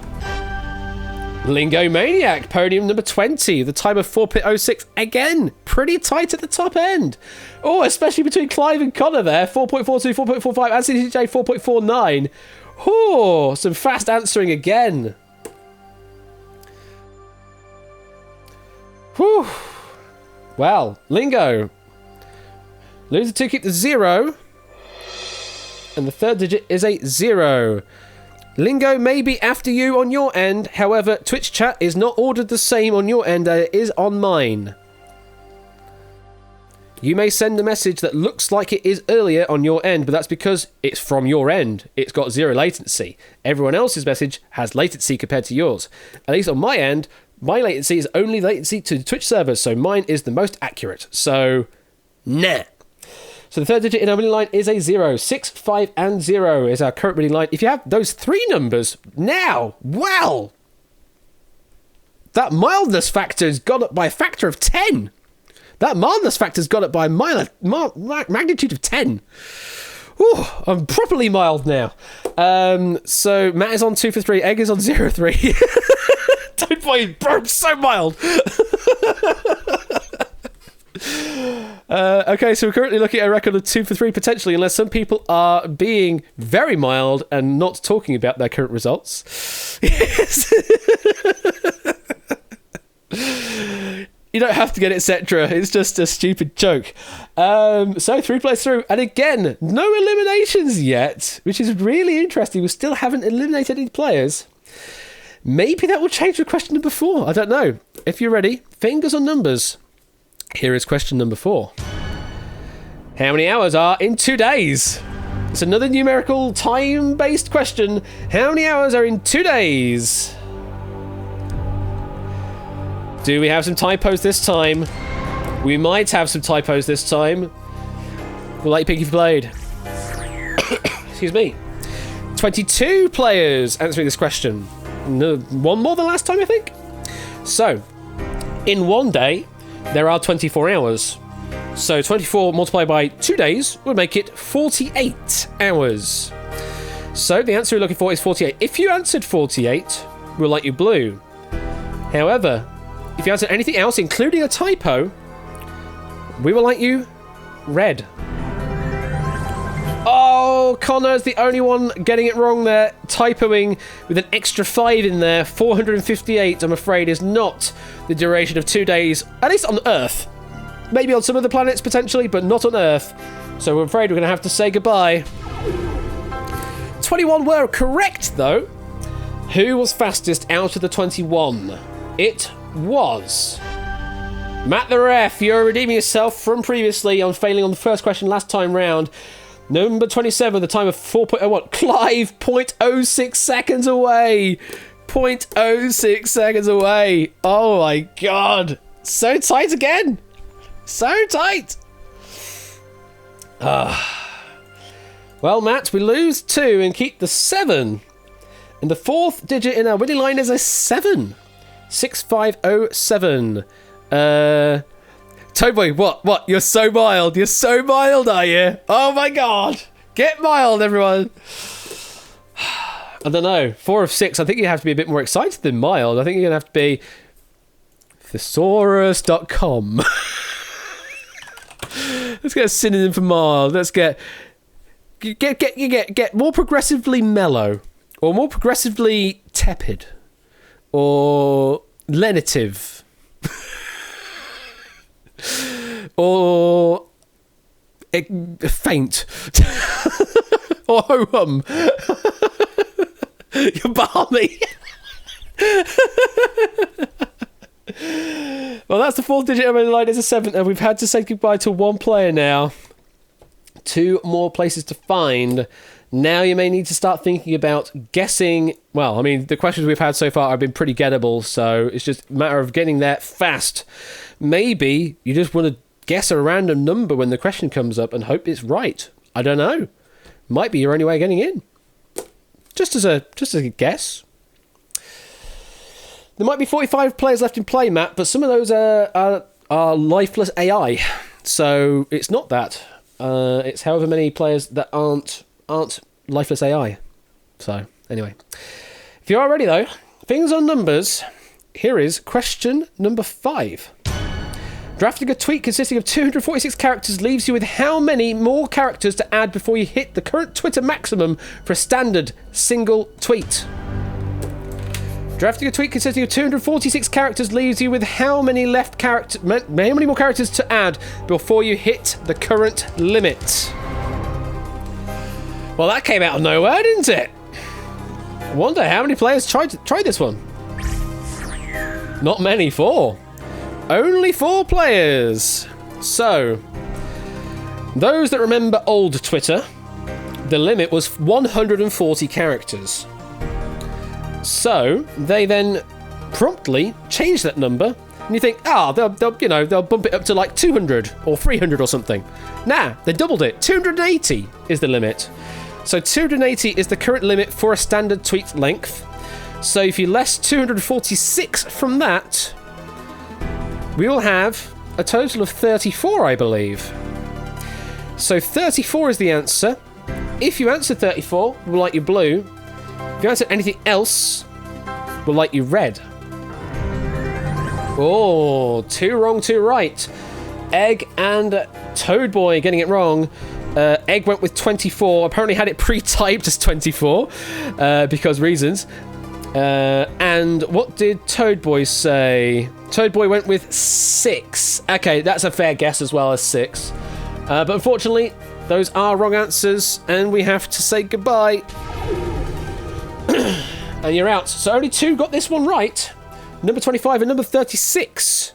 Speaker 1: Lingo Maniac, podium number 20. The time of 4.06. Again, pretty tight at the top end. Oh, especially between Clive and Connor there. 4.42, 4.45, and CTJ 4.49. Oh, some fast answering again. Whew. Well, Lingo. Lose the 2, keep the 0. And the third digit is a 0. Lingo may be after you on your end. However, Twitch chat is not ordered the same on your end as it is on mine. You may send a message that looks like it is earlier on your end, but that's because it's from your end. It's got 0 latency. Everyone else's message has latency compared to yours. At least on my end, my latency is only latency to the Twitch servers, so mine is the most accurate. So, nah. So the third digit in our winning line is a 0. 6, 5, and 0 is our current winning line. If you have those 3 numbers now, well, that mildness factor has gone up by a factor of 10. That mildness factor's got it by a magnitude of 10. Ooh, I'm properly mild now. So Matt is on 2 for 3. Egg is on 0 for 3. Don't boy, bro, I'm so mild. Okay, so we're currently looking at a record of 2 for 3 potentially, unless some people are being very mild and not talking about their current results. Yes. You don't have to get etc. It's just a stupid joke. So 3 plays through, and again, no eliminations yet, which is really interesting. We still haven't eliminated any players. Maybe that will change with question number 4. I don't know. If you're ready, fingers on numbers. Here is question number 4. How many hours are in 2 days? It's another numerical time-based question. How many hours are in 2 days? Do we have some typos this time? We might have some typos this time. We'll let you pick if you played. Excuse me. 22 players answering this question. No, one more than last time, I think. So, in one day, there are 24 hours. So 24 multiplied by 2 days would make it 48 hours. So the answer we're looking for is 48. If you answered 48, we'll light you blue. However, if you answered anything else, including a typo, we will light you red. Oh, Connor's the only one getting it wrong there. Typoing with an extra 5 in there. 458, I'm afraid, is not the duration of 2 days, at least on Earth. Maybe on some other planets, potentially, but not on Earth. So I'm afraid we're going to have to say goodbye. 21 were correct, though. Who was fastest out of the 21? It was Matt the Ref. You're redeeming yourself from previously on failing on the first question last time round. Number 27, the time of 4.01. Clive, 0.06 seconds away. 0.06 seconds away. Oh my god. So tight again. So tight. Well, Matt, we lose 2 and keep the 7. And the 4th digit in our winning line is a 7. 6507. Toyboy, what? You're so mild. You're so mild, are you? Oh my god. Get mild, everyone. I don't know. 4 of 6. I think you have to be a bit more excited than mild. I think you're going to have to be thesaurus.com. Let's get a synonym for mild. Let's get more progressively mellow, or more progressively tepid, or lenitive, or faint, or ho-hum. You're balmy. Well, that's the 4th digit of my line is a 7, and we've had to say goodbye to 1 player now. 2 more places to find. Now you may need to start thinking about guessing. Well, I mean, the questions we've had so far have been pretty gettable, so it's just a matter of getting there fast. Maybe you just want to guess a random number when the question comes up and hope it's right. I don't know. Might be your only way of getting in. Just as a guess. There might be 45 players left in play, Matt, but some of those are lifeless AI. So it's not that. It's however many players that aren't lifeless AI. So, anyway. If you are ready, though, fingers on numbers, here is question number 5. Drafting a tweet consisting of 246 characters leaves you with how many more characters to add before you hit the current Twitter maximum for a standard single tweet? Drafting a tweet consisting of 246 characters leaves you with how many more characters to add before you hit the current limit? Well, that came out of nowhere, didn't it? Wonder how many players tried this one. Not many, 4. Only 4 players. So, those that remember old Twitter, the limit was 140 characters. So, they then promptly changed that number, and you think, they'll bump it up to like 200 or 300 or something. Nah, they doubled it. 280 is the limit. So 280 is the current limit for a standard tweet length. So if you less 246 from that, we will have a total of 34, I believe. So 34 is the answer. If you answer 34, we'll light you blue. If you answer anything else, we'll light you red. Oh, 2 wrong, 2 right. Egg and Toadboy getting it wrong. Egg went with 24. Apparently had it pre-typed as 24 because reasons. And what did Toadboy say? Toadboy went with 6. Okay, that's a fair guess as well as 6. But unfortunately, those are wrong answers, and we have to say goodbye. And you're out. So only 2 got this one right. Number 25 and number 36.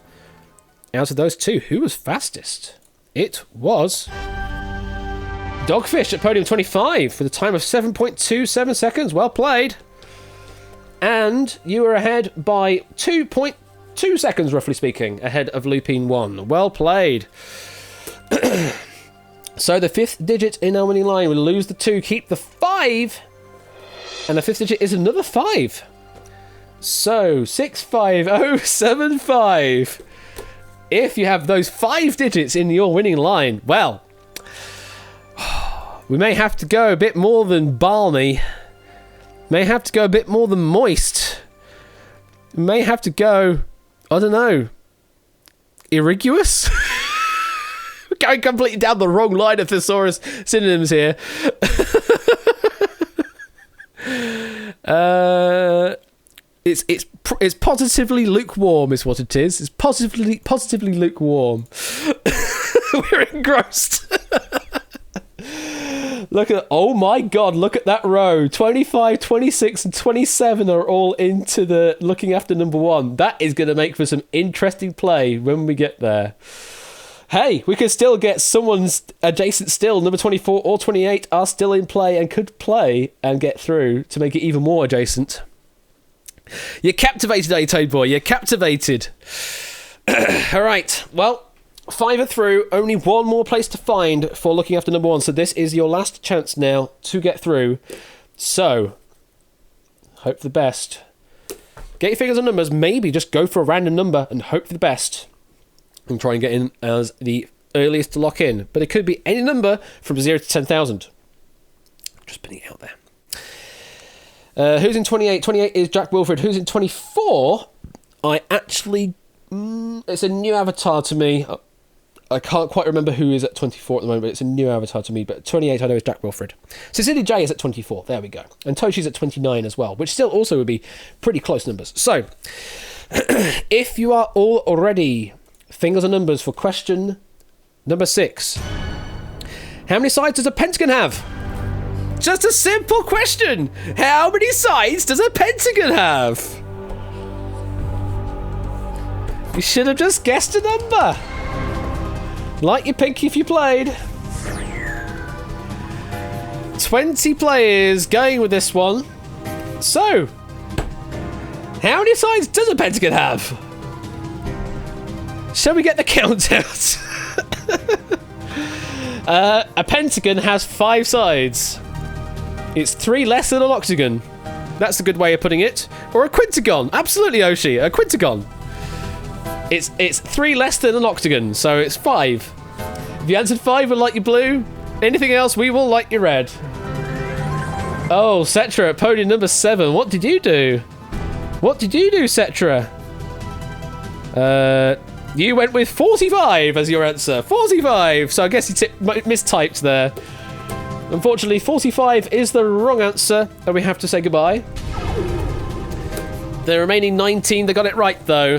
Speaker 1: Out of those 2, who was fastest? It was Dogfish at podium 25 with a time of 7.27 seconds. Well played. And you were ahead by 2.2 seconds, roughly speaking, ahead of Lupine 1. Well played. So the 5th digit in our winning line will lose the 2, keep the 5, and the 5th digit is another 5. So 65075. If you have those 5 digits in your winning line, well, we may have to go a bit more than balmy. May have to go a bit more than moist. May have to go, I don't know, irriguous? We're going completely down the wrong line of thesaurus synonyms here. It's positively lukewarm is what it is. It's positively lukewarm. We're engrossed. Look at, oh my god, look at that row. 25, 26 and 27 are all into the looking after number 1. That is going to make for some interesting play when we get there. Hey, we could still get someone's adjacent still. Number 24 or 28 are still in play and could play and get through to make it even more adjacent. You're captivated, eh, Toad Boy? You're captivated. All right, well, 5 are through. Only 1 more place to find for looking after number 1. So this is your last chance now to get through. So, hope for the best. Get your figures and numbers. Maybe just go for a random number and hope for the best. And try and get in as the earliest to lock in. But it could be any number from 0 to 10,000. Just putting it out there. Who's in 28? 28 is Jack Wilfred. Who's in 24? I actually... it's a new avatar to me. I can't quite remember who is at 24 at the moment, but it's a new avatar to me. But 28 I know is Jack Wilfred. Cecilia J is at 24. There we go. And Toshi's at 29 as well, which still also would be pretty close numbers. So, if you are all ready, fingers and numbers for question number 6. How many sides does a pentagon have? Just a simple question. How many sides does a pentagon have? You should have just guessed a number. Light your pinky if you played. 20 players going with this one. So, how many sides does a pentagon have? Shall we get the count out? A pentagon has 5 sides. It's 3 less than an octagon. That's a good way of putting it. Or a quintagon. Absolutely, Oshi. A quintagon. It's 3 less than an octagon, so it's 5. If you answered 5, we'll light you blue. Anything else, we will light you red. Oh, Cetra at podium number 7. What did you do? What did you do, Cetra? You went with 45 as your answer. 45! So I guess you mistyped there. Unfortunately, 45 is the wrong answer, and we have to say goodbye. The remaining 19, they got it right, though.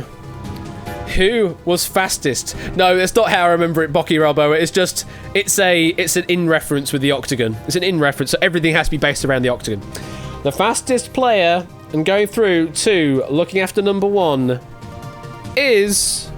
Speaker 1: Who was fastest? No, that's not how I remember it, Bocky Robo. It's just, it's an in reference with the octagon. It's an in reference, so everything has to be based around the octagon. The fastest player and going through to looking after number 1 is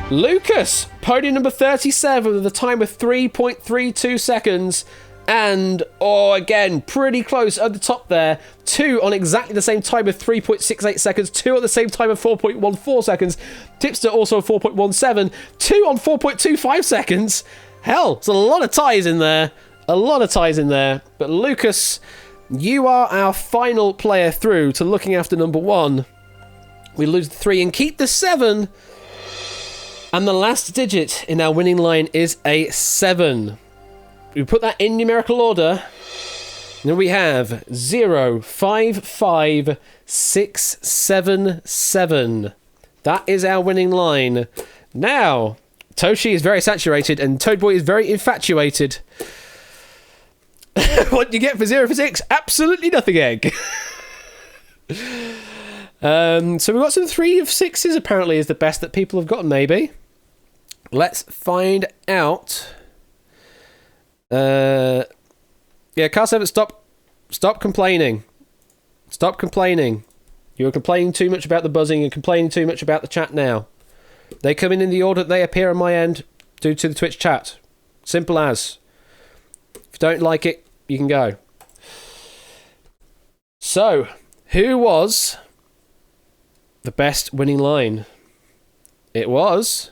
Speaker 1: Lucas, podium number 37 with a time of 3.32 seconds. And, again, pretty close at the top there. 2 on exactly the same time of 3.68 seconds. 2 at the same time of 4.14 seconds. Tipster also 4.17. 2 on 4.25 seconds. Hell, there's a lot of ties in there. A lot of ties in there. But Lucas, you are our final player through to looking after number 1. We lose the 3 and keep the 7. And the last digit in our winning line is a 7. We put that in numerical order. Then we have 055677. That is our winning line. Now, Toshi is very saturated and Toadboy is very infatuated. What do you get for 0 for 6? Absolutely nothing, egg. So we've got some 3 of 6s apparently is the best that people have gotten, maybe. Let's find out. Yeah, Car 7, stop complaining. Stop complaining. You're complaining too much about the buzzing and complaining too much about the chat now. They come in the order that they appear on my end due to the Twitch chat. Simple as. If you don't like it, you can go. So, who was the best winning line? It was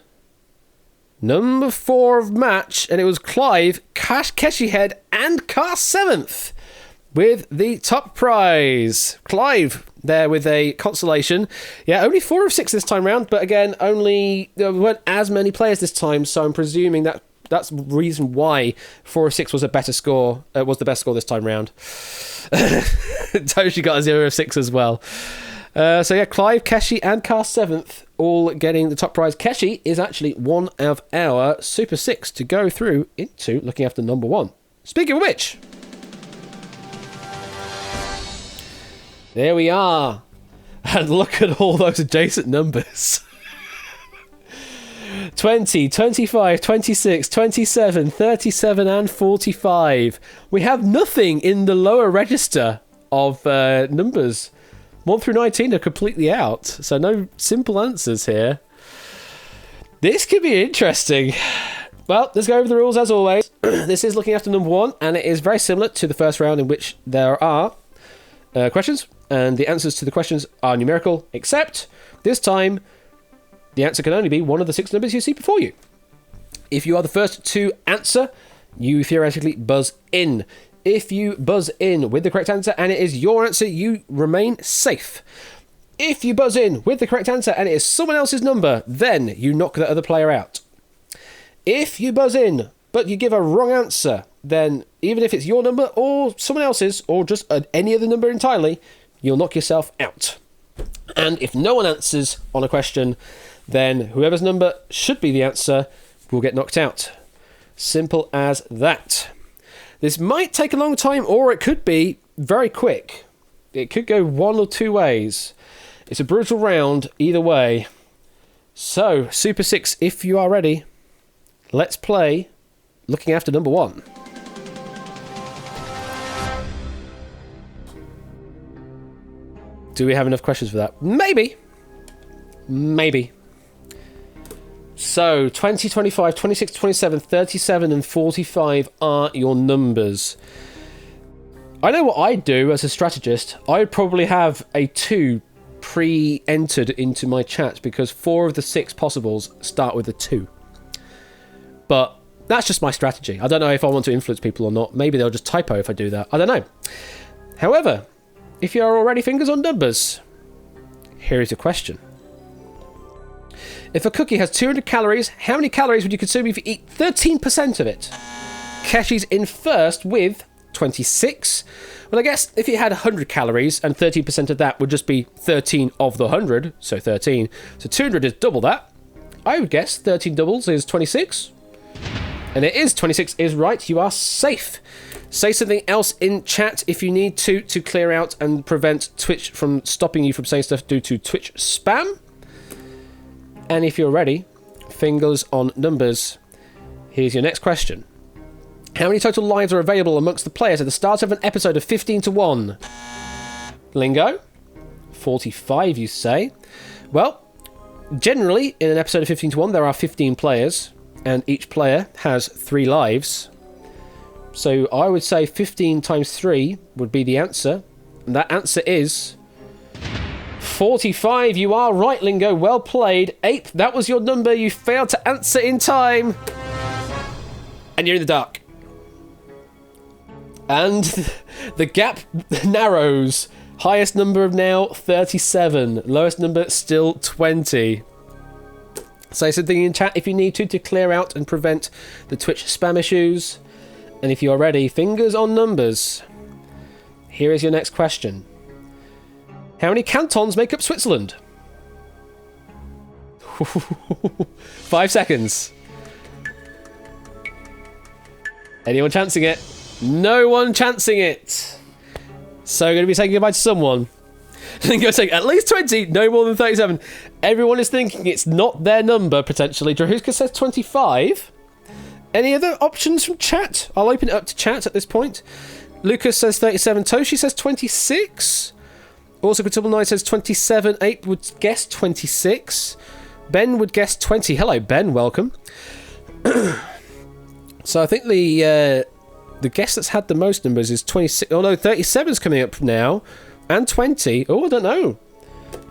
Speaker 1: number 4 of match, and it was Clive, Keshihead, and Car 7th with the top prize. Clive there with a consolation. Yeah, only 4 of 6 this time round, but again, there weren't as many players this time, so I'm presuming that's the reason why 4 of 6 was a better score. Was the best score this time round. Toshi got a 0 of 6 as well. So yeah, Clive, Keshi, and Car 7th all getting the top prize. Keshi is actually one of our Super 6 to go through into looking after number 1. Speaking of which, there we are. And look at all those adjacent numbers. 20, 25, 26, 27, 37, and 45. We have nothing in the lower register of numbers. 1 through 19 are completely out, so no simple answers here. This could be interesting. Well, let's go over the rules as always. This is looking after number 1, and it is very similar to the first round in which there are questions, and the answers to the questions are numerical, except this time the answer can only be one of the 6 numbers you see before you. If you are the first to answer, you theoretically buzz in. If you buzz in with the correct answer and it is your answer, you remain safe. If you buzz in with the correct answer and it is someone else's number, then you knock the other player out. If you buzz in but you give a wrong answer, then even if it's your number or someone else's or just any other number entirely, you'll knock yourself out. And if no one answers on a question, then whoever's number should be the answer will get knocked out. Simple as that. This might take a long time, or it could be very quick. It could go one or two ways. It's a brutal round either way. So, Super 6, if you are ready, let's play looking after number 1. Do we have enough questions for that? Maybe. Maybe. So, 20, 25, 26, 27, 37, and 45 are your numbers. I know what I'd do as a strategist. I'd probably have a 2 pre-entered into my chat because 4 of the 6 possibles start with a 2. But that's just my strategy. I don't know if I want to influence people or not. Maybe they'll just typo if I do that. I don't know. However, if you are already fingers on numbers, here is a question. If a cookie has 200 calories, how many calories would you consume if you eat 13% of it? Keshi's in first with 26. Well, I guess if it had 100 calories and 13% of that would just be 13 of the 100, so 13. So 200 is double that. I would guess 13 doubles is 26. And it is 26 is right. You are safe. Say something else in chat if you need to clear out and prevent Twitch from stopping you from saying stuff due to Twitch spam. And if you're ready, fingers on numbers, here's your next question. How many total lives are available amongst the players at the start of an episode of 15 to 1? Lingo? 45, you say? Well, generally, in an episode of 15 to 1, there are 15 players, and each player has 3 lives. So I would say 15 times 3 would be the answer. And that answer is 45. You are right, Lingo. Well played. Ape, that was your number. You failed to answer in time. And you're in the dark. And the gap narrows. Highest number of now, 37. Lowest number, still 20. Say something in chat if you need to clear out and prevent the Twitch spam issues. And if you're ready, fingers on numbers. Here is your next question. How many cantons make up Switzerland? 5 seconds. Anyone chancing it? No one chancing it. So going to be saying goodbye to someone. Lingo saying at least 20, no more than 37. Everyone is thinking it's not their number, potentially. Drahuska says 25. Any other options from chat? I'll open it up to chat at this point. Lucas says 37. Toshi says 26. Also, Quintuple 9 says 27. Ape would guess 26. Ben would guess 20. Hello, Ben. Welcome. So I think the guess that's had the most numbers is 26. Oh no, 37's coming up now. And 20. Oh, I don't know.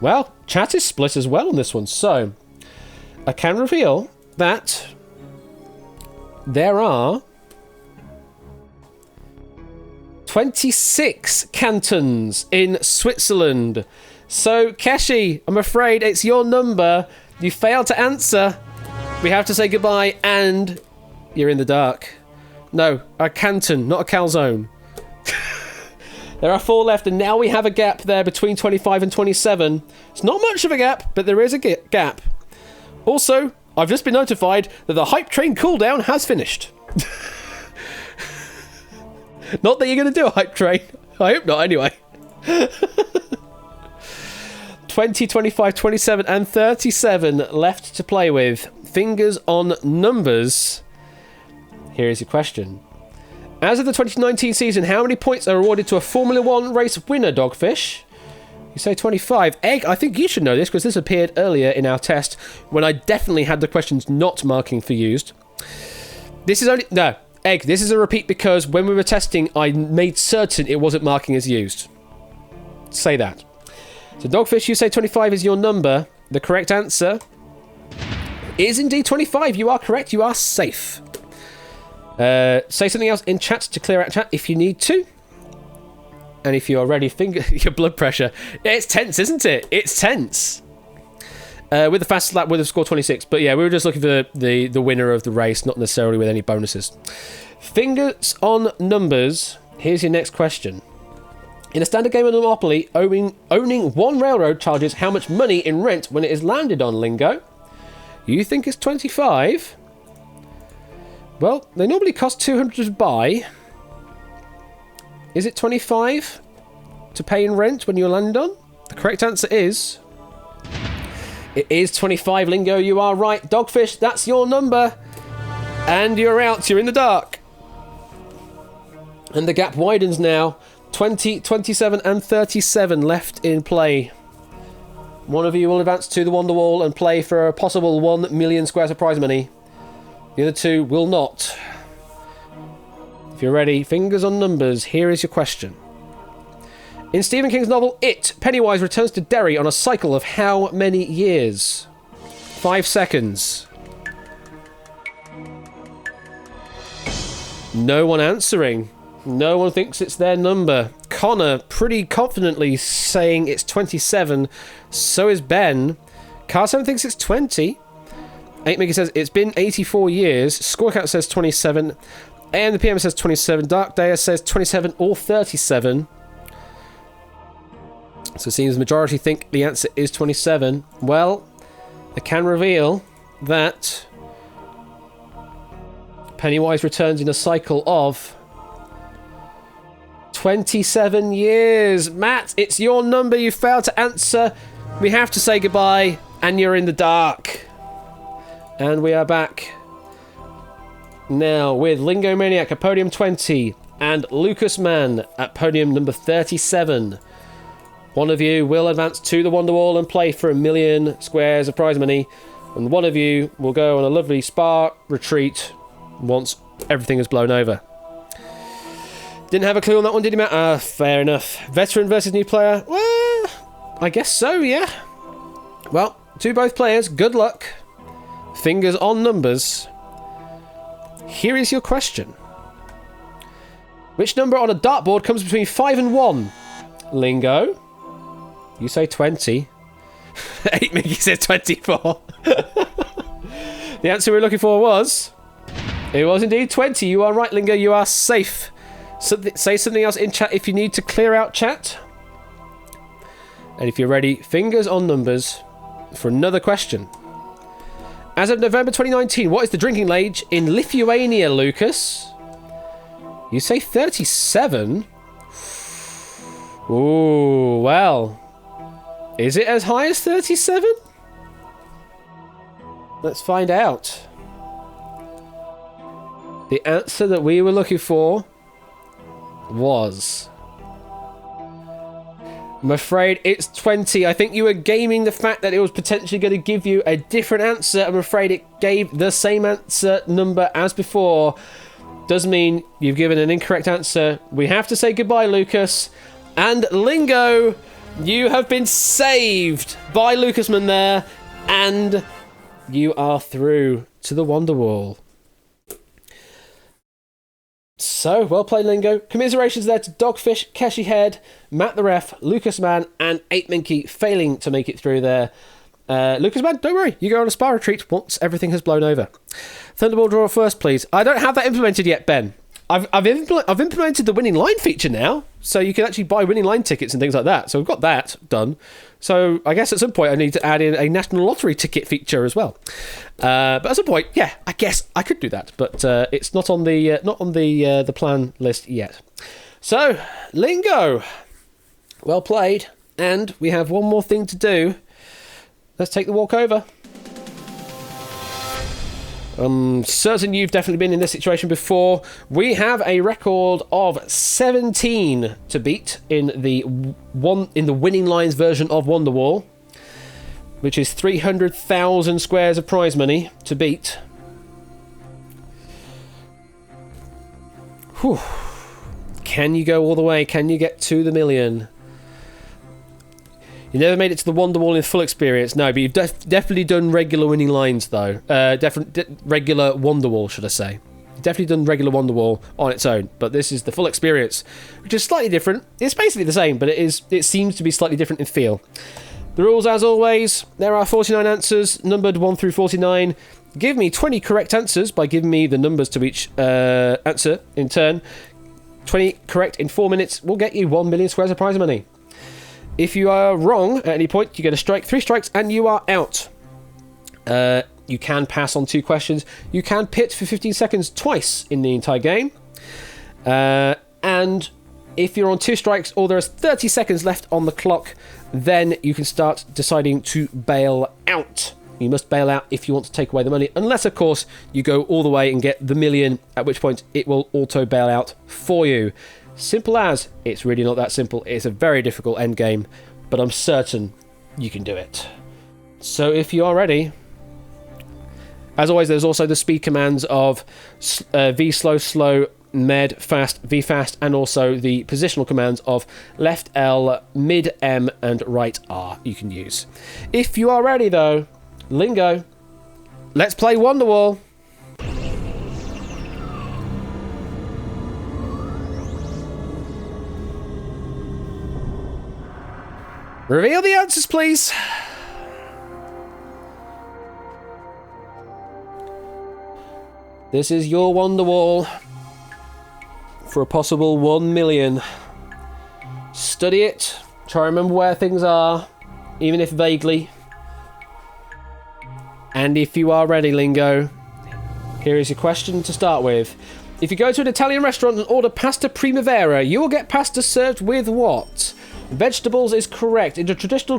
Speaker 1: Well, chat is split as well on this one. So, I can reveal that there are 26 cantons in Switzerland. So, Keshi, I'm afraid it's your number. You failed to answer. We have to say goodbye, and you're in the dark. No, a canton, not a calzone. There are 4 left, and now we have a gap there between 25 and 27. It's not much of a gap, but there is a gap. Also, I've just been notified that the hype train cooldown has finished. Not that you're going to do a hype train. I hope not, anyway. 20, 25, 27, and 37 left to play with. Fingers on numbers. Here is your question. As of the 2019 season, how many points are awarded to a Formula 1 race winner, Dogfish? You say 25. Egg, I think you should know this because this appeared earlier in our test when I definitely had the questions not marking for used. This is only... No, Egg, this is a repeat because when we were testing, I made certain it wasn't marking as used. Say that. So, Dogfish, you say 25 is your number. The correct answer is indeed 25. You are correct. You are safe. Say something else in chat to clear out chat if you need to. And if you are ready, your blood pressure. It's tense, isn't it? It's tense. With the fastest lap, would have scored 26. But yeah, we were just looking for the winner of the race, not necessarily with any bonuses. Fingers on numbers. Here's your next question. In a standard game of Monopoly, owning one railroad charges how much money in rent when it is landed on, Lingo? You think it's 25? Well, they normally cost 200 to buy. Is it 25 to pay in rent when you're landed on? The correct answer is... It is 25, Lingo. You are right. Dogfish, that's your number. And you're out. You're in the dark. And the gap widens now. 20, 27, and 37 left in play. One of you will advance to the Wonder Wall and play for a possible 1 million squares of prize money. The other two will not. If you're ready, fingers on numbers, here is your question. In Stephen King's novel It, Pennywise returns to Derry on a cycle of how many years? 5 seconds. No one answering. No one thinks it's their number. Connor pretty confidently saying it's 27. So is Ben. Carson thinks it's 20. 8Maker says it's been 84 years. Scorecount says 27. And the PM says 27. Dark Daya says 27 or 37. So it seems the majority think the answer is 27. Well, I can reveal that Pennywise returns in a cycle of 27 years. Matt, it's your number. You failed to answer. We have to say goodbye, and you're in the dark. And we are back. now with Lingo Maniac at podium 20 and Lucas Man at podium number 37. One of you will advance to the Wonderwall and play for 1 million squares of prize money, and one of you will go on a lovely spa retreat once everything is blown over. Didn't have a clue on that one, did you, Matt? Fair enough. Veteran versus new player? Well, I guess so, yeah. Well, to both players, good luck. Fingers on numbers. Here is your question. Which number on a dartboard comes between 5 and 1? Lingo? You say 20. 8 Mickey says 24. The answer we were looking for was... It was indeed 20. You are right, Lingo. You are safe. Say something else in chat if you need to clear out chat. And if you're ready, fingers on numbers for another question. As of November 2019, what is the drinking age in Lithuania, Lucas? You say 37? Ooh, well. Is it as high as 37? Let's find out. The answer that we were looking for was... I'm afraid it's 20. I think you were gaming the fact that it was potentially going to give you a different answer. I'm afraid it gave the same answer number as before. Does mean you've given an incorrect answer. We have to say goodbye, Lucas. And Lingo, you have been saved by Lucasman there. And you are through to the Wonderwall. So, well played, Lingo. Commiserations there to Dogfish, Keshi Head, Matt the Ref, Lucas Man, and 8 Minky failing to make it through there. Lucas Man, don't worry. You go on a spa retreat once everything has blown over. Thunderball draw first, please. I don't have that implemented yet, Ben. I've implemented the winning line feature now, so you can actually buy winning line tickets and things like that. So we've got that done. So I guess at some point I need to add in a national lottery ticket feature as well. But at some point, yeah, I guess I could do that, but it's not on the plan list yet. So Lingo, well played, and we have one more thing to do. Let's take the walk over. I'm certain you've definitely been in this situation before. We have a record of 17 to beat in the winning lines version of Wonderwall, which is 300,000 squares of prize money to beat. Whew. Can you go all the way? Can you get to the million? You never made it to the Wonderwall in full experience, no, but you've definitely done regular winning lines, though. Regular Wonderwall, should I say. You've definitely done regular Wonderwall on its own, but this is the full experience, which is slightly different. It's basically the same, but it seems to be slightly different in feel. The rules, as always, there are 49 answers, numbered 1 through 49. Give me 20 correct answers by giving me the numbers to each answer in turn. 20 correct in 4 minutes will get you 1 million squares of prize money. If you are wrong at any point, you get a strike, 3 strikes, and you are out. You can pass on 2 questions. You can pit for 15 seconds twice in the entire game. And if you're on 2 strikes or there's 30 seconds left on the clock, then you can start deciding to bail out. You must bail out if you want to take away the money, unless, of course, you go all the way and get the million, at which point it will auto bail out for you. Simple as. It's really not that simple. It's a very difficult end game, but I'm certain you can do it. So if you are ready, as always, there's also the speed commands of V slow, slow, med, fast, V fast, and also the positional commands of left L, mid M, and right R you can use. If you are ready, though, Lingo, let's play Wonderwall. Reveal the answers, please. This is your Wonderwall for a possible 1 million. Study it. Try to remember where things are, even if vaguely. And if you are ready, Lingo, here is your question to start with. If you go to an Italian restaurant and order pasta primavera, you will get pasta served with what? Vegetables is correct. In the traditional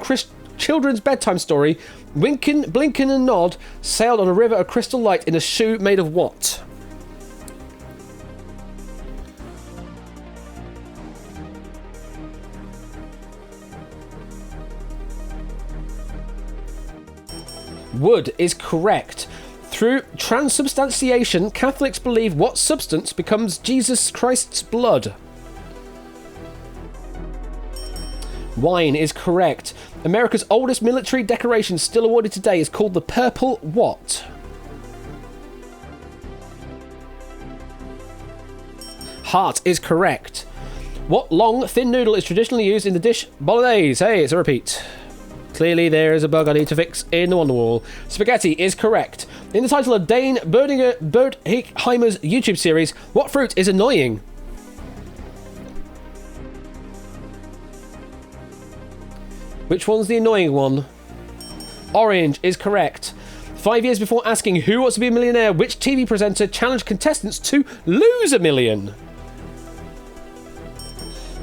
Speaker 1: children's bedtime story, Winkin, Blinkin and Nod sailed on a river of crystal light in a shoe made of what? Wood is correct. Through transubstantiation, Catholics believe what substance becomes Jesus Christ's blood? Wine is correct. America's oldest military decoration still awarded today is called the Purple what? Heart is correct. What long, thin noodle is traditionally used in the dish bolognese? Hey, it's a repeat. Clearly there is a bug I need to fix in the Wonderwall. Spaghetti is correct. In the title of Dane Birdheimer's YouTube series, what fruit is annoying? Which one's the annoying one? Orange is correct. 5 years before asking who wants to be a millionaire, which TV presenter challenged contestants to lose $1 million?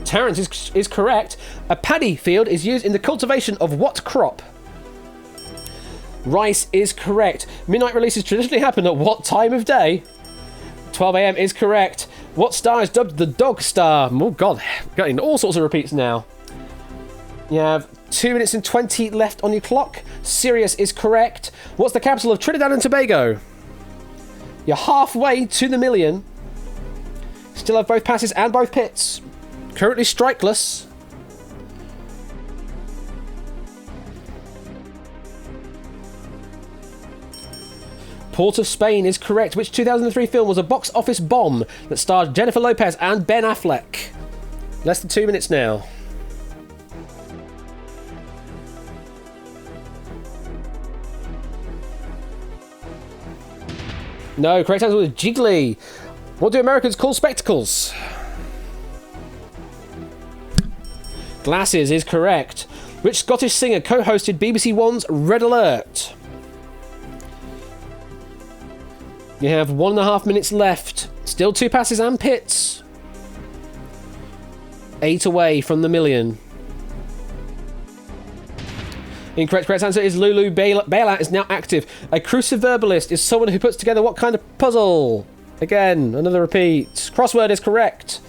Speaker 1: Terence is correct. A paddy field is used in the cultivation of what crop? Rice is correct. Midnight releases traditionally happen at what time of day? 12 a.m. is correct. What star is dubbed the Dog Star? Oh god, getting all sorts of repeats now. You have 2 minutes and 20 left on your clock. Sirius is correct. What's the capital of Trinidad and Tobago? You're halfway to the million. Still have both passes and both pits. Currently strikeless. Port of Spain is correct. Which 2003 film was a box office bomb that starred Jennifer Lopez and Ben Affleck? Less than 2 minutes now. No, correct answer was Jiggly. What do Americans call spectacles? Glasses is correct. Which Scottish singer co-hosted BBC One's Red Alert? You have 1.5 minutes left. Still 2 passes and pits. 8 away from the million. Incorrect. Correct answer is Lulu. Bailout is now active. A cruciverbalist is someone who puts together what kind of puzzle? Again, another repeat. Crossword is correct.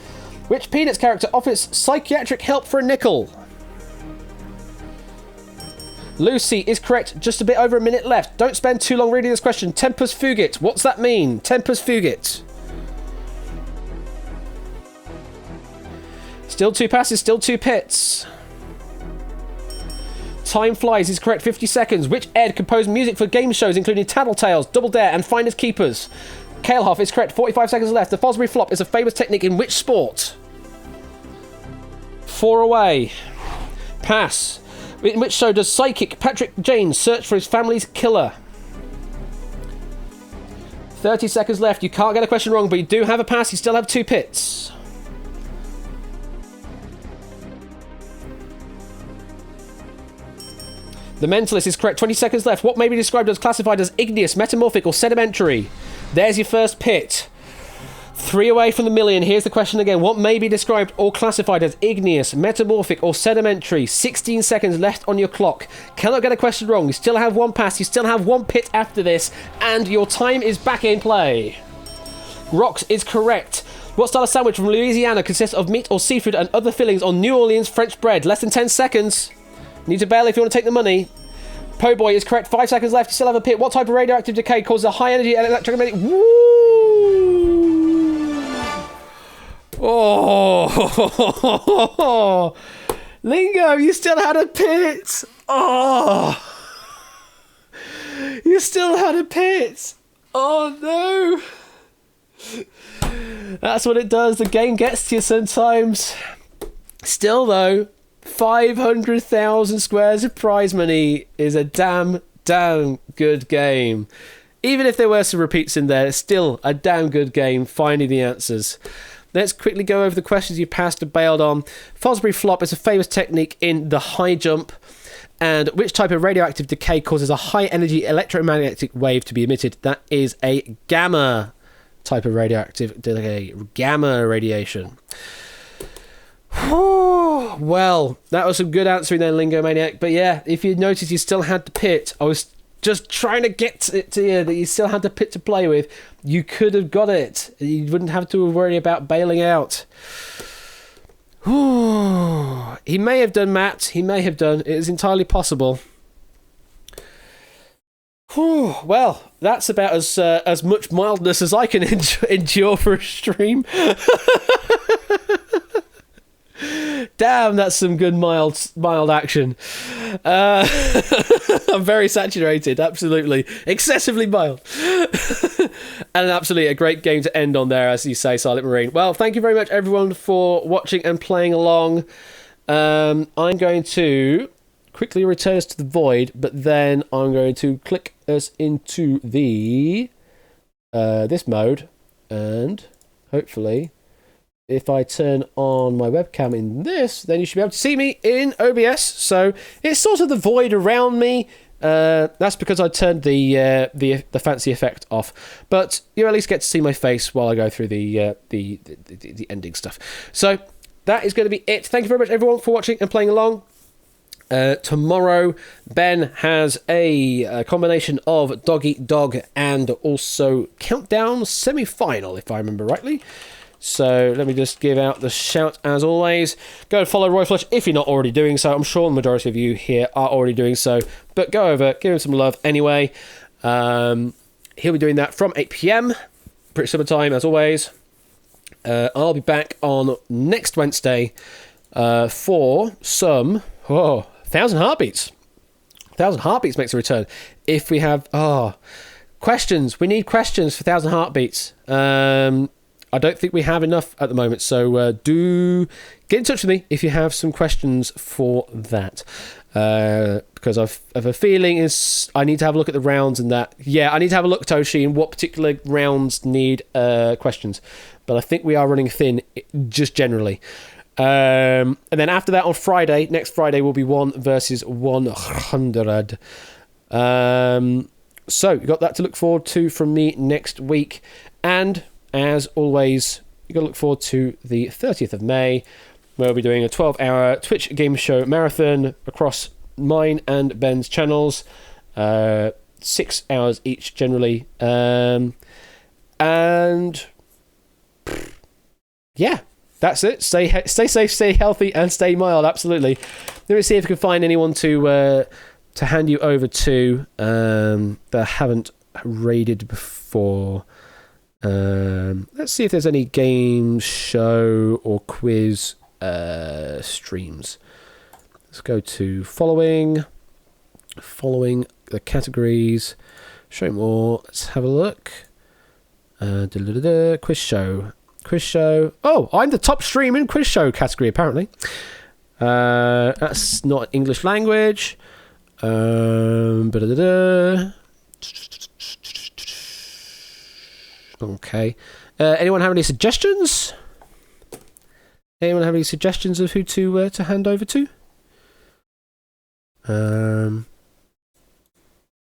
Speaker 1: Which Peanuts character offers psychiatric help for a nickel? Lucy is correct. Just a bit over a minute left. Don't spend too long reading this question. Tempus fugit. What's that mean? Tempus fugit. Still 2 passes, still 2 pits. Time flies is correct. 50 seconds. Which Ed composed music for game shows including Tattletales, Double Dare, and Finders Keepers? Kalehoff is correct. 45 seconds left. The Fosbury flop is a famous technique in which sport? 4 away. Pass. In which show does psychic Patrick James search for his family's killer? 30 seconds left. You can't get a question wrong, but you do have a pass. You still have 2 pits. The Mentalist is correct. 20 seconds left. What may be described as classified as igneous, metamorphic, or sedimentary? There's your first pit. 3 away from the million. Here's the question again. What may be described or classified as igneous, metamorphic, or sedimentary? 16 seconds left on your clock. Cannot get a question wrong. You still have 1 pass. You still have 1 pit after this. And your time is back in play. Rocks is correct. What style of sandwich from Louisiana consists of meat or seafood and other fillings on New Orleans French bread? Less than 10 seconds. Need to bail if you want to take the money. Po Boy is correct. 5 seconds left. You still have a pit. What type of radioactive decay causes a high energy electromagnetic? Woo! Oh! Lingo, you still had a pit. Oh! You still had a pit. Oh no! That's what it does. The game gets to you sometimes. Still though, 500,000 squares of prize money is a damn good game. Even if there were some repeats in there, it's still a damn good game finding the answers. Let's quickly go over the questions you passed and bailed on. Fosbury flop is a famous technique in the high jump. And which type of radioactive decay causes a high energy electromagnetic wave to be emitted? That is a gamma type of radioactive decay. Gamma radiation. Well, that was some good answering there, Lingo Maniac. But yeah, if you noticed you still had the pit, I was just trying to get it to you that you still had the pit to play with. You could have got it. You wouldn't have to worry about bailing out. He may have done, Matt. He may have done. It is entirely possible. Whew, well, that's about as much mildness as I can endure for a stream. Damn, that's some good mild action. I'm very saturated, absolutely. Excessively mild. And absolutely a great game to end on there, as you say, Silent Marine. Well, thank you very much, everyone, for watching and playing along. I'm going to quickly return us to the void, but then I'm going to click us into the this mode, and hopefully if I turn on my webcam in this, then you should be able to see me in OBS. So it's sort of the void around me. That's because I turned the fancy effect off, but you at least get to see my face while I go through the ending stuff. So that is going to be it. Thank you very much, everyone, for watching and playing along. Tomorrow, Ben has a combination of Dog Eat Dog and also Countdown semi-final, if I remember rightly. So let me just give out the shout as always. Go and follow Roy Flush if you're not already doing so. I'm sure the majority of you here are already doing so. But go over, give him some love anyway. He'll be doing that from 8 PM. Pretty similar time as always. I'll be back on next Wednesday for some 1,000 Heartbeats. 1,000 Heartbeats makes a return. If we have questions, we need questions for 1,000 Heartbeats. I don't think we have enough at the moment, so do get in touch with me if you have some questions for that. Because I've a feeling I need to have a look at the rounds and that. Yeah, I need to have a look, Toshi, and what particular rounds need questions. But I think we are running thin, just generally. And then after that, on Friday, next Friday, will be 1 versus 100. So you've got that to look forward to from me next week. And as always, you've got to look forward to the 30th of May, where we'll be doing a 12-hour Twitch game show marathon across mine and Ben's channels. 6 hours each, generally. And yeah, that's it. Stay safe, stay healthy, and stay mild. Absolutely. Let me see if we can find anyone to hand you over to that I haven't raided before. Let's see if there's any game show or quiz streams. Let's go to following the categories, show more. Let's have a look. Quiz show. Oh, I'm the top stream in quiz show category apparently. That's not English language. Okay. Anyone have any suggestions? Anyone have any suggestions of who to hand over to?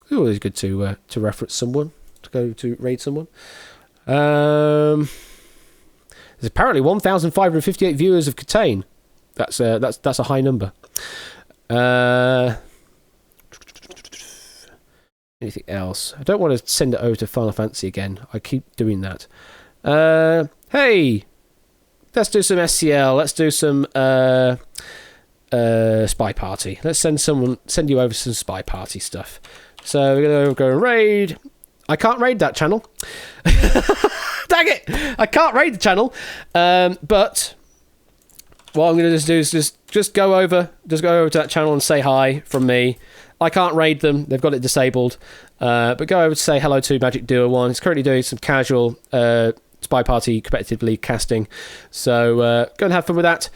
Speaker 1: It's always good to reference someone, to go to raid someone. There's apparently 1,558 viewers of Catane. That's a high number. Anything else? I don't want to send it over to Final Fantasy again. I keep doing that. Hey, let's do some SCL. Let's do some Spy Party. Let's send you over some Spy Party stuff. So we're gonna go and raid. I can't raid that channel. Dang it! I can't raid the channel. But what I'm gonna just do is just go over to that channel and say hi from me. I can't raid them. They've got it disabled. But go over to say hello to Magic Duo 1. He's currently doing some casual Spy Party competitively casting. So go and have fun with that.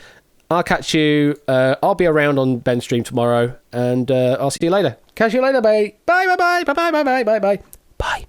Speaker 1: I'll catch you. I'll be around on Ben's stream tomorrow. And I'll see you later. Catch you later, bye. Bye, bye, bye, bye, bye, bye, bye, bye, bye. Bye.